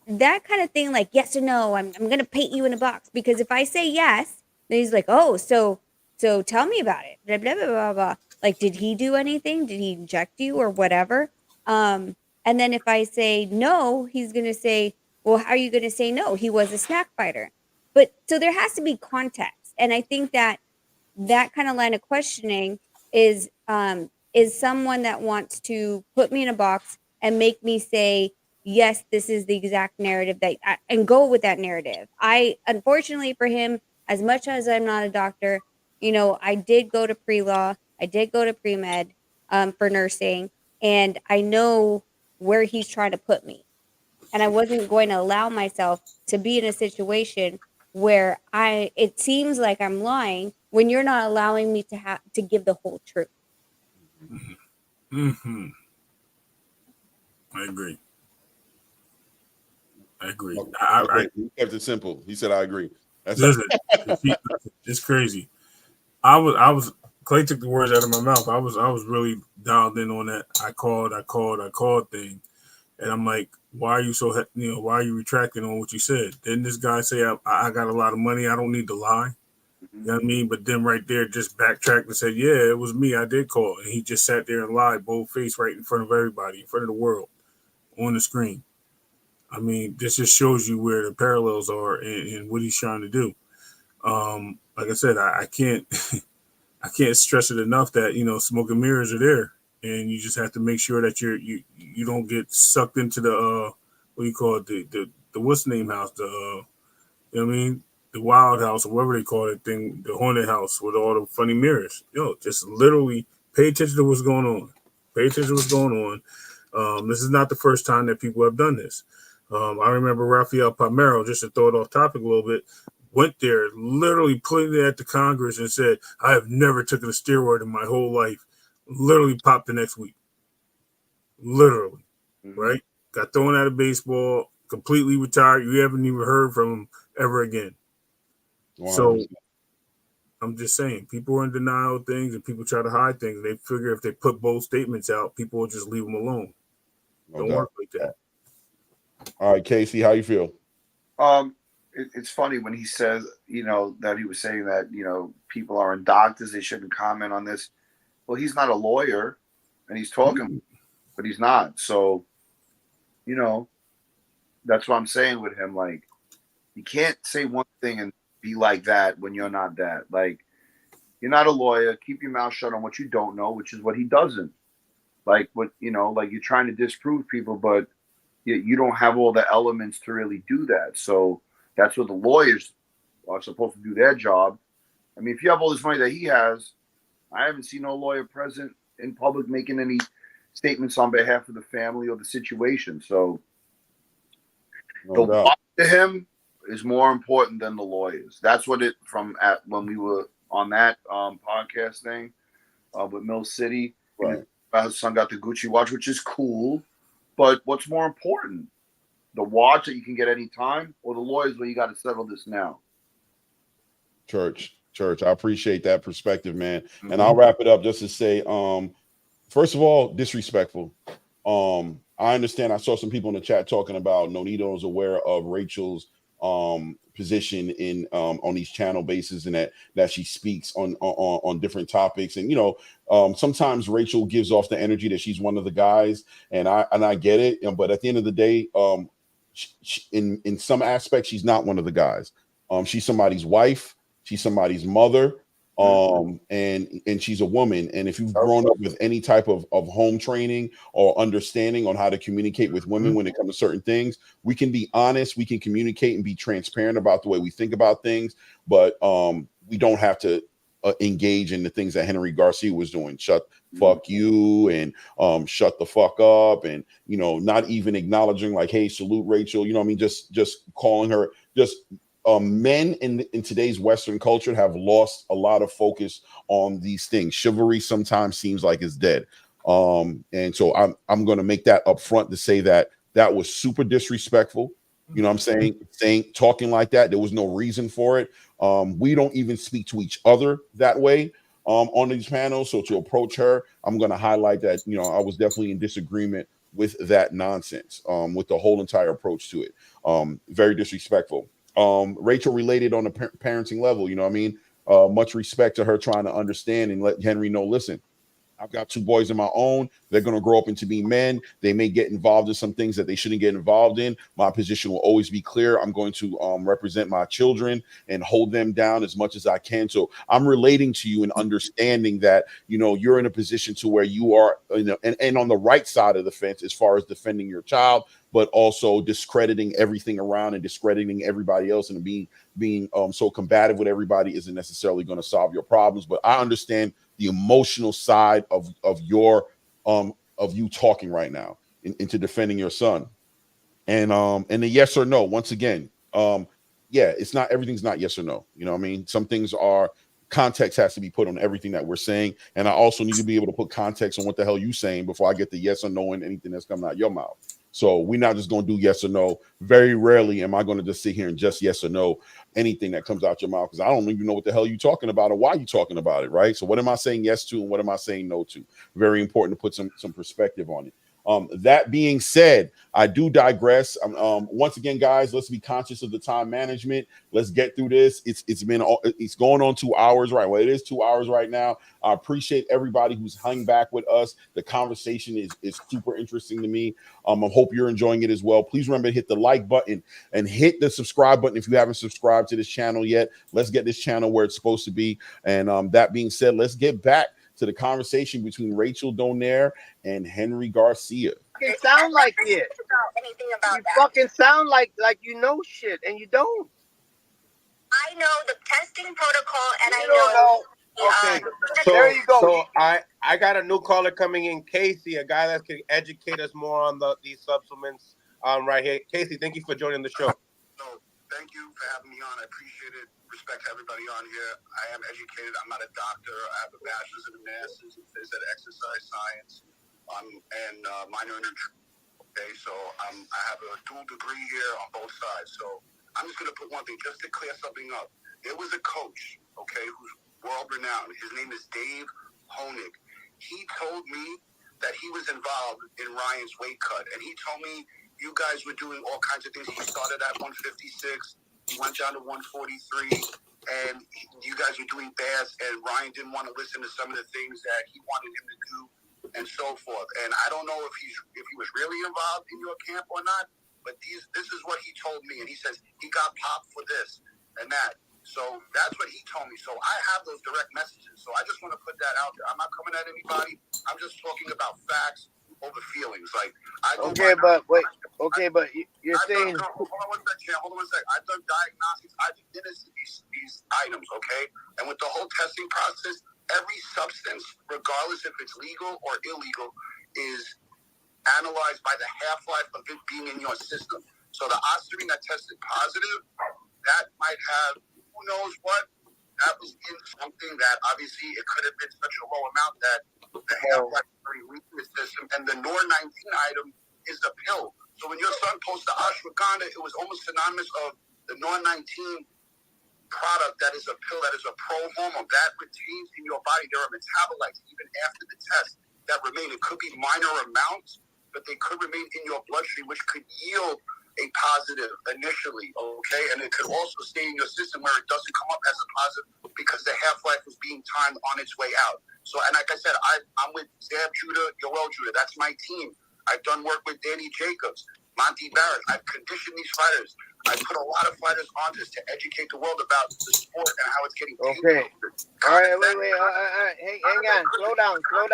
S6: that kind of thing, like yes or no, I'm gonna paint you in a box, because if I say yes, then he's like, oh, so tell me about it. Blah blah blah blah blah. Like, did he do anything? Did he inject you or whatever? And then if I say no, he's gonna say, well, how are you gonna say no? He was a snack fighter. But so there has to be context, and I think that kind of line of questioning is someone that wants to put me in a box and make me say, yes, this is the exact narrative and go with that narrative. I, unfortunately for him, as much as I'm not a doctor, you know, I did go to pre-law, I did go to pre-med, for nursing, and I know where he's trying to put me. And I wasn't going to allow myself to be in a situation where it seems like I'm lying when you're not allowing me to give the whole truth.
S7: Mm-hmm. I agree. I agree.
S5: He kept it simple. He said, "I agree." That's
S7: it's crazy. I was. Clay took the words out of my mouth. I was really dialed in on that. I called thing, and I'm like, why are you so? Why are you retracting on what you said? Didn't this guy say I got a lot of money? I don't need to lie. You know what I mean? But then right there, just backtracked and said, yeah, it was me. I did call, and he just sat there and lied, bold face, right in front of everybody, in front of the world, on the screen. I mean, this just shows you where the parallels are and what he's trying to do. Like I said, I can't I can't stress it enough that smoke and mirrors are there, and you just have to make sure that you don't get sucked into the what do you call it, the what's the name house, the you know what I mean, the wild house or whatever they call it thing, the haunted house with all the funny mirrors. Just literally pay attention to what's going on. Pay attention to what's going on. This is not the first time that people have done this. I remember Rafael Palmeiro, just to throw it off topic a little bit, went there, literally put it at the Congress and said, I have never taken a steroid in my whole life. Literally popped the next week. Literally, right? Got thrown out of baseball, completely retired. You haven't even heard from him ever again. 100%. So I'm just saying, people are in denial of things and people try to hide things. They figure if they put bold statements out, people will just leave them alone. Don't work like that.
S5: All right, Casey, how you feel?
S2: It's funny when he says, that he was saying that, people aren't doctors, they shouldn't comment on this. Well, he's not a lawyer, and he's talking, but he's not. So, that's what I'm saying with him. Like, you can't say one thing and be like that when you're not that. Like, you're not a lawyer. Keep your mouth shut on what you don't know, which is what he doesn't. Like, what, like you're trying to disprove people, but you don't have all the elements to really do that. So that's what the lawyers are supposed to do their job. I mean, if you have all this money that he has, I haven't seen no lawyer present in public making any statements on behalf of the family or the situation. So the watch to him is more important than the lawyers. That's what when we were on that podcast thing with Mill City.
S5: Right.
S2: His son got the Gucci watch, which is cool. But what's more important? The watch that you can get anytime, or the lawyers where you got to settle this now?
S5: Church, I appreciate that perspective, man. Mm-hmm. And I'll wrap it up just to say, first of all, disrespectful. I understand. I saw some people in the chat talking about Nonito is aware of Rachel's position in on these channel bases, and that she speaks on different topics. And sometimes Rachel gives off the energy that she's one of the guys, and I get it. But at the end of the day, in some aspects, she's not one of the guys. She's somebody's wife. She's somebody's mother. And she's a woman. And if you've grown up with any type of home training or understanding on how to communicate with women when it comes to certain things, we can be honest, we can communicate and be transparent about the way we think about things, but we don't have to engage in the things that Henry Garcia was doing. Fuck you, and shut the fuck up, and not even acknowledging like, hey, salute Rachel, what I mean, just calling her men in today's Western culture have lost a lot of focus on these things. Chivalry sometimes seems like it's dead. And so I'm going to make that upfront to say that was super disrespectful. You know what I'm saying? Talking like that, there was no reason for it. We don't even speak to each other that way on these panels. So to approach her, I'm going to highlight that, I was definitely in disagreement with that nonsense, with the whole entire approach to it. Very disrespectful. Rachel related on a parenting level, much respect to her trying to understand and let Henry know, listen, I've got 2 boys of my own. They're going to grow up into be men. They may get involved in some things that they shouldn't get involved in. My position will always be clear. I'm going to represent my children and hold them down as much as I can. So I'm relating to you and understanding that, you're in a position to where you are, and on the right side of the fence as far as defending your child, but also discrediting everything around and discrediting everybody else, and being so combative with everybody isn't necessarily going to solve your problems. But I understand the emotional side of you talking right now into defending your son, and the yes or no. Once again, it's not, everything's not yes or no. Some things are, context has to be put on everything that we're saying, and I also need to be able to put context on what the hell you saying before I get the yes or no in anything that's coming out your mouth. So we're not just going to do yes or no. Very rarely am I going to just sit here and just yes or no anything that comes out your mouth, because I don't even know what the hell you're talking about or why you're talking about it, right? So what am I saying yes to and what am I saying no to? Very important to put some perspective on it. That being said, I do digress. Once again, guys, let's be conscious of the time management. Let's get through this. It's going on 2 hours, right? Well, it is 2 hours right now. I appreciate everybody who's hung back with us. The conversation is super interesting to me. I hope you're enjoying it as well. Please remember to hit the like button and hit the subscribe button if you haven't subscribed to this channel yet. Let's get this channel where it's supposed to be. And that being said, let's get back to the conversation between Rachel Donaire and Henry Garcia.
S4: You sound like it. You fucking sound like you know shit, and you don't.
S9: I know the testing protocol, and
S4: You
S9: I
S4: don't
S9: know.
S3: Okay, so
S4: there you go.
S3: So I got a new caller coming in, Casey, a guy that can educate us more on these supplements. Right here, Casey. Thank you for joining the show.
S10: No, thank you for having me on. I appreciate it. Respect to everybody on here. I am educated. I'm not a doctor. I have a bachelor's and a master's in phys ed, exercise science, and minor in nutrition. Okay, so I have a dual degree here on both sides. So I'm just gonna put one thing just to clear something up. There was a coach, okay, who's world renowned. His name is Dave Honig. He told me that he was involved in Ryan's weight cut, and he told me you guys were doing all kinds of things. He started at 156. He went down to 143, and you guys were doing fast, and Ryan didn't want to listen to some of the things that he wanted him to do, and so forth. And I don't know if he was really involved in your camp or not, but this is what he told me. And he says he got popped for this and that. So that's what he told me. So I have those direct messages. So I just want to put that out there. I'm not coming at anybody. I'm just talking about facts over feelings. Like I go
S4: Okay,
S10: by,
S4: but wait. Okay, but you're saying.
S10: hold on one second, Hold on one second. I've done diagnostics. I've administered these items, okay? And with the whole testing process, every substance, regardless if it's legal or illegal, is analyzed by the half-life of it being in your system. So the Ostarine that tested positive, that might have, who knows what, that was in something that obviously it could have been such a low amount that the half-life is very weak in the system. And the NOR-19 item is a pill. So when your son posted ashwagandha, it was almost synonymous of the NOR-19 product that is a pill, that is a pro-hormone. That retains in your body. There are metabolites, even after the test, that remain. It could be minor amounts, but they could remain in your bloodstream, which could yield a positive initially, okay? And it could also stay in your system where it doesn't come up as a positive because the half-life is being timed on its way out. So, and like I said, I'm with Zab Judah, Yoel Judah. That's my team. I've done work with Danny Jacobs, Monty Barrett. I've conditioned these fighters. I put a lot of fighters on this to educate the world about the sport and how it's getting paid.
S4: Okay. All right, wait. Hang on. Slow down. Slow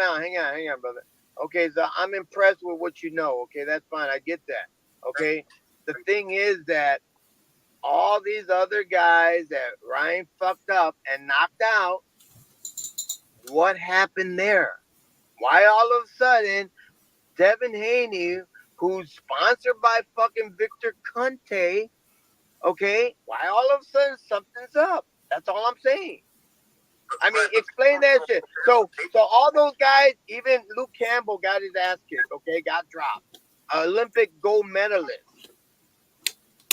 S4: down. Hang on, brother. Okay, so I'm impressed with what you know. Okay, that's fine. I get that. Okay. The thing is that all these other guys that Ryan fucked up and knocked out, what happened there? Why all of a sudden Devin Haney, who's sponsored by fucking Victor Conte, okay, why all of a sudden something's up? That's all I'm saying. I mean, explain that shit. So all those guys, even Luke Campbell got his ass kicked, okay, got dropped. Olympic gold medalist.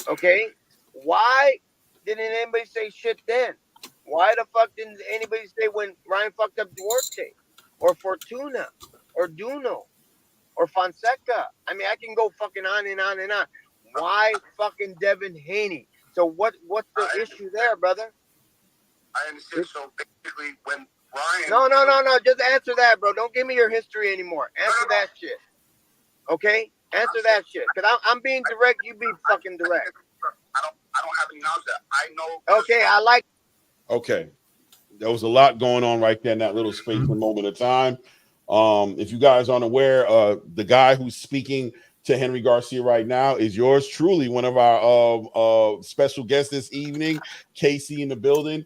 S4: Okay? Why didn't anybody say shit then? Why the fuck didn't anybody say when Ryan fucked up Duarte or Fortuna or Duno or Fonseca? I mean, I can go fucking on and on and on. Why fucking Devin Haney? So what's the issue there, brother?
S10: I understand. So basically, when Ryan...
S4: No. Just answer that, bro. Don't give me your history anymore. Answer that shit. Okay? Answer that shit. Because I'm being direct. You be fucking direct.
S10: I don't have any knowledge of that. I know...
S4: Okay, I like...
S5: Okay. There was a lot going on right there in that little space and moment of time. If you guys aren't aware, the guy who's speaking to Henry Garcia right now is yours truly, one of our special guests this evening, Casey in the building.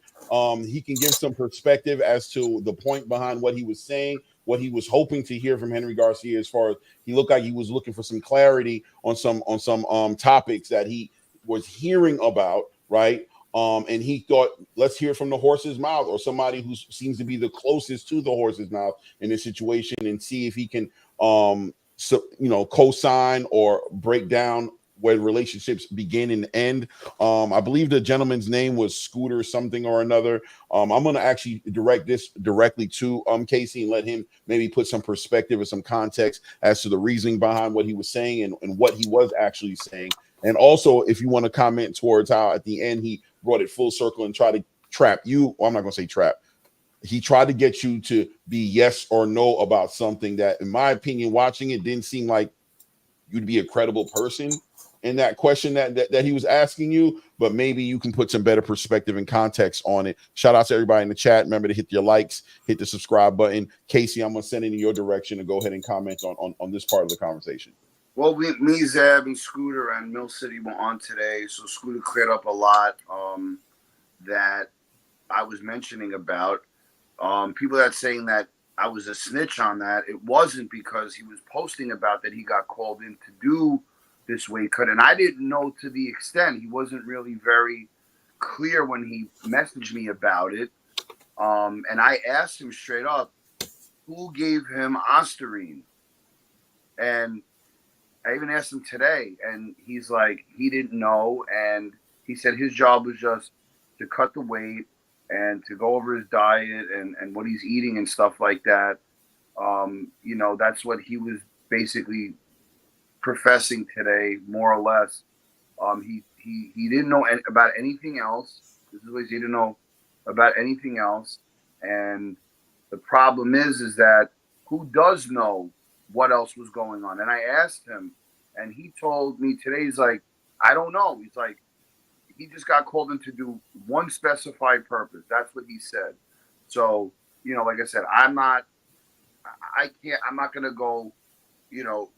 S5: He can give some perspective as to the point behind what he was saying, what he was hoping to hear from Henry Garcia, as far as he looked like he was looking for some clarity on some topics that he was hearing about, right? And he thought, let's hear from the horse's mouth, or somebody who seems to be the closest to the horse's mouth in this situation, and see if he can co-sign or break down where relationships begin and end. I believe the gentleman's name was Scooter something or another. I'm going to actually direct this directly to Casey and let him maybe put some perspective or some context as to the reasoning behind what he was saying and what he was actually saying. And also, if you want to comment towards how at the end he brought it full circle and tried to trap you. Well, I'm not going to say trap. He tried to get you to be yes or no about something that, in my opinion, watching it, didn't seem like you'd be a credible person in that question that he was asking you, but maybe you can put some better perspective and context on it. Shout out to everybody in the chat. Remember to hit your likes, hit the subscribe button. Casey, I'm going to send it in your direction to go ahead and comment on this part of the conversation.
S2: Well, me, Zab, and Scooter and Mill City were on today, so Scooter cleared up a lot that I was mentioning about. People that saying that I was a snitch on that, it wasn't, because he was posting about that he got called in to do this weight cut, and I didn't know to the extent. He wasn't really very clear when he messaged me about it, and I asked him straight up, who gave him Ostarine? And I even asked him today, and he's like, he didn't know, and he said his job was just to cut the weight and to go over his diet and what he's eating and stuff like that. That's what he was basically professing today, more or less. He didn't know about anything else. This is what he didn't know about anything else. And the problem is that who does know what else was going on? And I asked him, And he told me today, he's like, I don't know. He's like, he just got called in to do one specified purpose. That's what he said. So, you know, like I said, I'm not going to go, you know,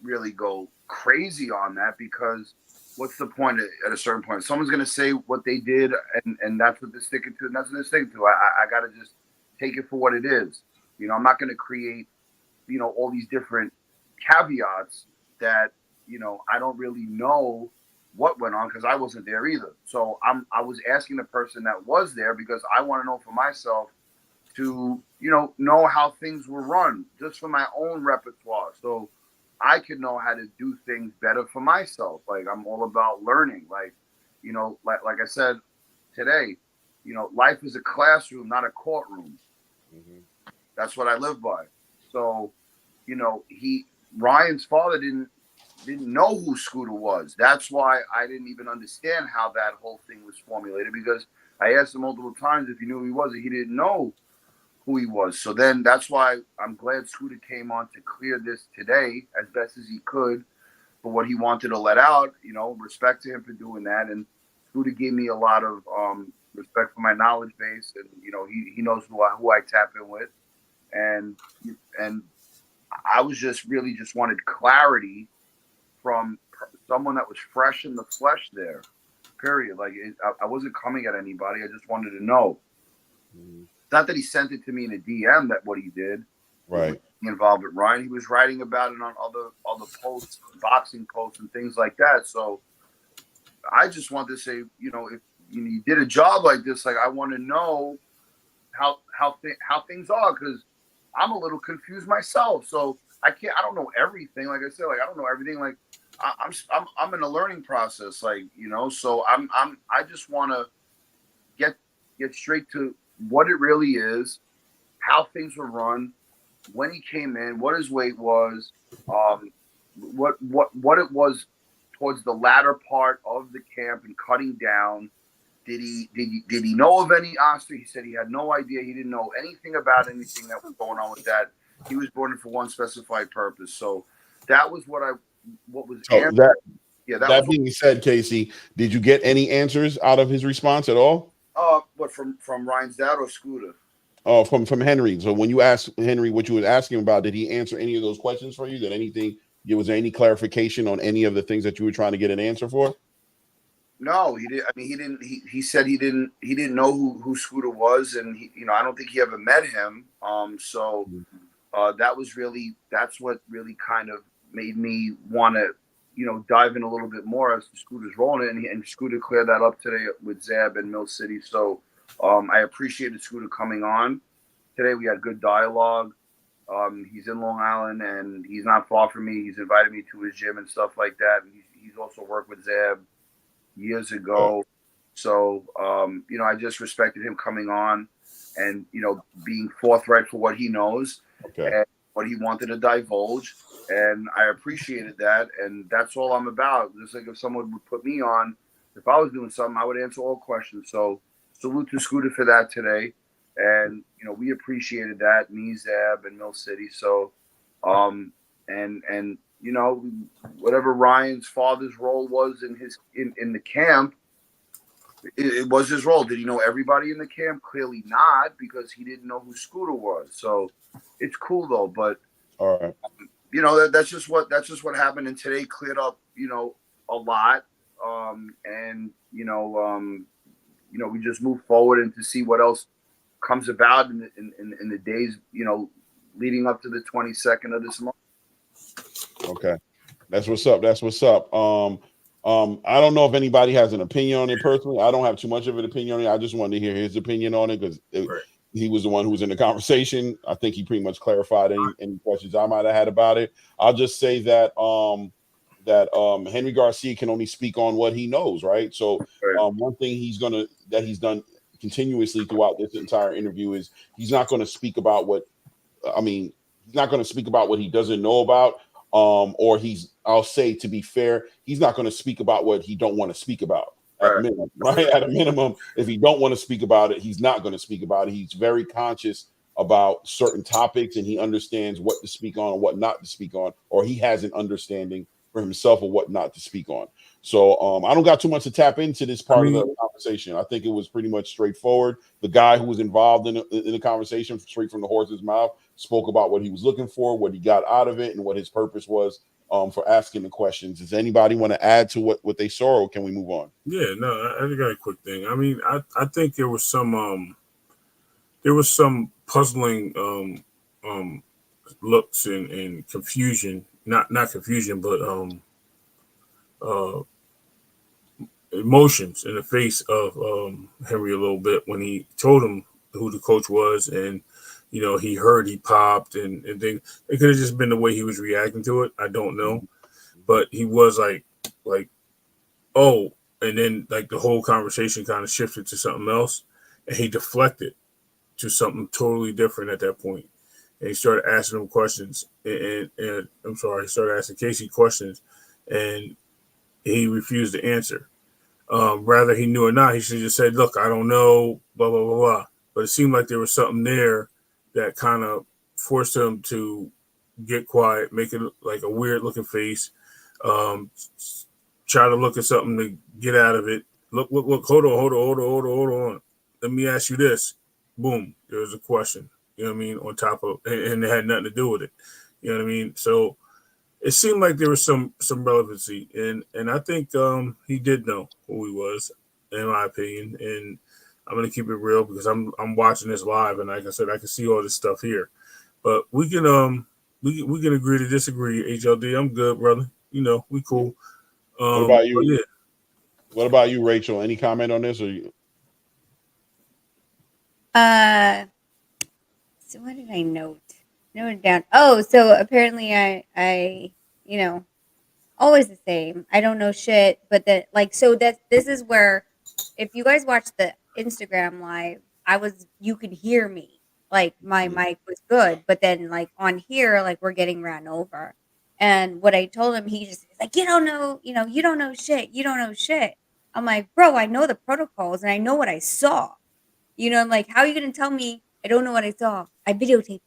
S2: really go crazy on that, because what's the point at a certain point? Someone's going to say what they did, and that's what they're sticking to, and that's what they're sticking to. I got to just take it for what it is. You know, I'm not going to create, you know, all these different caveats that, you know, I don't really know what went on, because I wasn't there either. So I was asking the person that was there, because I want to know for myself, to, you know how things were run, just for my own repertoire, so I could know how to do things better for myself. Like, I'm all about learning. Like, you know, like I said today, you know, life is a classroom, not a courtroom. Mm-hmm. That's what I live by. So, you know, Ryan's father didn't know who Scooter was. That's why I didn't even understand how that whole thing was formulated, because I asked him multiple times if he knew who he was, and he didn't know who he was. So then that's why I'm glad Scooter came on to clear this today as best as he could for what he wanted to let out. You know, respect to him for doing that. And Scooter gave me a lot of respect for my knowledge base, and you know, he knows who I tap in with, and I was just wanted clarity from someone that was fresh in the flesh there. Period. Like, I wasn't coming at anybody. I just wanted to know. Mm-hmm. Not that he sent it to me in a DM that what he did. Right. Involved with Ryan. He was writing about it on other posts, boxing posts and things like that. So I just want to say, you know, if you did a job like this, like, I want to know how things are, because I'm a little confused myself. So I don't know everything. Like I said, like, I don't know everything. Like, I'm in a learning process, like, you know, so I just want to get straight to what it really is, how things were run, when he came in, what his weight was, what it was towards the latter part of the camp and cutting down. Did he know of any Ostar? He said he had no idea. He didn't know anything about anything that was going on with that. He was brought in for one specified purpose. So that was what was answered.
S5: That being said, Casey, did you get any answers out of his response at all?
S2: What, from Ryan's dad or Scooter?
S5: Oh, from Henry. So when you asked Henry what you were asking about, did he answer any of those questions for you? Was there any clarification on any of the things that you were trying to get an answer for?
S2: No, he didn't. I mean, he didn't. He said he didn't know who Scooter was, and I don't think he ever met him. So that's what really kind of made me want to, dive in a little bit more as to Scooter's role in it, and Scooter cleared that up today with Zab and Mill City. So I appreciated Scooter coming on today. We had good dialogue. He's in Long Island, and he's not far from me. He's invited me to his gym and stuff like that. And he's also worked with Zab years ago. So, I just respected him coming on and, being forthright for what he knows and what he wanted to divulge. And I appreciated that. And that's all I'm about. Just like if someone would put me on, if I was doing something, I would answer all questions. So salute to Scooter for that today. And, we appreciated that, me, Zab, and Mill City. So, whatever Ryan's father's role was in the camp, it was his role. Did he know everybody in the camp? Clearly not, because he didn't know who Scooter was. So it's cool though. But
S5: all right,
S2: that's just what happened. And today cleared up, a lot. We just move forward and to see what else comes about in the days, leading up to the 22nd of this month.
S5: Okay. That's what's up. I don't know if anybody has an opinion on it personally. I don't have too much of an opinion on it. I just wanted to hear his opinion on it because he was the one who was in the conversation. I think he pretty much clarified any questions I might have had about it. I'll just say that Henry Garcia can only speak on what he knows, right? So one thing he's done continuously throughout this entire interview is he's not going to speak about what he doesn't know about. I'll say, to be fair, he's not going to speak about what he don't want to speak about at a minimum, right? At a minimum, if he don't want to speak about it, he's not going to speak about it. He's very conscious about certain topics and he understands what to speak on and what not to speak on, or he has an understanding for himself or what not to speak on. So I don't got too much to tap into this part of the conversation. I think it was pretty much straightforward. The guy who was involved in the conversation, straight from the horse's mouth, spoke about what he was looking for, what he got out of it, and what his purpose was for asking the questions. Does anybody want to add to what they saw, or can we move on?
S7: Yeah, no, I got a quick thing. I mean, I think there was some puzzling looks and confusion, not confusion, but emotions in the face of Henry a little bit when he told him who the coach was, and he heard he popped, and then it could have just been the way he was reacting to it. I don't know, but he was like oh, and then like the whole conversation kind of shifted to something else, and he deflected to something totally different at that point. And he started asking him questions, and I'm sorry, he started asking Casey questions, and he refused to answer. Rather he knew or not, he should have just said, "Look, I don't know," blah blah blah blah. But it seemed like there was something there that kind of forced him to get quiet, make it like a weird looking face, try to look at something to get out of it. Look, hold on. Let me ask you this. Boom, there was a question. You know what I mean? On top of, and it had nothing to do with it. You know what I mean? So it seemed like there was some relevancy, and I think he did know who he was, in my opinion. And I'm gonna keep it real because I'm watching this live, and like I said, I can see all this stuff here. But we can we can agree to disagree. HLD, I'm good, brother. We cool.
S5: What about you?
S7: Yeah.
S5: What about you, Rachel? Any comment on this? Or you?
S6: So what did I note? Note it down. Oh, so apparently I always the same. I don't know shit, but this is where, if you guys watch the Instagram live, you could hear me. Like my mic was good, but then like on here, like we're getting ran over. And what I told him, he's like, you don't know shit. You don't know shit. I'm like, bro, I know the protocols and I know what I saw. I'm like, how are you going to tell me I don't know what I saw? I videotaped.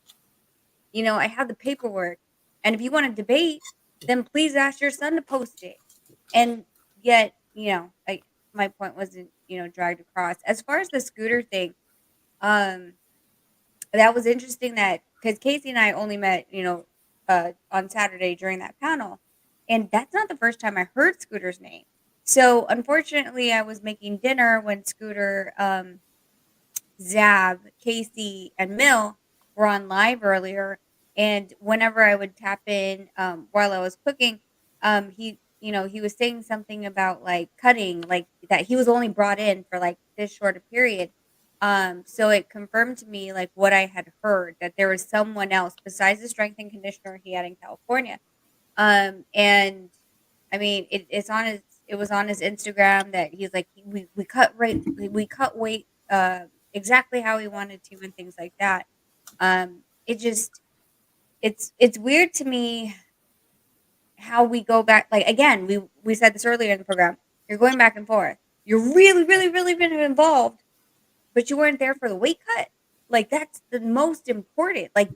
S6: I have the paperwork. And if you want to debate, then please ask your son to post it. And yet, my point wasn't, dragged across. As far as the scooter thing, that was interesting because Casey and I only met, on Saturday during that panel. And that's not the first time I heard Scooter's name. So unfortunately, I was making dinner when Scooter, Zab, Casey, and Mill were on live earlier. And whenever I would tap in while I was cooking, he was saying something about like cutting, like that he was only brought in for like this short a period. So it confirmed to me like what I had heard, that there was someone else besides the strength and conditioner he had in California. And I mean, it was on his Instagram that he's like, we cut weight exactly how he wanted to and things like that. It's weird to me how we go back. Like, again, we said this earlier in the program, you're going back and forth. You're really, really, really been involved, but you weren't there for the weight cut. Like, that's the most important. Like,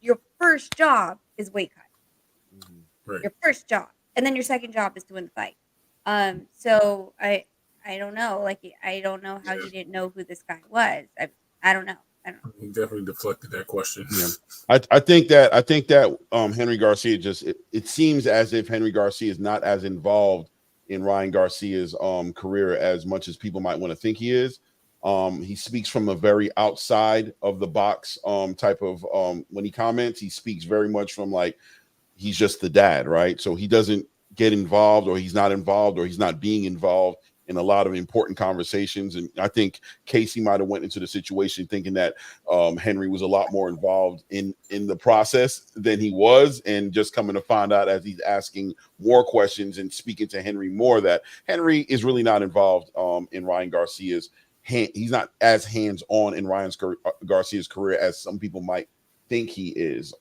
S6: your first job is weight cut. Right. Your first job. And then your second job is to win the fight. So I don't know. Like, I don't know how you didn't know who this guy was. I don't know.
S7: He definitely deflected that question.
S5: Yeah, I think that Henry Garcia it seems as if Henry Garcia is not as involved in Ryan Garcia's career as much as people might want to think he is. He speaks from a very outside of the box type of when he comments, he speaks very much from like he's just the dad, right? So he doesn't get involved, or he's not involved, or he's not being involved in a lot of important conversations. And I think Casey might have went into the situation thinking that Henry was a lot more involved in the process than he was, and just coming to find out as he's asking more questions and speaking to Henry more that Henry is really not involved in Ryan Garcia's he's not as hands-on in Ryan Garcia's career as some people might think he is.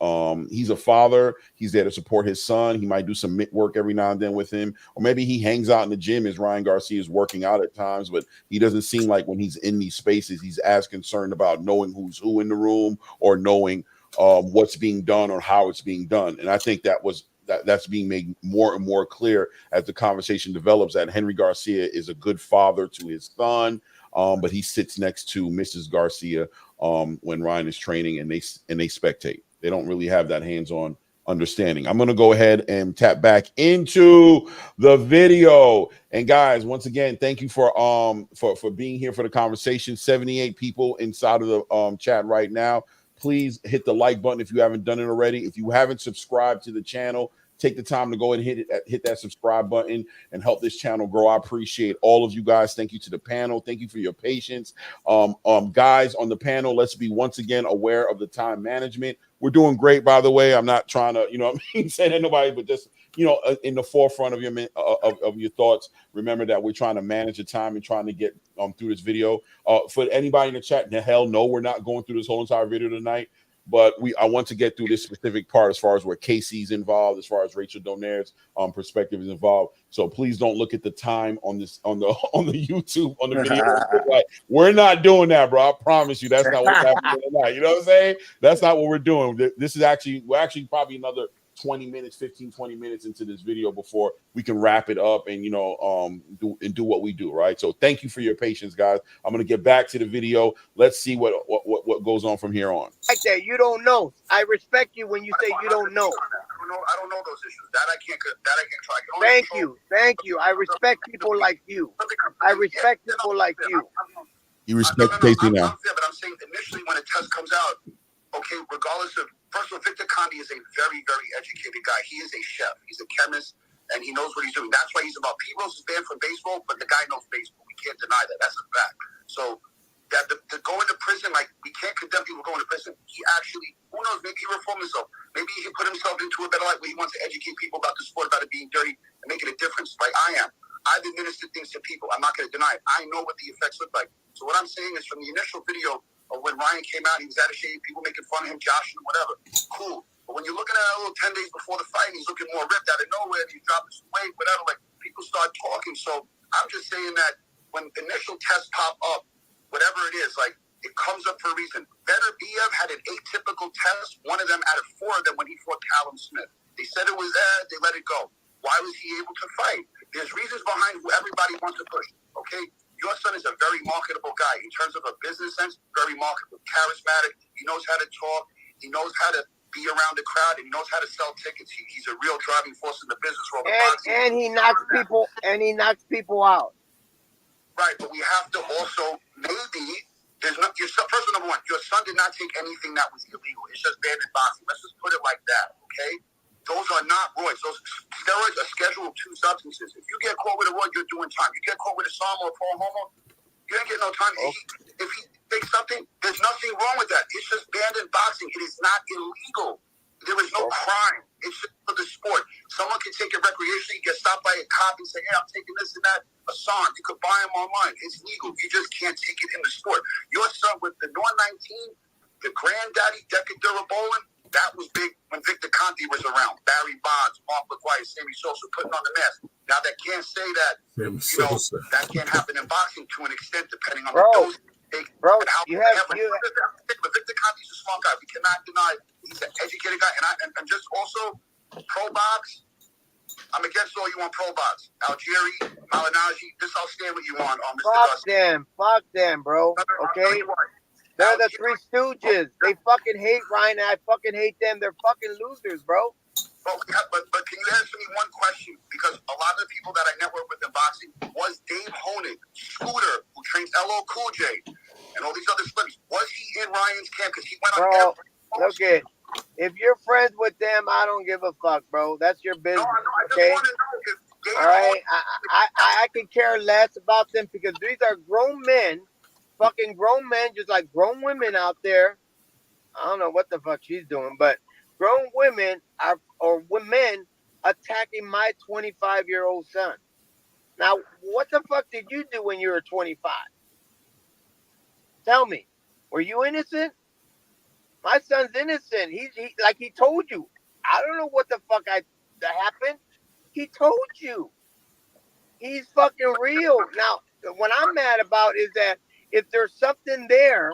S5: He's a father. He's there to support his son. He might do some mitt work every now and then with him, or maybe he hangs out in the gym as Ryan Garcia is working out at times, but he doesn't seem like when he's in these spaces, he's as concerned about knowing who's who in the room or knowing what's being done or how it's being done. And I think that was that's being made more and more clear as the conversation develops, that Henry Garcia is a good father to his son, but he sits next to Mrs. Garcia when Ryan is training, and they spectate. They don't really have that hands-on understanding. I'm going to go ahead and tap back into the video. And guys, once again, thank you for being here for the conversation. 78 people inside of the chat right now. Please hit the like button if you haven't done it already. If you haven't subscribed to the channel, take the time to go and hit that subscribe button and help this channel grow. I appreciate all of you guys. Thank you to the panel. Thank you for your patience. Guys on the panel, let's be once again aware of the time management. We're doing great, by the way. I'm not trying to, say that nobody, but just, in the forefront of your thoughts, remember that we're trying to manage the time and trying to get through this video. For anybody in the chat, hell no, we're not going through this whole entire video tonight. But I want to get through this specific part as far as where Casey's involved, as far as Rachel Donaire's perspective is involved. So please don't look at the time on the YouTube on the video. Like, we're not doing that, bro. I promise you, that's not what's happening tonight. You know what I'm saying? That's not what we're doing. This is we're actually probably another 20 minutes, 15, 20 minutes into this video before we can wrap it up and, do what we do, right? So thank you for your patience, guys. I'm going to get back to the video. Let's see what goes on from here on.
S4: Like that, you don't know. I respect you when you say you don't know.
S10: I don't know those issues. That I can't try.
S4: Thank you. I respect people like you. I respect people like you.
S5: You respect Casey now.
S10: But I'm saying initially when a test comes out, okay, regardless of, first of all, Victor Conte is a very, very educated guy. He is a chef. He's a chemist, and he knows what he's doing. That's why he's about. Pete Rose is banned from baseball, but the guy knows baseball. We can't deny that. That's a fact. So that the going to prison, like, we can't condemn people going to prison. He actually, who knows, maybe he reformed himself. Maybe he can put himself into a better life where he wants to educate people about the sport, about it being dirty, and making a difference like I am. I've administered things to people. I'm not going to deny it. I know what the effects look like. So what I'm saying is, from the initial video of when Ryan came out, he was out of shape, people making fun of him, joshing him, whatever. Cool. But when you're looking at a little 10 days before the fight, he's looking more ripped out of nowhere, he's dropping some weight, whatever, like, people start talking. So I'm just saying that when initial tests pop up, whatever it is, like, it comes up for a reason. Better Biev had an atypical test, one of them out of four of them when he fought Callum Smith. They said it was there, they let it go. Why was he able to fight? There's reasons behind who everybody wants to push, okay? Your son is a very marketable guy in terms of a business sense, very marketable, charismatic. He knows how to talk. He knows how to be around the crowd, and he knows how to sell tickets. He's a real driving force in the business world.
S4: And he knocks people. And he knocks people out.
S10: Right, but we have to also maybe there's not your son. First of all, number one, your son did not take anything that was illegal. It's just banned in boxing. Let's just put it like that, okay? Those are not roids. Those steroids are Schedule 2 substances. If you get caught with a roid, you're doing time. You get caught with a SARM or a pro homo, you ain't getting no time. If he takes something, there's nothing wrong with that. It's just banned in boxing. It is not illegal. There is no crime. It's just for the sport. Someone can take it recreationally, get stopped by a cop and say, hey, I'm taking this and that, a SARM. You could buy them online. It's legal. You just can't take it in the sport. Your son with the NOR-19, the granddaddy Decadurabolin, that was big when Victor Conte was around. Barry Bonds, Mark McGuire, Sammy Sosa putting on the mask. Now, they can't say that, that can't happen in boxing to an extent, depending on the dose.
S4: Bro,
S10: but Victor Conte's a smart guy. We cannot deny he's an educated guy. And just also, pro box, I'm against all you on pro box. Algieri, Malinaji, this I'll stand with you on Mr.
S4: Fuck them, bro. Okay? They're the Three Stooges. They fucking hate Ryan. I fucking hate them. They're fucking losers, bro.
S10: But can you answer me one question? Because a lot of the people that I network with in boxing was Dave Honig, Scooter, who trains LL Cool J, and all these other celebrities. Was he in Ryan's camp? Because he went on every post.
S4: Look it. If you're friends with them, I don't give a fuck, bro. That's your business, okay? All right? I can care less about them because these are grown men, fucking grown men, just like grown women out there. I don't know what the fuck she's doing, but grown women or women attacking my 25-year-old son. Now, what the fuck did you do when you were 25? Tell me. Were you innocent? My son's innocent. He like he told you. I don't know what the fuck that happened. He told you. He's fucking real. Now, what I'm mad about is that if there's something there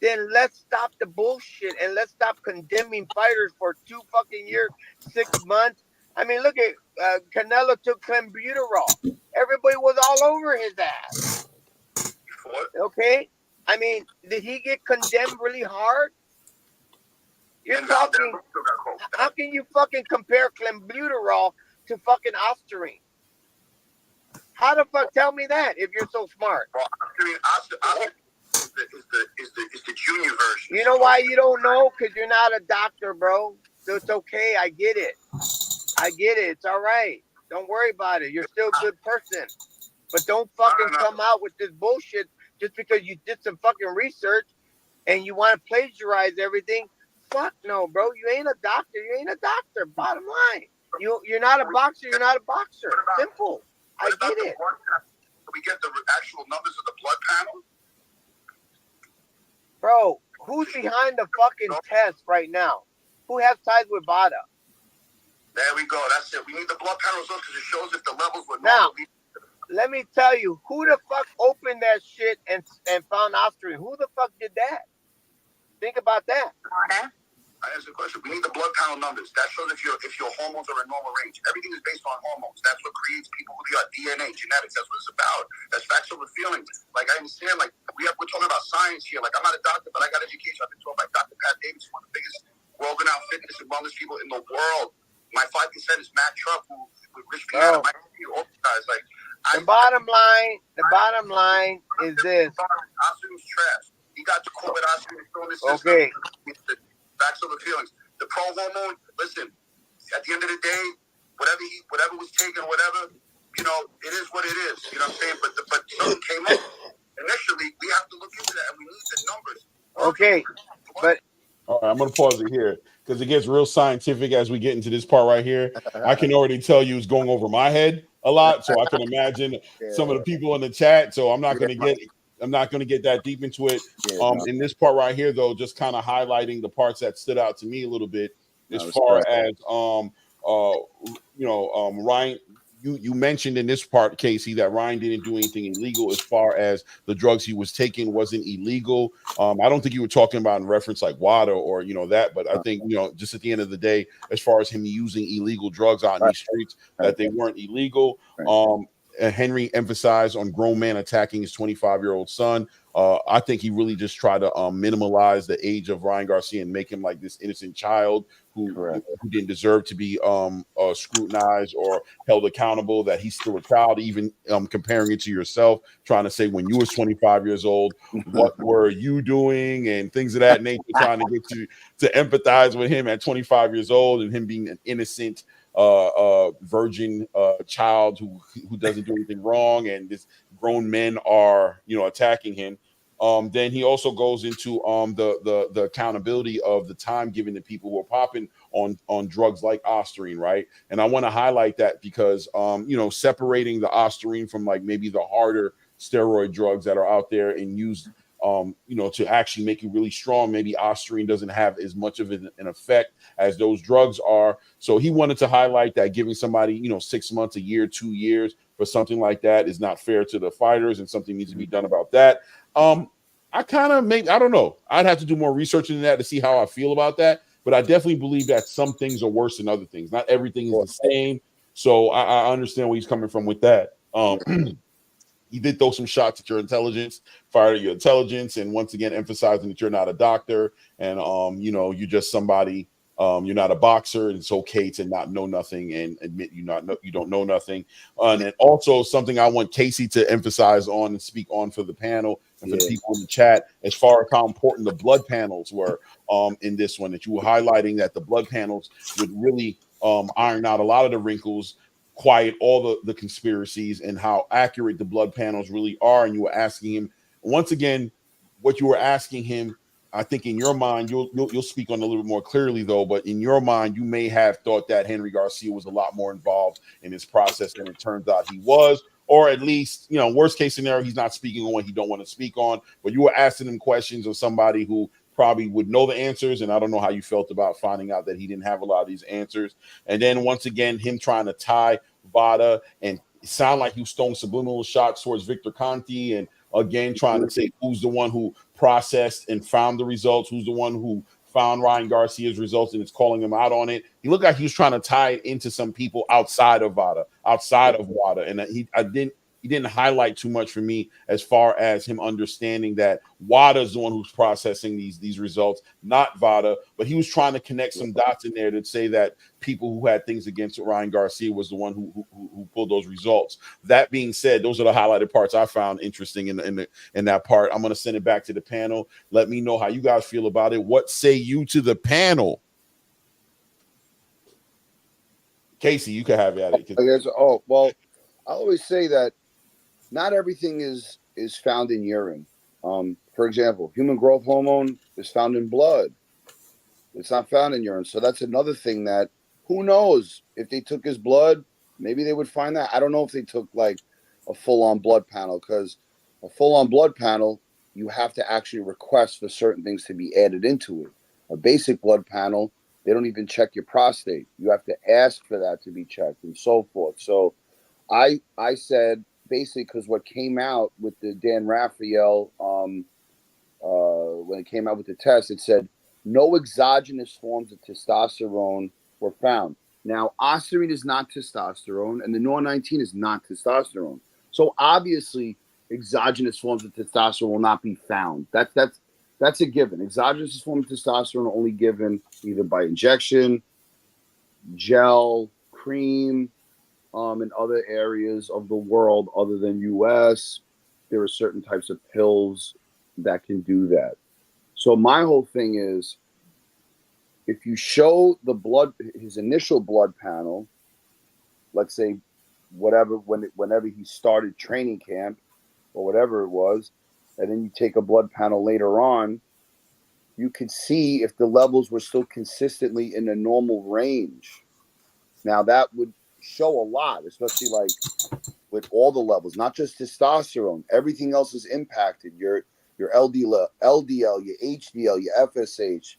S4: then let's stop the bullshit and let's stop condemning fighters for 2 fucking years, 6 months. I mean, look at Canelo took clenbuterol. Everybody was all over his ass. Okay, I mean, did he get condemned really hard? You're talking. How can you fucking compare clenbuterol to fucking Ostarine? How the fuck tell me that if you're so smart?
S10: Well, Ostarine is the junior version.
S4: You know why you don't know? Because you're not a doctor, bro. So it's okay. I get it. It's all right. Don't worry about it. You're still a good person. But don't fucking come out with this bullshit just because you did some fucking research and you want to plagiarize everything. Fuck no, bro. You ain't a doctor. Bottom line. You're not a boxer. You're not a boxer. Simple. I get it.
S10: We get the actual numbers of the blood panel.
S4: Bro, who's behind the fucking test right now? Who has ties with Vada?
S10: There we go. That's it. We need the blood panels because it shows if the levels were
S4: now.
S10: normal.
S4: Let me tell you, who the fuck opened that shit and found Ostarine? Who the fuck did that? Think about that.
S10: I answer the question. We need the blood panel numbers. That shows if your hormones are in normal range. Everything is based on hormones. That's what creates people who they are. DNA, genetics. That's what it's about. That's facts over feelings. Like I understand. Like we're talking about science here. Like I'm not a doctor, but I got education. I've been taught by Dr. Pat Davis, one of the biggest world-renowned fitness and wellness people in the world. My 5% is Matt Truck, who with Rich Piana. All guys. Like
S4: the bottom line is this.
S10: Ostarine trash. He got to quote with Ostarine in this system.
S4: Okay.
S10: Facts over feelings. The pro hormone, listen, at the end of the day, whatever was taken, whatever, it is what it is. You know what I'm saying? But something came up. Initially, we have to look into that and we need the numbers.
S4: Okay. But
S5: all right, I'm gonna pause it here because it gets real scientific as we get into this part right here. I can already tell you it's going over my head a lot, so I can imagine some of the people in the chat. So I'm not gonna get that deep into it. In this part right here, though, just kind of highlighting the parts that stood out to me a little bit as far as Ryan. You mentioned in this part, Casey, that Ryan didn't do anything illegal as far as the drugs he was taking wasn't illegal. I don't think you were talking about in reference like Wada or that, but I think just at the end of the day, as far as him using illegal drugs out in these streets, that they weren't illegal. Henry emphasized on grown man attacking his 25-year-old son. I think he really just tried to minimalize the age of Ryan Garcia and make him like this innocent child who didn't deserve to be scrutinized or held accountable, that he's still a child, even comparing it to yourself, trying to say when you was 25 years old, what were you doing and things of that nature, trying to get you to empathize with him at 25 years old and him being an innocent virgin child who doesn't do anything wrong, and this grown men are attacking him. Then he also goes into the accountability of the time given to people who are popping on drugs like Ostarine, right? And I want to highlight that because separating the Ostarine from like maybe the harder steroid drugs that are out there and used to actually make you really strong, maybe Ostarine doesn't have as much of an effect as those drugs are. So he wanted to highlight that giving somebody 6 months, a year, 2 years for something like that is not fair to the fighters, and something needs to be done about that. I don't know. I'd have to do more research into that to see how I feel about that. But I definitely believe that some things are worse than other things. Not everything is the same. So I understand where he's coming from with that. He did throw some shots at your intelligence, fired at your intelligence, and once again emphasizing that you're not a doctor and you're just somebody. You're not a boxer, and it's okay to not know nothing and admit you don't know nothing. And then also something I want Casey to emphasize on and speak on for the panel and for the people in the chat, as far as how important the blood panels were in this one, that you were highlighting that the blood panels would really iron out a lot of the wrinkles, quiet all the conspiracies, and how accurate the blood panels really are. And you were asking him once again what you were asking him. I think in your mind, you'll speak on it a little bit more clearly though, but in your mind, you may have thought that Henry Garcia was a lot more involved in this process than it turns out he was, or at least, worst case scenario, he's not speaking on what he don't want to speak on, but you were asking him questions of somebody who probably would know the answers. And I don't know how you felt about finding out that he didn't have a lot of these answers. And then once again, him trying to tie Vada and sound like he was throwing subliminal shots towards Victor Conte, and again trying to say who's the one who processed and found the results, who's the one who found Ryan Garcia's results and is calling him out on it. He looked like he was trying to tie it into some people outside of Vada, outside of Wada, and he didn't highlight too much for me as far as him understanding that Wada is the one who's processing these results, not Vada. But he was trying to connect some dots in there to say that people who had things against Ryan Garcia was the one who pulled those results. That being said, those are the highlighted parts I found interesting in that part. I'm going to send it back to the panel. Let me know how you guys feel about it. What say you to the panel? Casey, you can have at it.
S2: I guess. Oh well, I always say that not everything is found in urine. For example, human growth hormone is found in blood. It's not found in urine. So that's another thing that who knows if they took his blood, maybe they would find that. I don't know if they took like a full-on blood panel, because a full-on blood panel, you have to actually request for certain things to be added into it. A basic blood panel, they don't even check your prostate. You have to ask for that to be checked and so forth. So I said, basically, because what came out with the Dan Raphael, when it came out with the test, it said no exogenous forms of testosterone were found. Now, Ostarine is not testosterone, and the Nor-19 is not testosterone. So obviously, exogenous forms of testosterone will not be found. That's a given. Exogenous form of testosterone are only given either by injection, gel, cream. In other areas of the world other than U.S., there are certain types of pills that can do that. So my whole thing is, if you show his initial blood panel, let's say whenever he started training camp or whatever it was, and then you take a blood panel later on, you could see if the levels were still consistently in a normal range. Now that would show a lot, especially like with all the levels, not just testosterone. Everything else is impacted. Your LDL, your HDL, your FSH,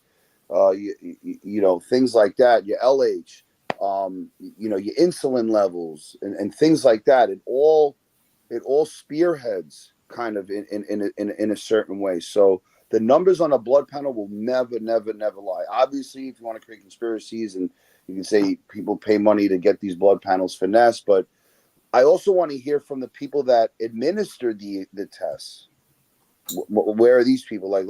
S2: you know, things like that. Your LH, you know, your insulin levels and things like that. It all spearheads kind of in a certain way. So the numbers on a blood panel will never lie. Obviously, if you want to create conspiracies and you can say people pay money to get these blood panels finessed, but I also want to hear from the people that administered the tests. Where are these people? Like,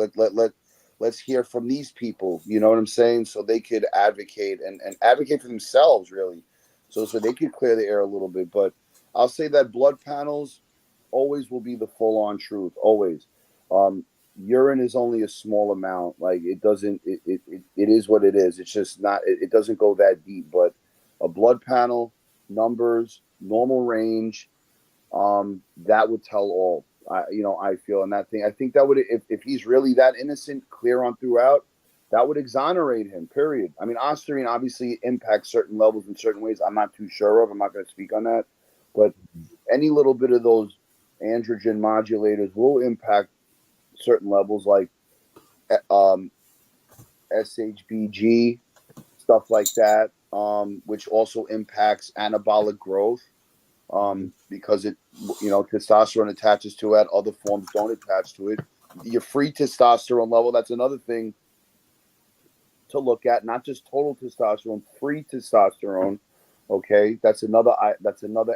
S2: let's hear from these people. You know what I'm saying? So they could advocate and advocate for themselves, really. So they could clear the air a little bit. But I'll say that blood panels always will be the full-on truth. Always. Urine is only a small amount. Like it doesn't. It is what it is. It's just not. It doesn't go that deep. But a blood panel, numbers, normal range, that would tell all. I feel in that thing. I think that would, if he's really that innocent, clear on throughout, that would exonerate him. Period. I mean, Ostarine obviously impacts certain levels in certain ways. I'm not too sure of. I'm not going to speak on that. But any little bit of those androgen modulators will impact certain levels, like SHBG, stuff like that, which also impacts anabolic growth, because testosterone attaches to it. Other forms don't attach to it. Your free testosterone level, that's another thing to look at, not just total testosterone, free testosterone. Okay, that's another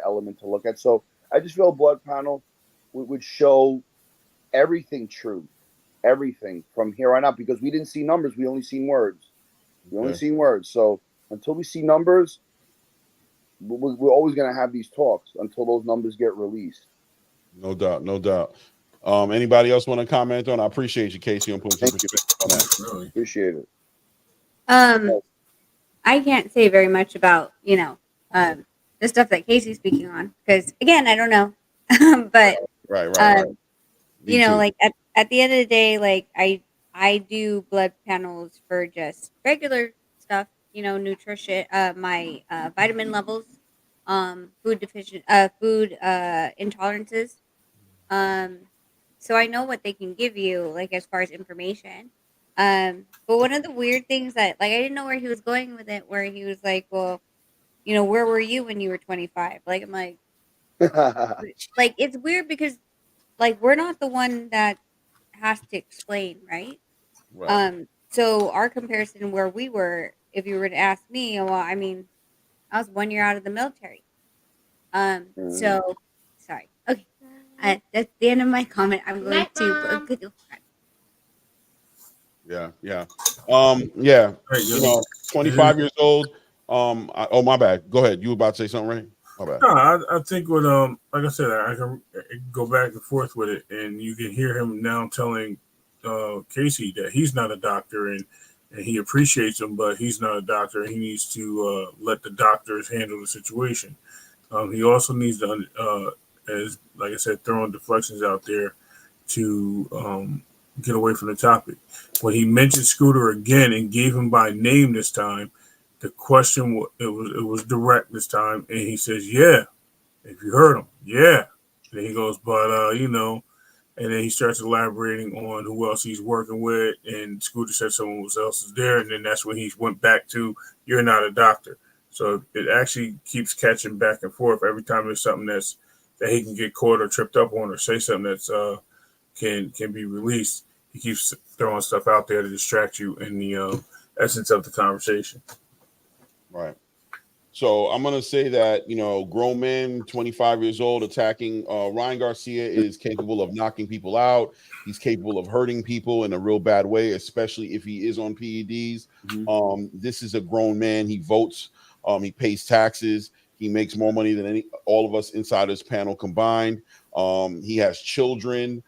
S2: element to look at. So I just feel a blood panel would show everything true, everything from here on out, because we didn't see numbers, we only seen words. So until we see numbers, we're always going to have these talks until those numbers get released.
S5: No doubt. Anybody else want to comment on? I appreciate you, Casey, on putting some perspective on that.
S2: Really appreciate it.
S6: I can't say very much about the stuff that Casey's speaking on, because again, I don't know. But
S5: right.
S6: Like at the end of the day, like I do blood panels for just regular stuff, nutrition, my vitamin levels, food intolerances. So I know what they can give you, like as far as information. But one of the weird things that, like, I didn't know where he was going with it, where he was like, well, where were you when you were 25? Like, I'm like, like, it's weird because, like, we're not the one that has to explain, right?
S5: Right.
S6: So our comparison where we were, if you were to ask me, well, I mean, I was 1 year out of the military. So sorry. Okay. That's the end of my comment. I'm going to.
S5: Yeah. Yeah.
S7: Right,
S5: You know,
S7: it is.
S5: 25 years old. Oh, my bad. Go ahead. You were about to say something, Ray? My bad.
S7: No, I think what like I said, I can go back and forth with it, and you can hear him now telling Casey that he's not a doctor, and he appreciates him, but he's not a doctor. He needs to let the doctors handle the situation. He also needs to, as like I said, throwing deflections out there to get away from the topic. When he mentioned Scooter again and gave him by name this time, the question it was direct this time, and he says, "Yeah, if you heard him, yeah." And then he goes, "But you know," and then he starts elaborating on who else he's working with, and Scooter said someone else is there, and then that's when he went back to, "You're not a doctor." So it actually keeps catching back and forth every time there's something that he can get caught or tripped up on, or say something that's can be released. He keeps throwing stuff out there to distract you in the essence of the conversation.
S5: Right. So I'm gonna say that, you know, grown men, 25 years old, attacking Ryan Garcia is capable of knocking people out. He's capable of hurting people in a real bad way, especially if he is on PEDs. This is a grown man. He votes. He pays taxes. He makes more money than all of us inside his panel combined. He has children.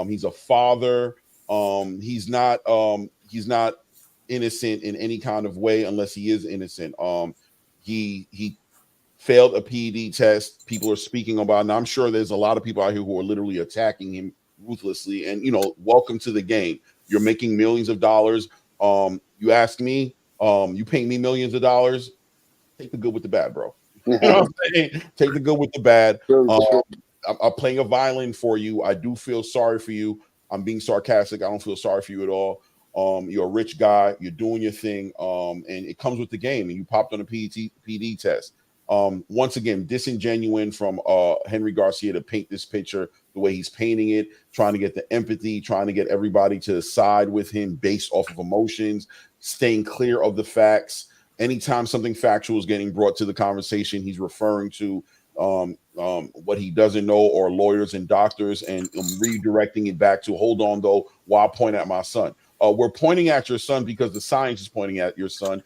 S5: He's a father. He's not innocent in any kind of way unless he is innocent. He failed a PED test. People are speaking about, and I'm sure there's a lot of people out here who are literally attacking him ruthlessly. And, you know, welcome to the game. You're making millions of dollars. You ask me, you pay me millions of dollars. Take the good with the bad, bro. You know what I'm saying? Take the good with the bad. I'm playing a violin for you. I do feel sorry for you. I'm being sarcastic. I don't feel sorry for you at all. You're a rich guy. You're doing your thing, and it comes with the game. And you popped on a PD test. Once again, disingenuine from Henry Garcia to paint this picture the way he's painting it, trying to get the empathy, trying to get everybody to side with him based off of emotions, staying clear of the facts. Anytime something factual is getting brought to the conversation, he's referring to what he doesn't know, or lawyers and doctors, and redirecting it back to, hold on though, while pointing at my son. We're pointing at your son because the science is pointing at your son.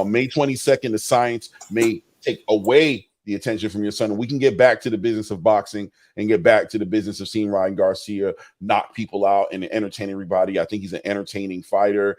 S5: May 22nd, the science may take away the attention from your son, and we can get back to the business of boxing and get back to the business of seeing Ryan Garcia knock people out and entertain everybody. I think he's an entertaining fighter.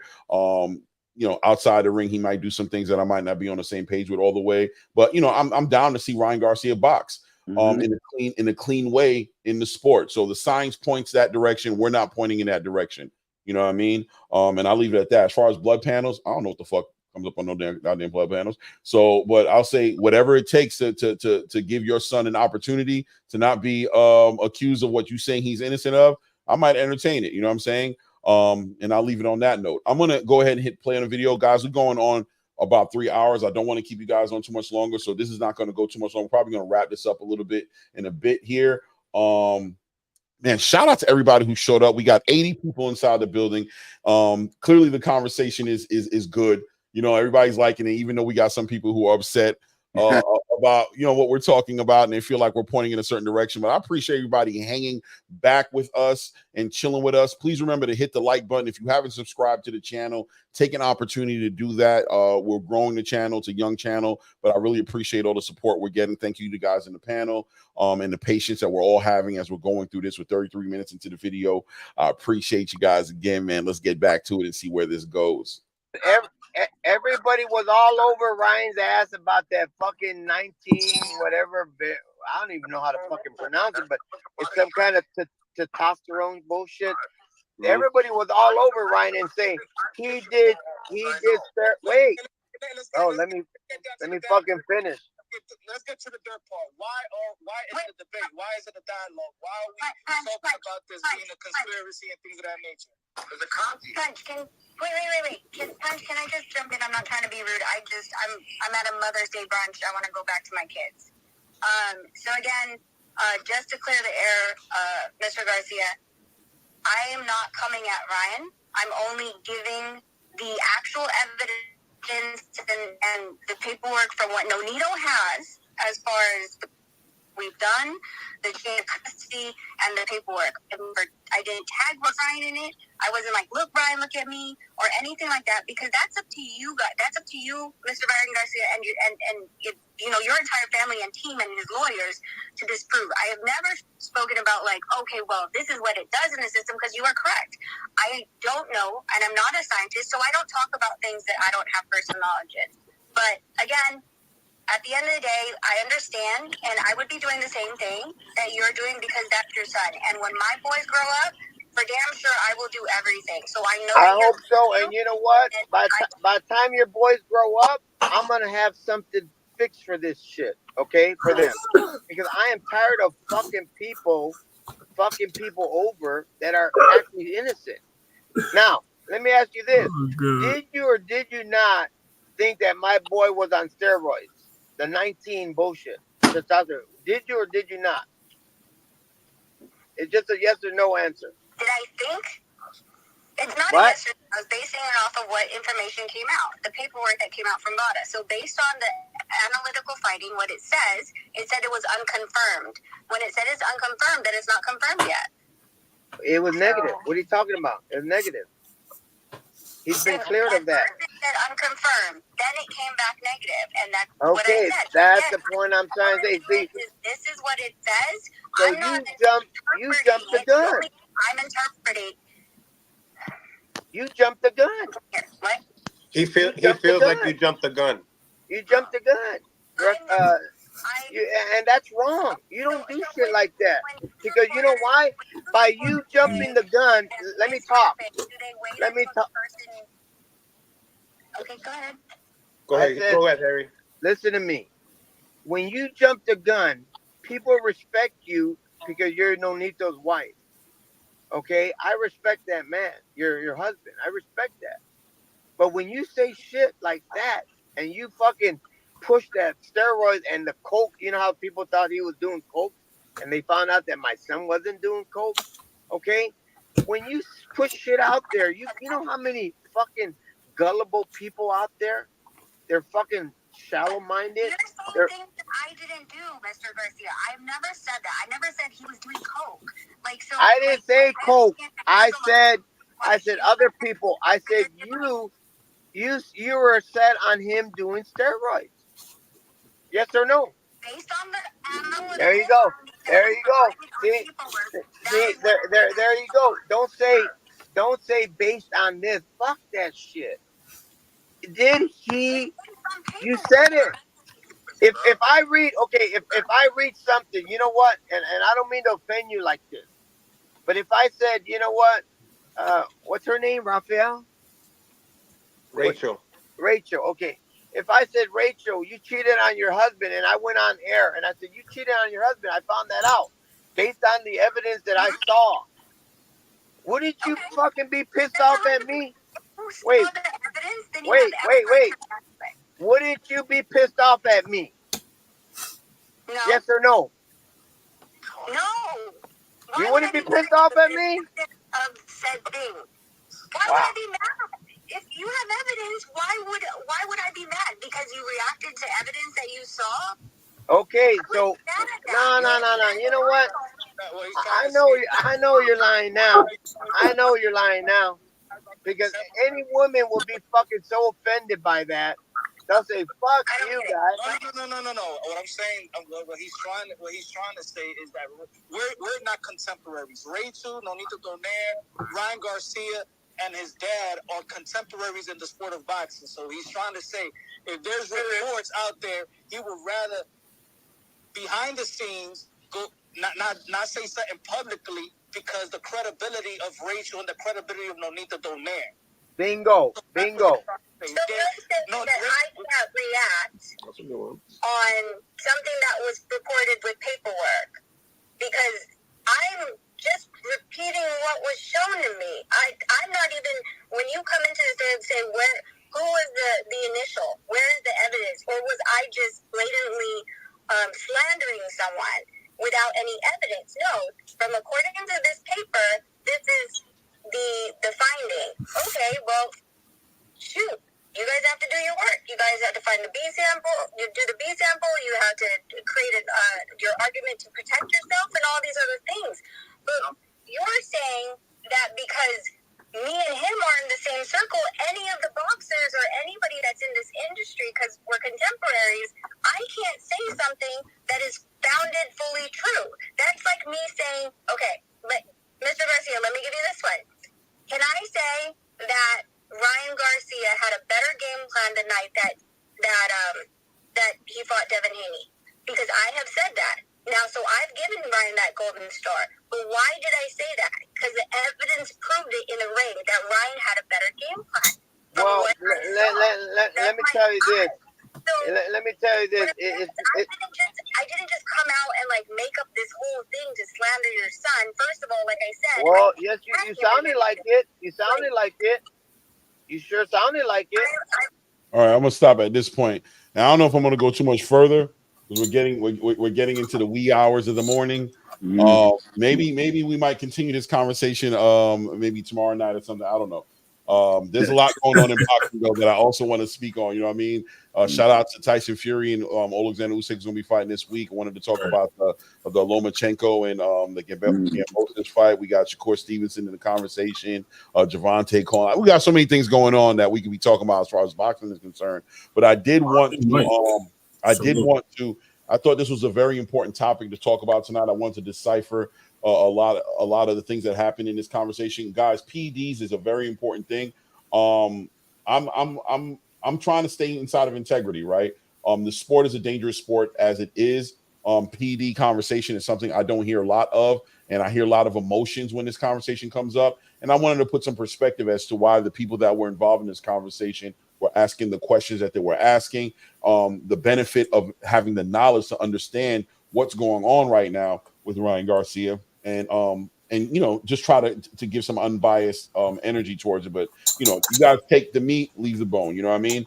S5: You know, outside the ring, he might do some things that I might not be on the same page with all the way. But, you know, I'm down to see Ryan Garcia box in a clean way in the sport. So the science points that direction. We're not pointing in that direction. You know what I mean? And I'll leave it at that. As far as blood panels, I don't know what the fuck comes up on no damn blood panels. So, but I'll say whatever it takes to give your son an opportunity to not be accused of what you're saying he's innocent of, I might entertain it. You know what I'm saying? And I'll leave it on that note. I'm gonna go ahead and hit play on a video, guys. We're going on about 3 hours. I don't want to keep you guys on too much longer, so this is not going to go too much longer. We're probably going to wrap this up a little bit in a bit here. Man, shout out to everybody who showed up. We got 80 people inside the building. Clearly the conversation is good. You know, everybody's liking it, even though we got some people who are upset about, you know, what we're talking about, and they feel like we're pointing in a certain direction. But I appreciate everybody hanging back with us and chilling with us. Please remember to hit the like button. If you haven't subscribed to the channel, take an opportunity to do that. We're growing the channel. It's a young channel, but I really appreciate all the support we're getting. Thank you to guys in the panel and the patience that we're all having as we're going through this. We're 33 minutes into the video. I appreciate you guys again, man. Let's get back to it and see where this goes.
S4: Everybody was all over Ryan's ass about that fucking 19 whatever. I don't even know how to fucking pronounce it, but it's some kind of testosterone bullshit. Everybody was all over Ryan and saying he did. Wait. Oh, let me fucking finish.
S8: Let's get to the dirt part. Why is it a debate? Why is it a dialogue? Why are we talking about this being a conspiracy and things of that nature?
S10: There's a Conte.
S9: Punch, wait. Can I just jump in? I'm not trying to be rude. I'm at a Mother's Day brunch. I want to go back to my kids. So again, just to clear the air, Mr. Garcia, I am not coming at Ryan. I'm only giving the actual evidence and the paperwork from what Nonito has as far as we've done, the chain of custody, and the paperwork. I didn't tag Ryan in it. I wasn't like, look, Ryan, look at me, or anything like that, because that's up to you guys. That's up to you, Mr. Henry Garcia, and your entire family and team and his lawyers to disprove. I have never spoken about like, okay, well, this is what it does in the system, because you are correct. I don't know, and I'm not a scientist, so I don't talk about things that I don't have personal knowledge in. But again, at the end of the day, I understand, and I would be doing the same thing that you're doing because that's your son. And when my boys grow up, for damn sure, I will do everything. So I know.
S4: I hope so. And you know what? By the time your boys grow up, I'm gonna have something fixed for this shit. Okay, for them, because I am tired of fucking people over that are actually innocent. Now, let me ask you this: did you or did you not think that my boy was on steroids? The 19 bullshit that's out there. Did you or did you not? It's just a yes or no answer.
S9: Did I think? It's not a yes or no. I was basing it off of what information came out, the paperwork that came out from Vada. So based on the analytical finding, what it said it was unconfirmed. When it said it's unconfirmed, then it's not confirmed yet.
S4: It was negative. What are you talking about? It was negative. He's been cleared of that.
S9: It said unconfirmed. Then it came back negative, and that's what I
S4: Okay,
S9: said.
S4: that's the point I'm trying to say. See,
S9: this is what it says.
S4: so you jumped the gun.
S9: I'm interpreting.
S4: You jumped the gun.
S9: What?
S3: He feels like you jumped the gun.
S4: You jumped the gun. And that's wrong. You don't do shit like that. Because you know why? By you jumping the gun, let me talk.
S9: Okay, go ahead.
S3: Go ahead, Harry.
S4: Listen to me. When you jump the gun, people respect you because you're Nonito's wife. Okay? I respect that man. Your husband. I respect that. But when you say shit like that and you fucking push that steroids and the coke, you know how people thought he was doing coke and they found out that my son wasn't doing coke? Okay? When you push shit out there, you know how many fucking gullible people out there? They're fucking shallow-minded.
S9: You're saying things that I didn't do, Mr. Garcia. I've never said that. I never said he was doing coke.
S4: I didn't say coke. I said other people. I said you were set on him doing steroids. Yes or no?
S9: Based on the
S4: there you go. There you go. See, there you go. Don't say based on this. Fuck that shit. Did he? You said it. If I read something, you know what? And I don't mean to offend you like this, but if I said, you know what? What's her name? Raphael?
S3: Rachel.
S4: Okay. If I said, Rachel, you cheated on your husband, and I went on air and I said, you cheated on your husband, I found that out based on the evidence that I saw. Wouldn't you fucking be pissed off at me? Wait. Wouldn't you be pissed off at me?
S9: No.
S4: Yes or no?
S9: No.
S4: You wouldn't be pissed off at me?
S9: Of said thing. Why would I be mad? If you have evidence, why would I be mad? Because you reacted to evidence that you saw?
S4: Okay, so no. You know what? I know you're lying now. I know you're lying now. Because any woman will be fucking so offended by that. They'll say, "Fuck you guys."
S8: No. What I'm saying, what he's trying to say is that we're not contemporaries. Rachel, Nonito Donaire, Ryan Garcia, and his dad are contemporaries in the sport of boxing. So he's trying to say, if there's reports out there, he would rather behind the scenes go not say something publicly because the credibility of Rachel and the credibility of Nonito Donaire.
S4: Bingo.
S9: So you're saying that I can't react on something that was reported with paperwork because I'm just repeating what was shown to me. I'm not even, when you come into this and say, who was the initial? Where is the evidence? Or was I just blatantly slandering someone without any evidence? No. From according to this paper, this is had to find the B sample. You do the B sample. You have to create your argument to protect yourself and all these other things. But you're saying that because me and him are in the same circle, any of the boxers or anybody that's in this industry, because we're contemporaries, I can't say something that is founded fully true. That's like me saying, okay, Mr. Garcia, let me give you this one. Can I say that Ryan Garcia had a better game plan the night that he fought Devin Haney? Because I have said that. Now, so I've given Ryan that golden star. But why did I say that? Because the evidence proved it in the ring that Ryan had a better game plan.
S4: Well, let me tell you this.
S9: So,
S4: let me tell you this.
S9: I didn't just come out and like make up this whole thing to slander your son. First of all, like I said.
S4: Well, yes, you sounded like it. You sounded like it. You sure sounded like it.
S5: All right, I'm gonna stop at this point. Now I don't know if I'm gonna go too much further because we're getting into the wee hours of the morning. Maybe we might continue this conversation maybe tomorrow night or something. I don't know. There's a lot going on in boxing though that I also want to speak on. You know what I mean? Shout out to Tyson Fury and Alexander Usyk is going to be fighting this week. I wanted to talk about the Lomachenko and the Gamboa's fight. We got Shakur Stevenson in the conversation. Javante calling. We got so many things going on that we could be talking about as far as boxing is concerned. But I did want to. I thought this was a very important topic to talk about tonight. I wanted to decipher a lot of the things that happened in this conversation. Guys, PEDs is a very important thing. I'm trying to stay inside of integrity, right? The sport is a dangerous sport as it is. PD conversation is something I don't hear a lot of, and I hear a lot of emotions when this conversation comes up. And I wanted to put some perspective as to why the people that were involved in this conversation were asking the questions that they were asking, the benefit of having the knowledge to understand what's going on right now with Ryan Garcia, and you know, just try to give some unbiased energy towards it. But you know, you guys take the meat, leave the bone. You know what I mean?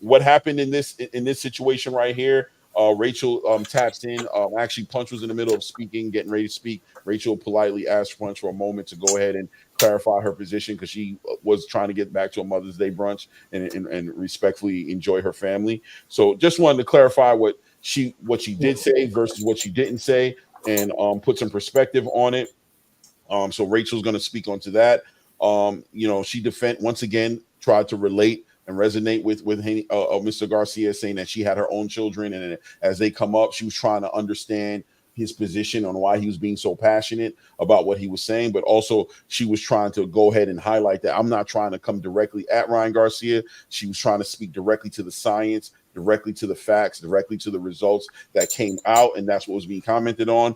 S5: What happened in this situation right here? Rachel taps in. Actually, Punch was in the middle of speaking, getting ready to speak. Rachel politely asked Punch for a moment to go ahead and clarify her position because she was trying to get back to a Mother's Day brunch and respectfully enjoy her family. So just wanted to clarify what she did say versus what she didn't say, and put some perspective on it. So Rachel's going to speak onto that. You know, she once again tried to relate and resonate with Mr. Garcia, saying that she had her own children, and as they come up, she was trying to understand his position on why he was being so passionate about what he was saying, but also she was trying to go ahead and highlight that I'm not trying to come directly at Ryan Garcia. She was trying to speak directly to the science, directly to the facts, directly to the results that came out, and that's what was being commented on.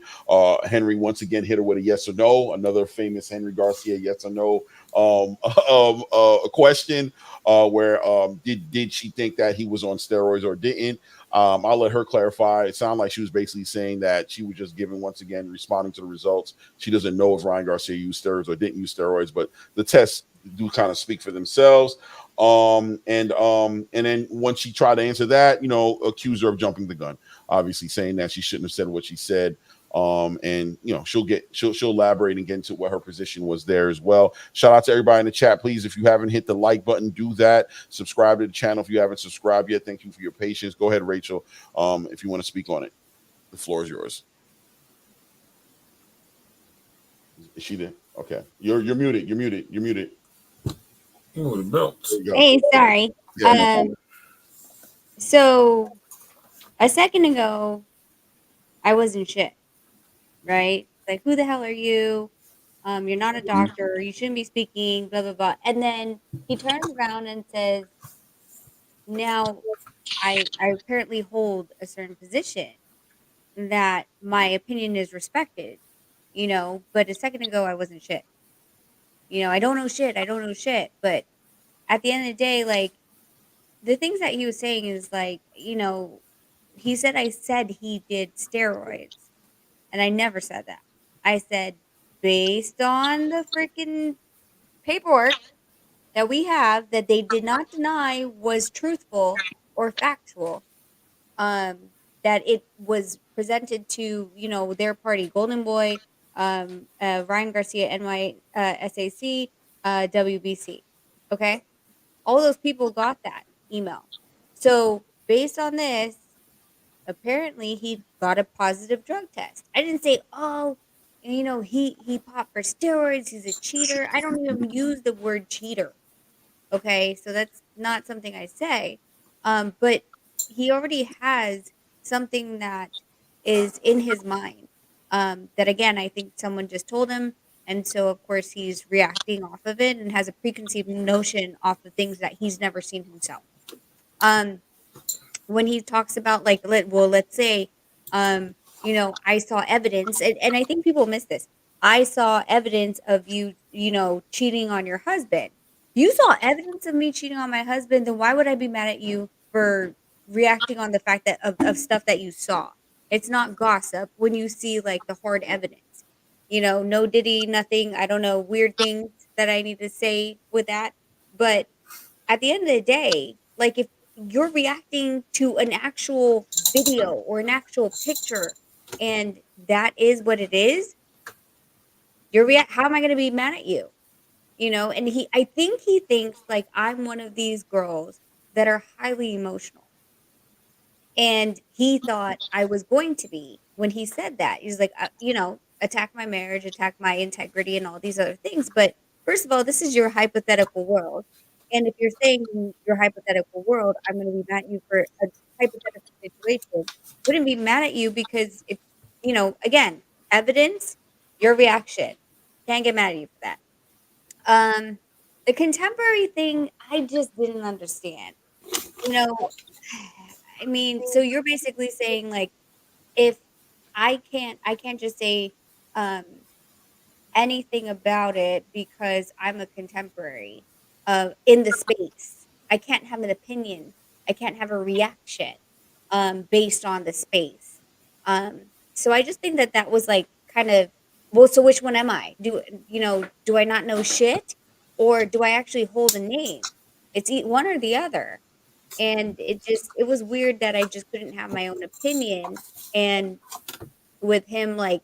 S5: Henry once again hit her with a yes or no, another famous Henry Garcia yes or no a question where did she think that he was on steroids or didn't. I'll let her clarify. It sounded like she was basically saying that she was just giving, once again, responding to the results. She doesn't know if Ryan Garcia used steroids or didn't use steroids, but the tests do kind of speak for themselves. And then once she tried to answer that, you know, accused her of jumping the gun, obviously saying that she shouldn't have said what she said. And you know, she'll elaborate and get into what her position was there as well. Shout out to everybody in the chat. Please, if you haven't hit the like button, do that. Subscribe to the channel if you haven't subscribed yet. Thank you for your patience. Go ahead, Rachel. If you want to speak on it, the floor is yours. Is she there? Okay. You're muted. You're muted.
S7: Oh, the belt.
S6: Hey, sorry.
S2: Yeah,
S6: So a second ago, I wasn't shit, right? Like, who the hell are you? You're not a doctor. You shouldn't be speaking, blah, blah, blah. And then he turns around and says, now I apparently hold a certain position that my opinion is respected, you know, but a second ago, I wasn't shit. You know, I don't know shit. But at the end of the day, like, the things that he was saying is like, you know, he said I said he did steroids, and I never said that. I said, based on the freaking paperwork that we have that they did not deny was truthful or factual, that it was presented to, you know, their party, Golden Boy, Ryan Garcia, SAC, WBC. Okay? All those people got that email. So based on this, apparently he got a positive drug test. I didn't say, oh, he popped for steroids. He's a cheater. I don't even use the word cheater. Okay, so that's not something I say. But he already has something that is in his mind. That again, I think someone just told him, and so of course he's reacting off of it and has a preconceived notion off of things that he's never seen himself. Um, when he talks about like let's say I saw evidence, and I think people miss this. I saw evidence of you cheating on your husband. You saw evidence of me cheating on my husband, then why would I be mad at you for reacting on the fact that of stuff that you saw? It's not gossip when you see like the hard evidence. No diddy, nothing, I don't know, weird things that I need to say with that. But at the end of the day, like if you're reacting to an actual video or an actual picture and that is what it is, how am I going to be mad at you? And I think he thinks like I'm one of these girls that are highly emotional. And he thought I was going to be when he said that. He's like, attack my marriage, attack my integrity, and all these other things. But first of all, this is your hypothetical world. And if you're saying in your hypothetical world, I'm going to be mad at you for a hypothetical situation, wouldn't be mad at you because if, again, evidence, your reaction. Can't get mad at you for that. The contemporary thing, I just didn't understand. You know, I mean, so you're basically saying like if I can't just say um anything about it because I'm a contemporary in the space. I can't have an opinion. I can't have a reaction based on the space. So I just think that that was like kind of well. So which one am I? Do I not know shit, or do I actually hold a name? It's one or the other, and it was weird that I just couldn't have my own opinion. And with him, like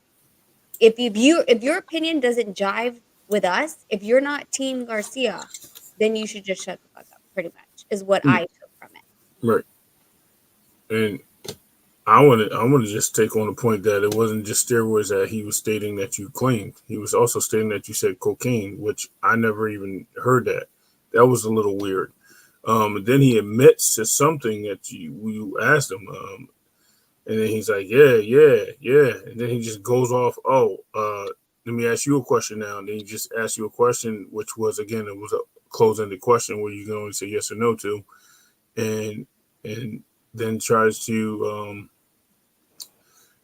S6: if your opinion doesn't jive with us, if you're not Team Garcia, then you should just shut the fuck up. Pretty much is what I took from it.
S7: Right. And I want to just take on the point that it wasn't just steroids that he was stating that you claimed. He was also stating that you said cocaine, which I never even heard that. That was a little weird. And then he admits to something that you asked him, and then he's like, yeah, and then he just goes off. Let me ask you a question now. And then he just asks you a question, which was again, it was a close-ended question where you can only say yes or no to, and then tries to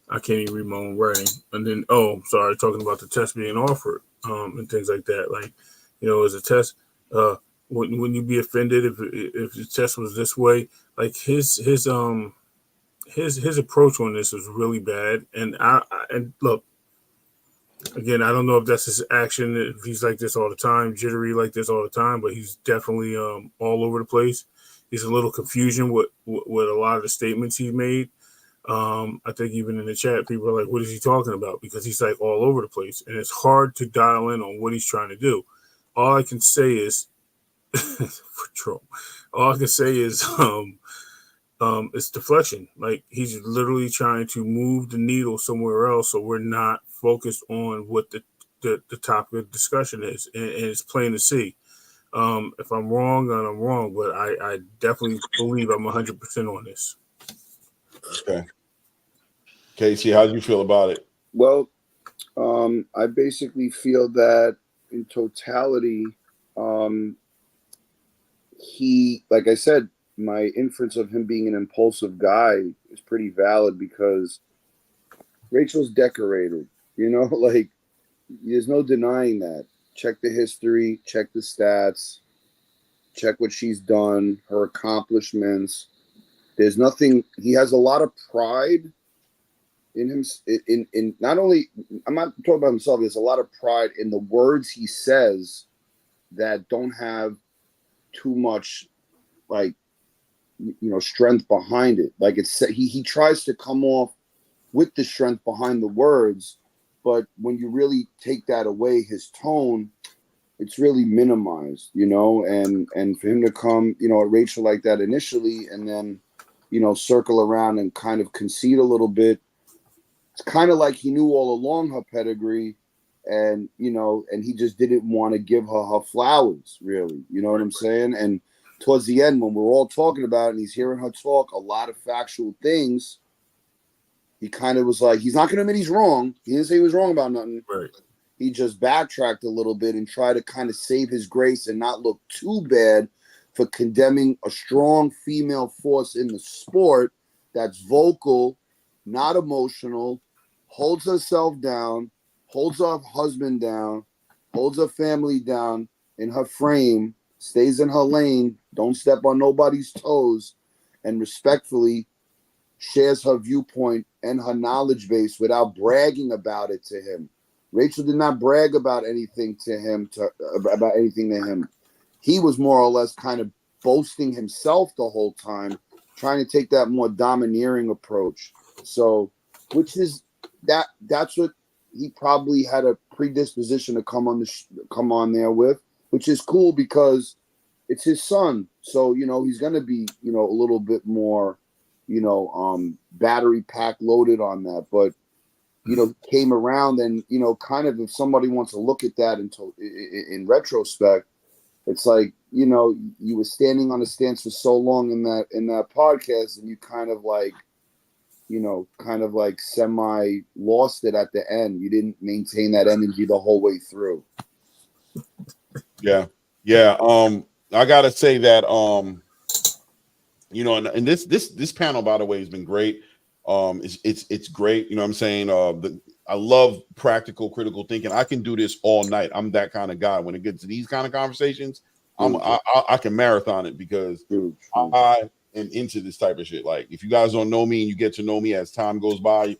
S7: I can't even read my own writing. And then talking about the test being offered and things like that. Like, as a test, wouldn't you be offended if the test was this way? Like his approach on this was really bad. And and look, again, I don't know if that's his action, if he's like this all the time, jittery like this all the time, but he's definitely all over the place. He's a little confusion with a lot of the statements he made. I think even in the chat, people are like, what is he talking about? Because he's like all over the place. And it's hard to dial in on what he's trying to do. All I can say is, all I can say is, it's deflection. Like he's literally trying to move the needle somewhere else. So we're not focused on what the topic of discussion is. And it's plain to see. If I'm wrong, then I'm wrong, but I definitely believe I'm 100% on this.
S5: Okay. Casey, how do you feel about it?
S2: Well, I basically feel that in totality, he, like I said, my inference of him being an impulsive guy is pretty valid because Rachel's decorated, like there's no denying that. Check the history, check the stats, check what she's done, her accomplishments. There's nothing, he has a lot of pride in him, in not only, I'm not talking about himself, there's a lot of pride in the words he says that don't have too much, like, strength behind it. Like he tries to come off with the strength behind the words, but when you really take that away, his tone, it's really minimized, you know, and for him to come, you know, at Rachel like that initially, and then, you know, circle around and kind of concede a little bit. It's kind of like he knew all along her pedigree, and, you know, and he just didn't want to give her flowers, really. You know what I'm saying? And towards the end, when we're all talking about it and he's hearing her talk a lot of factual things, he kind of was like, he's not going to admit he's wrong. He didn't say he was wrong about nothing.
S7: Right.
S2: He just backtracked a little bit and tried to kind of save his grace and not look too bad for condemning a strong female force in the sport that's vocal, not emotional, holds herself down, holds her husband down, holds her family down in her frame, stays in her lane, don't step on nobody's toes, and respectfully shares her viewpoint and her knowledge base without bragging about it to him. Rachel did not brag about anything to him. He was more or less kind of boasting himself the whole time, trying to take that more domineering approach. So, which is that's what he probably had a predisposition to come on there with, which is cool because it's his son. So, you know, he's going to be, you know, a little bit more, you know, battery pack loaded on that, but, you know, came around and, you know, kind of if somebody wants to look at that in retrospect, it's like, you know, you were standing on a stance for so long in that podcast, and you kind of like, you know, kind of like semi lost it at the end. You didn't maintain that energy the whole way through.
S5: Yeah. I gotta say that you know, and this panel, by the way, has been great. It's great. You know what I'm saying? I love practical, critical thinking. I can do this all night. I'm that kind of guy. When it gets to these kind of conversations, I can marathon it because I am into this type of shit. Like, if you guys don't know me and you get to know me as time goes by,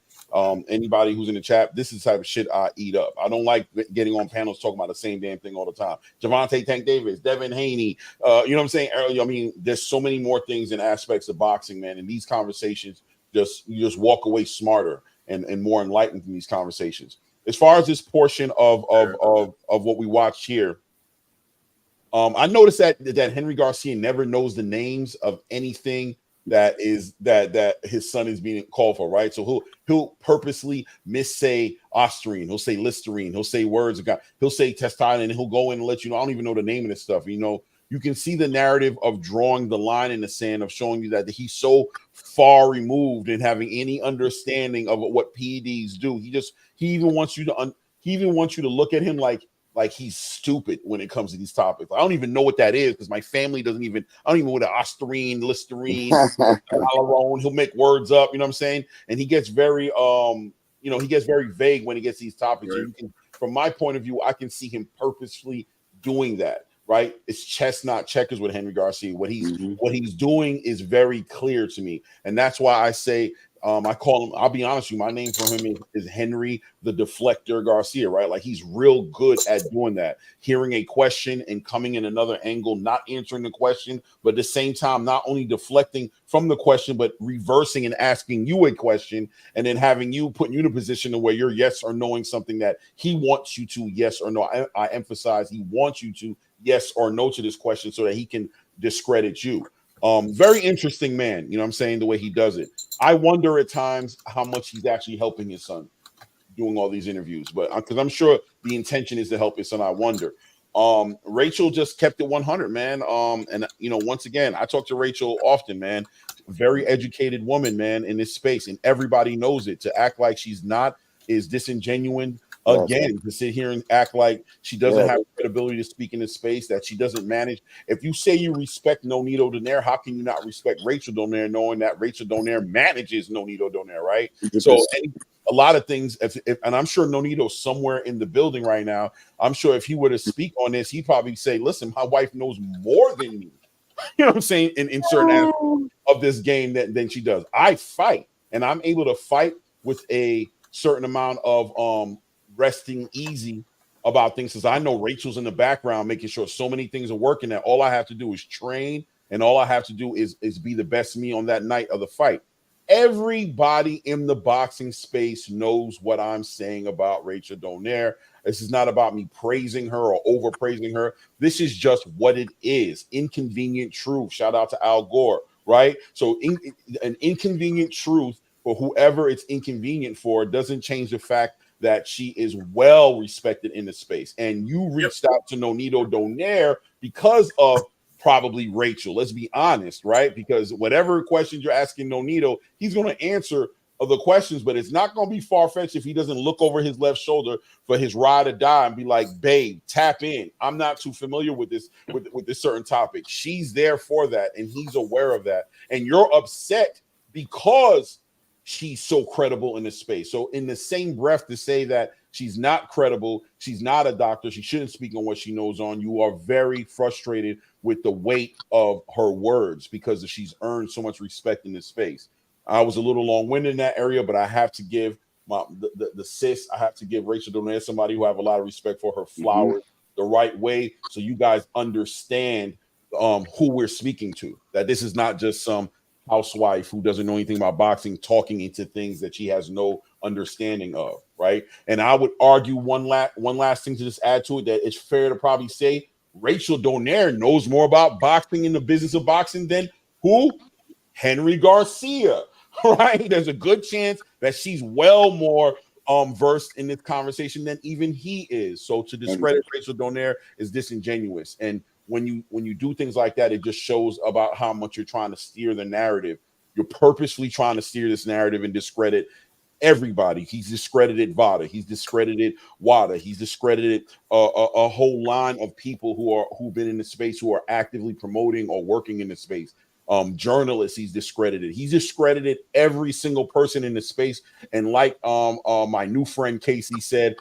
S5: anybody who's in the chat, this is the type of shit I eat up. I don't like getting on panels talking about the same damn thing all the time. Javante Tank Davis, Devin Haney, you know what I'm saying? Earlier, I mean, there's so many more things and aspects of boxing, man. And these conversations, you just walk away smarter and more enlightened from these conversations. As far as this portion of what we watched here, I noticed that Henry Garcia never knows the names of anything that his son is being called for, right? So he'll purposely missay Ostarine, he'll say Listerine, he'll say words of God, he'll say testosterone, and he'll go in and let you know, I don't even know the name of this stuff. You know, you can see the narrative of drawing the line in the sand, of showing you that he's so far removed and having any understanding of what PEDs do. He even wants you to look at him like he's stupid when it comes to these topics. I don't even know what that is because my family I don't even know what Ostarine, Listerine, Hyalurone. He'll make words up, you know what I'm saying? And he gets very vague when he gets these topics. Right. And you can, from my point of view, I can see him purposefully doing that. Right? It's chess, not checkers with Henry Garcia. What he's doing is very clear to me. And that's why I say, I call him, I'll be honest with you, my name for him is Henry the Deflector Garcia, right? Like, he's real good at doing that. Hearing a question and coming in another angle, not answering the question, but at the same time, not only deflecting from the question, but reversing and asking you a question, and then having you, putting you in a position to where you're yes or knowing something that he wants you to yes or no. I emphasize he wants you to yes or no to this question so that he can discredit you. Very interesting man, you know what I'm saying, the way he does it. I wonder at times how much he's actually helping his son doing all these interviews, but because I'm sure the intention is to help his son. I wonder. Rachel just kept it 100, man. And you know, once again, I talk to Rachel often, man. Very educated woman, man, in this space, and everybody knows it. To act like she's not is disingenuous. Again, to sit here and act like she doesn't have credibility to speak in this space, that she doesn't manage. If you say you respect Nonito Donaire, how can you not respect Rachel Donaire, knowing that Rachel Donaire manages Nonito Donaire, right? So a lot of things, and I'm sure Nonito's somewhere in the building right now. I'm sure if he were to speak on this, he'd probably say, listen, my wife knows more than me. You know what I'm saying? In certain aspects of this game than she does. I fight, and I'm able to fight with a certain amount of resting easy about things, because I know Rachel's in the background making sure so many things are working that all I have to do is train, and all I have to do is be the best me on that night of the fight. Everybody in the boxing space knows what I'm saying about Rachel Donaire. This is not about me praising her or overpraising her. This is just what it is. Inconvenient truth. Shout out to Al Gore, right? So an inconvenient truth for whoever it's inconvenient for doesn't change the fact that she is well respected in the space. And you reached out to Nonito Donaire because of probably Rachel. Let's be honest, right? Because whatever questions you're asking Nonito, he's going to answer the questions, but it's not going to be far-fetched if he doesn't look over his left shoulder for his ride or die and be like, babe, tap in. I'm not too familiar with this, with this certain topic. She's there for that, and he's aware of that. And you're upset because she's so credible in this space. So in the same breath to say that she's not credible, she's not a doctor, she shouldn't speak on what she knows on, you are very frustrated with the weight of her words because she's earned so much respect in this space. I was a little long-winded in that area, but I have to give the sis, I have to give Rachel Donaire, somebody who I have a lot of respect for, her flowers the right way, so you guys understand who we're speaking to, that this is not just some housewife who doesn't know anything about boxing talking into things that she has no understanding of, right? And I would argue one last thing to just add to it, that it's fair to probably say Rachel Donaire knows more about boxing in the business of boxing than who? Henry Garcia, right? There's a good chance that she's well more versed in this conversation than even he is. So to discredit Rachel Donaire is disingenuous. And when you do things like that, it just shows about how much you're trying to steer the narrative. You're purposely trying to steer this narrative and discredit everybody. He's discredited Vada. He's discredited Wada. He's discredited a whole line of people who've been in the space, who are actively promoting or working in the space. Journalists, he's discredited. He's discredited every single person in the space. And like my new friend Casey said,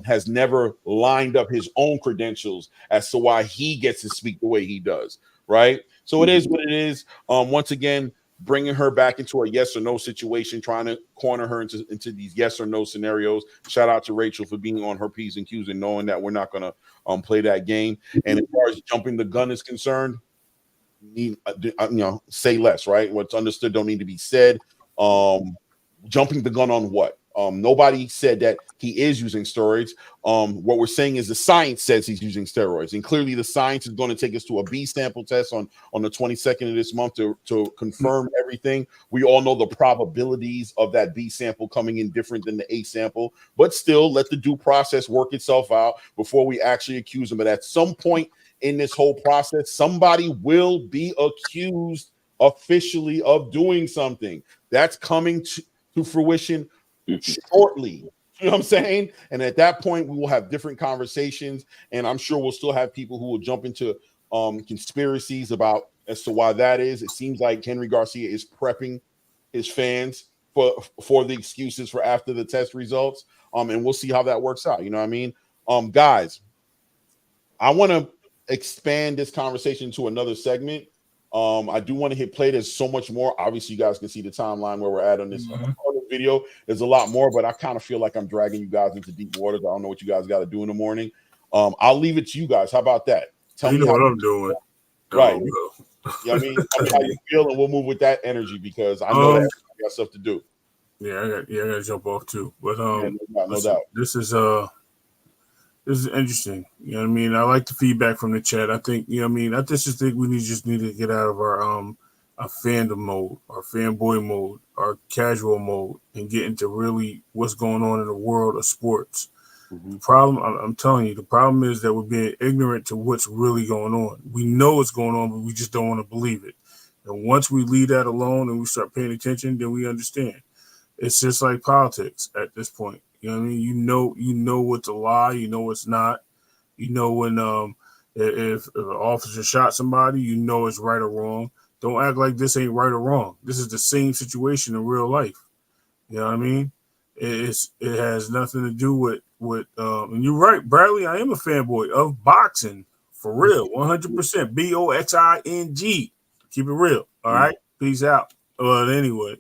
S5: has never lined up his own credentials as to why he gets to speak the way he does, right? So it is what it is. Once again, bringing her back into a yes or no situation, trying to corner her into these yes or no scenarios. Shout out to Rachel for being on her P's and Q's and knowing that we're not going to play that game. And as far as jumping the gun is concerned, say less, right? What's understood don't need to be said. Jumping the gun on what? Nobody said that he is using steroids. What we're saying is the science says he's using steroids, and clearly the science is going to take us to a B sample test on the 22nd of this month to confirm everything. We all know the probabilities of that B sample coming in different than the A sample, but still let the due process work itself out before we actually accuse him. But at some point in this whole process, somebody will be accused officially of doing something. That's coming to fruition shortly. You know what I'm saying? And at that point, we will have different conversations, and I'm sure we'll still have people who will jump into conspiracies about as to why that is. It seems like Henry Garcia is prepping his fans for the excuses for after the test results. And we'll see how that works out. You know what I mean? Guys, I want to expand this conversation to another segment. I do want to hit play. There's so much more. Obviously, you guys can see the timeline where we're at on this video. There's a lot more, but I kind of feel like I'm dragging you guys into deep waters. I don't know what you guys got to do in the morning. I'll leave it to you guys. How about that?
S7: Tell me what I'm doing.
S5: Right. Yeah, I mean, how you feel, and we'll move with that energy because I know that I got stuff to do.
S7: Yeah, I got to jump off too. But
S5: no doubt.
S7: This is interesting. You know what I mean? I like the feedback from the chat. I think, you know what I mean? I just think we just need to get out of our fandom mode, our fanboy mode, our casual mode, and get into really what's going on in the world of sports. The problem, I'm telling you, the problem is that we're being ignorant to what's really going on. We know what's going on, but we just don't want to believe it. And once we leave that alone and we start paying attention, then we understand. It's just like politics at this point. You know what I mean? You know what's a lie. You know what's not. You know when if an officer shot somebody, you know it's right or wrong. Don't act like this ain't right or wrong. This is the same situation in real life. You know what I mean? It has nothing to do with and you're right, Bradley. I am a fanboy of boxing for real, 100%. BOXING. Keep it real. All right. Peace out. But anyway,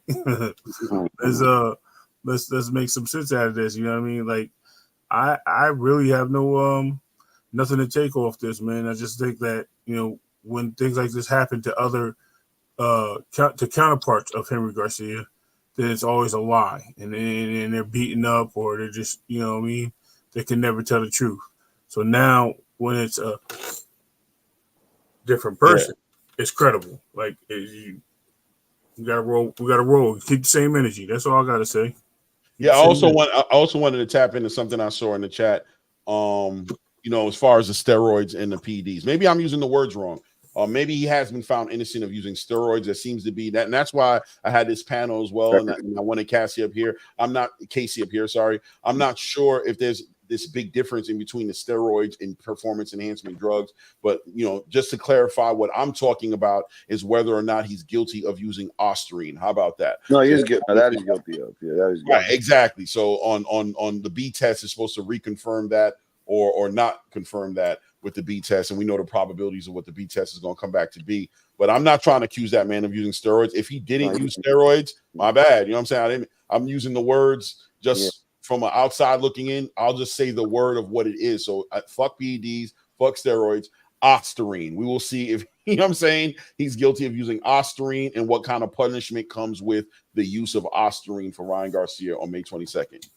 S7: let's make some sense out of this. You know what I mean? Like, I really have no nothing to take off this, man. I just think that, you know, when things like this happen to other to counterparts of Henry Garcia, then it's always a lie, and they're beaten up, or they're just, you know what I mean, they can never tell the truth. So now when it's a different person, it's credible. Like you gotta roll. We gotta roll. Keep the same energy. That's all I gotta say.
S5: I also wanted to tap into something I saw in the chat. You know, as far as the steroids and the PEDs, maybe I'm using the words wrong. Maybe he has been found innocent of using steroids. That seems to be that, and that's why I had this panel as well. And I wanted Cassie up here. Casey up here. Sorry, I'm not sure if there's this big difference in between the steroids and performance enhancement drugs. But you know, just to clarify, what I'm talking about is whether or not he's guilty of using Ostarine. How about that?
S2: No, he is guilty. That is guilty of. Yeah, that is guilty.
S5: Right, exactly. So on the B test is supposed to reconfirm that or not confirm that with the B test, and we know the probabilities of what the B test is going to come back to be. But I'm not trying to accuse that man of using steroids. If he didn't use steroids, my bad. You know what I'm saying? I'm using the words just from an outside looking in. I'll just say the word of what it is. So fuck PEDs, fuck steroids, Ostarine. We will see if, you know what I'm saying, he's guilty of using Ostarine and what kind of punishment comes with the use of Ostarine for Ryan Garcia on May 22nd.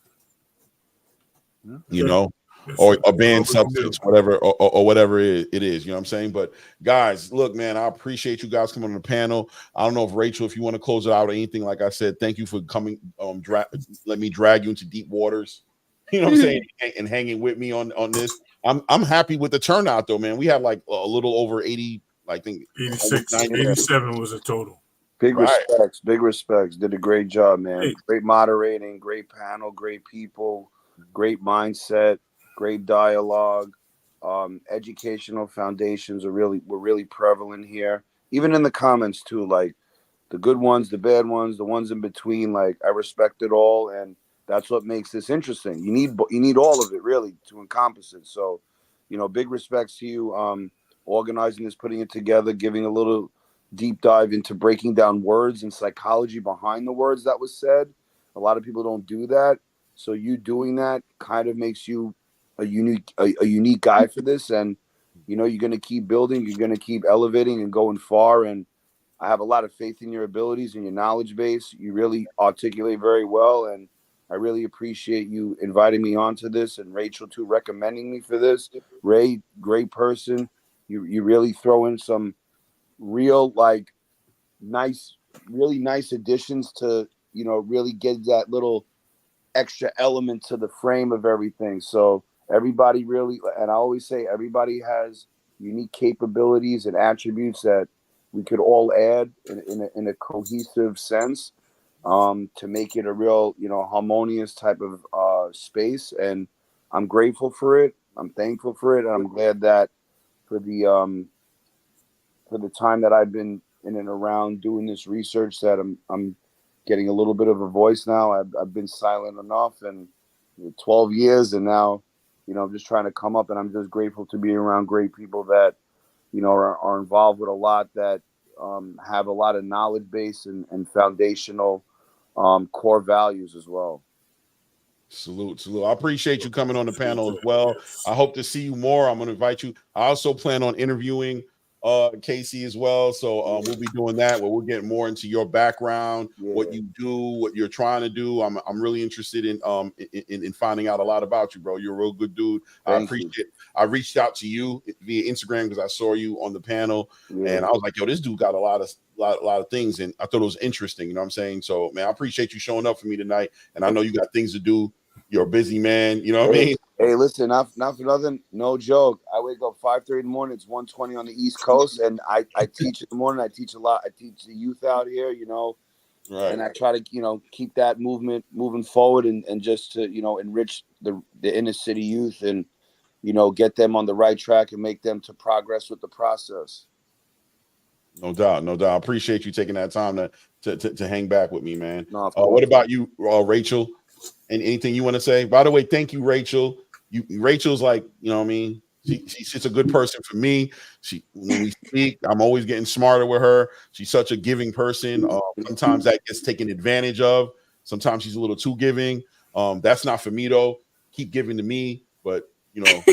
S5: You know, or a banned substance, whatever, or whatever it is, you know what I'm saying? But guys, look, man, I appreciate you guys coming on the panel. I don't know if Rachel, if you want to close it out or anything, like I said, thank you for coming. Let me drag you into deep waters, you know what I'm saying, and hanging with me on this. I'm happy with the turnout though, man. We had like a little over 80, I think
S7: 86, 87 was a total.
S2: Big respects. Did a great job, man. Great moderating, great panel, great people, great mindset. Great dialogue, educational foundations were really prevalent here. Even in the comments too, like the good ones, the bad ones, the ones in between. Like I respect it all, and that's what makes this interesting. You need all of it really to encompass it. So, you know, big respects to you, organizing this, putting it together, giving a little deep dive into breaking down words and psychology behind the words that was said. A lot of people don't do that, so you doing that kind of makes you a unique guy for this, and you know you're going to keep building, you're going to keep elevating and going far, and I have a lot of faith in your abilities and your knowledge base. You really articulate very well, and I really appreciate you inviting me onto this, and Rachel too recommending me for this. Ray, great person. You really throw in some real really nice additions to, you know, really get that little extra element to the frame of everything. So everybody really, and I always say everybody has unique capabilities and attributes that we could all add in a cohesive sense to make it a real, you know, harmonious type of space. And I'm grateful for it. I'm thankful for it. And I'm glad that for the time that I've been in and around doing this research, that I'm getting a little bit of a voice now. I've been silent enough, and 12 years, and now, you know, I'm just trying to come up, and I'm just grateful to be around great people that, you know, are involved with a lot, that have a lot of knowledge base and foundational core values as well.
S5: Salute. I appreciate you coming on the panel as well. I hope to see you more. I'm going to invite you. I also plan on interviewing Casey as well, so we'll be doing that where we'll get more into your background, what you do, what you're trying to do. I'm really interested in finding out a lot about you, bro. You're a real good dude. I appreciate it. I reached out to you via Instagram because I saw you on the panel, and I was like, yo, this dude got a lot of things, and I thought it was interesting, you know what I'm saying? So man, I appreciate you showing up for me tonight, and I know you got things to do. You're a busy man, you know what I mean?
S2: Hey, listen, not for nothing, no joke. I wake up 5:30 in the morning. It's 1:20 on the East Coast, and I teach in the morning. I teach a lot. I teach the youth out here, you know, and I try to, you know, keep that movement moving forward, and just to, you know, enrich the inner city youth, and, you know, get them on the right track and make them to progress with the process.
S5: No doubt. I appreciate you taking that time to hang back with me, man.
S2: No,
S5: what about you, Rachel? And anything you want to say? By the way, thank you, Rachel. Rachel's like, you know what I mean? She's a good person for me. When we speak, I'm always getting smarter with her. She's such a giving person. Sometimes that gets taken advantage of. Sometimes she's a little too giving. That's not for me though. Keep giving to me, but you know,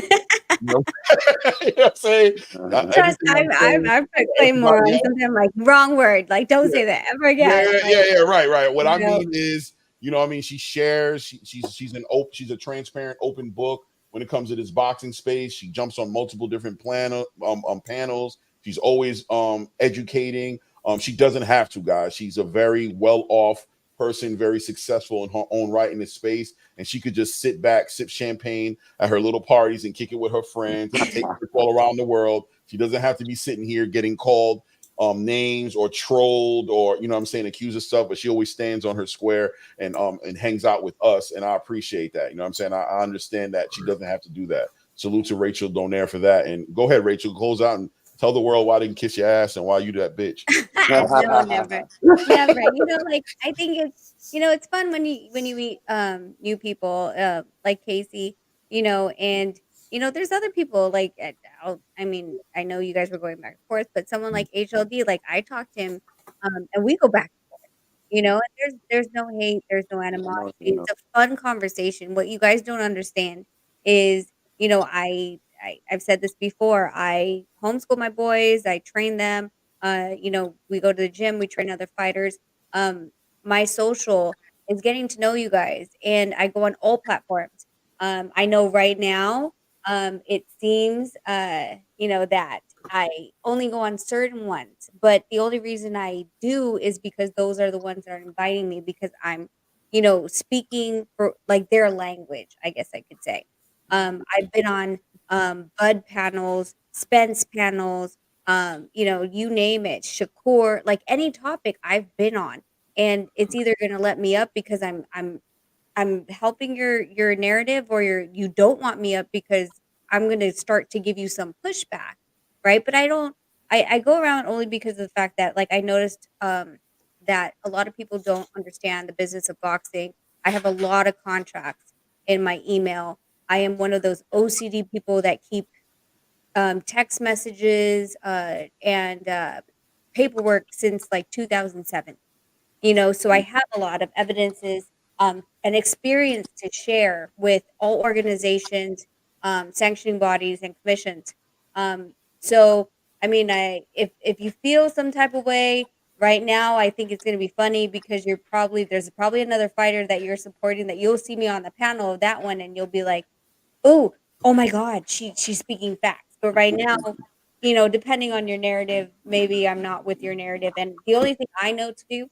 S5: You know, you know what I'm saying?
S6: Trust,
S5: Everything I'm saying,
S6: I've put Claymore
S5: everybody
S6: on
S5: else.
S6: something. I'm like, wrong word. Like, don't say that ever again. Like,
S5: Right. What I
S6: you know,
S5: mean is, you know, what I mean, she shares. She's a transparent, open book when it comes to this boxing space. She jumps on multiple different panels. She's always educating. She doesn't have to, guys. She's a very well off person, very successful in her own right in this space, and she could just sit back, sip champagne at her little parties, and kick it with her friends, and take trips all around the world. She doesn't have to be sitting here getting called names or trolled or, you know what I'm saying, accused of stuff, but she always stands on her square and hangs out with us, and I appreciate that. You know what I'm saying? I understand that she doesn't have to do that. Salute to Rachel Donaire for that. And go ahead, Rachel, close out and tell the world why they can kiss your ass and why you that bitch.
S6: no, never. You know, like, I think it's fun when you meet new people like Casey, and there's other people like I mean, I know you guys were going back and forth, but someone like HLD, like I talked to him, and we go back and forth, and there's no hate, there's no animosity. It's a fun conversation. What you guys don't understand is, I've said this before. I homeschool my boys. I train them. We go to the gym. We train other fighters. My social is getting to know you guys, and I go on all platforms. I know right now, it seems, that I only go on certain ones, but the only reason I do is because those are the ones that are inviting me because I'm, speaking for like their language, I guess I could say. I've been on Bud panels, Spence panels, you name it, Shakur, like any topic I've been on. And it's either gonna let me up because I'm helping your narrative, or you don't want me up because I'm gonna start to give you some pushback, right? But I don't. I go around only because of the fact that, like, I noticed that a lot of people don't understand the business of boxing. I have a lot of contracts in my email. I am one of those OCD people that keep text messages and paperwork since like 2007. So I have a lot of evidences and experience to share with all organizations, sanctioning bodies, and commissions. So I mean, if you feel some type of way right now, I think it's going to be funny because there's probably another fighter that you're supporting that you'll see me on the panel of that one, and you'll be like, oh my God, she's speaking facts. But right now, depending on your narrative, maybe I'm not with your narrative. And the only thing I know to do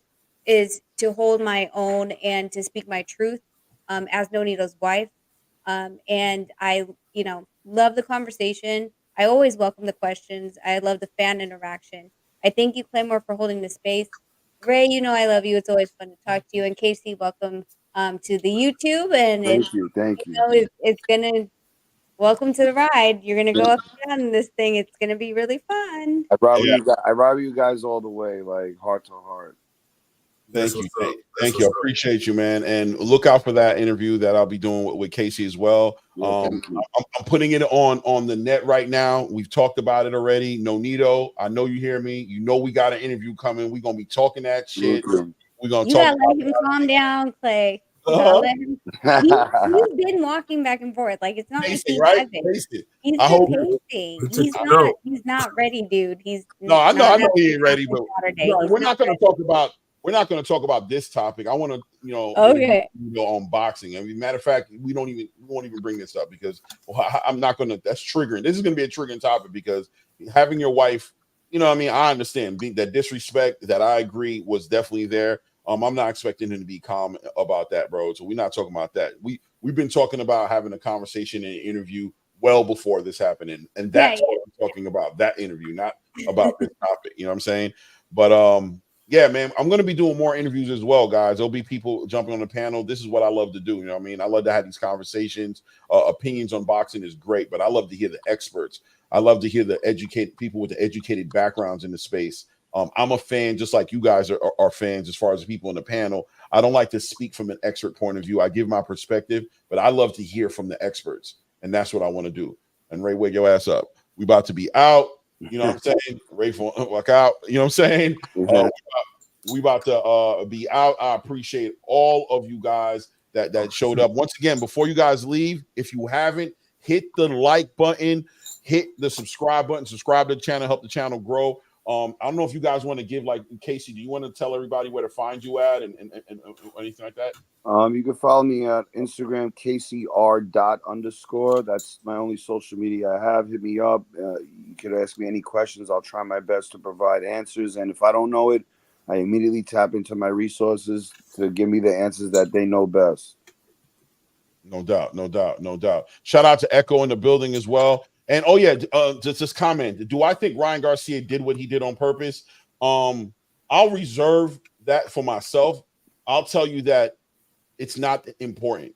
S6: is to hold my own and to speak my truth as Nonito's wife. And I, love the conversation. I always welcome the questions. I love the fan interaction. I thank you, Claymore, for holding the space. Ray, I love you. It's always fun to talk to you. And Casey, welcome to the YouTube. And
S2: Thank you. Thank you.
S6: it's gonna welcome to the ride. You're gonna go up and down in this thing. It's gonna be really fun.
S2: I ride you guys all the way, like heart to heart.
S5: Thank you. Thank you. I appreciate you, man. And look out for that interview that I'll be doing with Casey as well. I'm putting it on the net right now. We've talked about it already. Nonito, I know you hear me. We got an interview coming. We're gonna be talking that shit. We're gonna
S6: You gotta let him calm down, Clay. You gotta let him. He's been walking back and forth. Like, it's not like he hasn't. He's been pacing. He's not ready, dude.
S5: I know he ain't ready, but we're not gonna talk about this topic. I want to,
S6: okay,
S5: on boxing. I mean, matter of fact, we won't even bring this up because I'm not gonna. That's triggering. This is gonna be a triggering topic because having your wife, I understand that disrespect that I agree was definitely there. I'm not expecting him to be calm about that, bro. So we're not talking about that. We've been talking about having a conversation and an interview well before this happened, and that's what I'm talking about. That interview, not about this topic. You know what I'm saying? But yeah, man, I'm gonna be doing more interviews as well, guys. There'll be people jumping on the panel. This is what I love to do. You know what I mean? I love to have these conversations. Opinions on boxing is great, but I love to hear the experts. I love to hear the educated people with the educated backgrounds in the space. I'm a fan, just like you guys are fans as far as the people in the panel. I don't like to speak from an expert point of view. I give my perspective, but I love to hear from the experts, and that's what I want to do. And Ray, wake your ass up. We about to be out. You know what I'm saying? Ray, walk out. You know what I'm saying? We about to be out. I appreciate all of you guys that showed up. Once again, before you guys leave, if you haven't, hit the like button, hit the subscribe button, subscribe to the channel, help the channel grow. I don't know if you guys want to give, like, Casey, do you want to tell everybody where to find you at and anything like that?
S2: You can follow me at Instagram, KCR._. That's my only social media I have. Hit me up. You can ask me any questions. I'll try my best to provide answers. And if I don't know it, I immediately tap into my resources to give me the answers that they know best.
S5: No doubt, no doubt, no doubt. Shout out to Echo in the building as well. And oh yeah, just comment. Do I think Ryan Garcia did what he did on purpose? I'll reserve that for myself. I'll tell you that it's not important,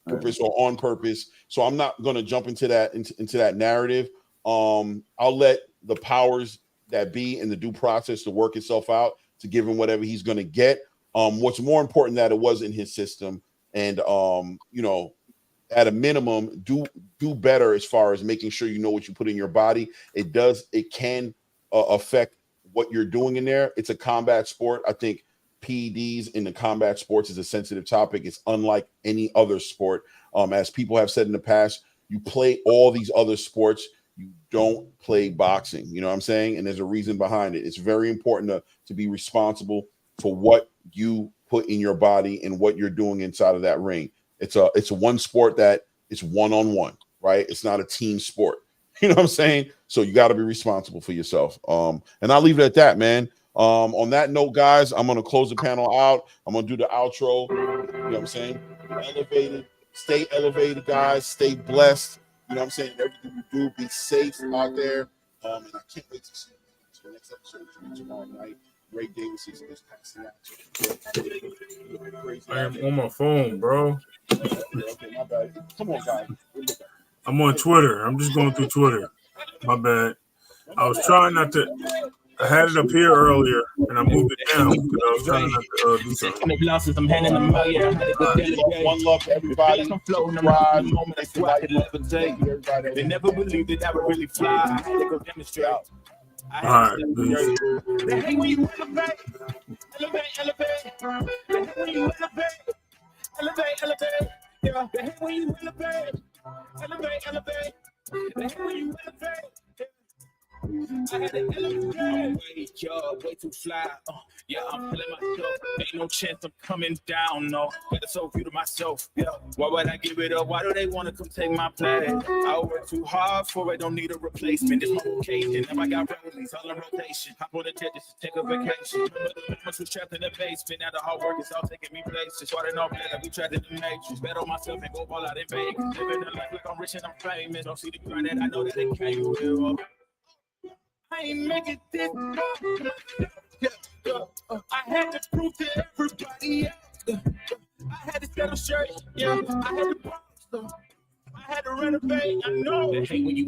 S5: purpose or on purpose. So I'm not going to jump into that narrative. I'll let the powers that be in the due process to work itself out to give him whatever he's going to get. What's more important that it was in his system, and you know, at a minimum, do better as far as making sure you know what you put in your body. It can affect what you're doing in there. It's a combat sport. I think PEDs in the combat sports is a sensitive topic. It's unlike any other sport. As people have said in the past, you play all these other sports, you don't play boxing. You know what I'm saying? And there's a reason behind it. It's very important to be responsible for what you put in your body and what you're doing inside of that ring. It's a one sport that it's one-on-one, right? It's not a team sport. You know what I'm saying? So you got to be responsible for yourself. And I'll leave it at that, man. On that note, guys, I'm going to close the panel out. I'm going to do the outro. You know what I'm saying? Elevated. Stay elevated, guys. Stay blessed. You know what I'm saying? Everything you do, be safe out there. And I can't wait to see you for the next episode tomorrow night. Ray Davis is passing out.
S7: I'm on my phone, bro.
S5: Okay, my bad. Come on, guys.
S7: I'm on Twitter. I'm just going through Twitter. My bad. I was trying not to. I had it up here earlier, and I moved it down because I was trying not to do something.
S1: I'm handing them out.
S5: One love to everybody.
S1: I'm floating. I'm the moment I swear I could levitate. They never believed that I would really fly. I had to go demonstrate.
S7: All right, peace.
S1: They hate when you elevate. Elevate. They hate when you elevate. Elevate. Yeah, they hate when you elevate. Elevate. They hate when you elevate. I had to elevate. Way too fly. Yeah, I'm feeling myself. Ain't no chance I'm coming down. No, better so view to myself. Yeah, why would I give it up? Why do they want to come take my place? I work too hard for it. Don't need a replacement. It's my vocation. Now I got rollies all in rotation. Hop on the jet just to take a vacation. Remember the moments was trapped in the basement. Now the hard work is all taking me places. Why they know better? We trapped in the matrix. Bet on myself and go all out in Vegas. Living a life like I'm rich and I'm famous. Don't see the grind that I know that it came with. I ain't making this. I had to prove to everybody else. I had to settle straight. Yeah, I had to pause. I had to renovate. I know. They hate when you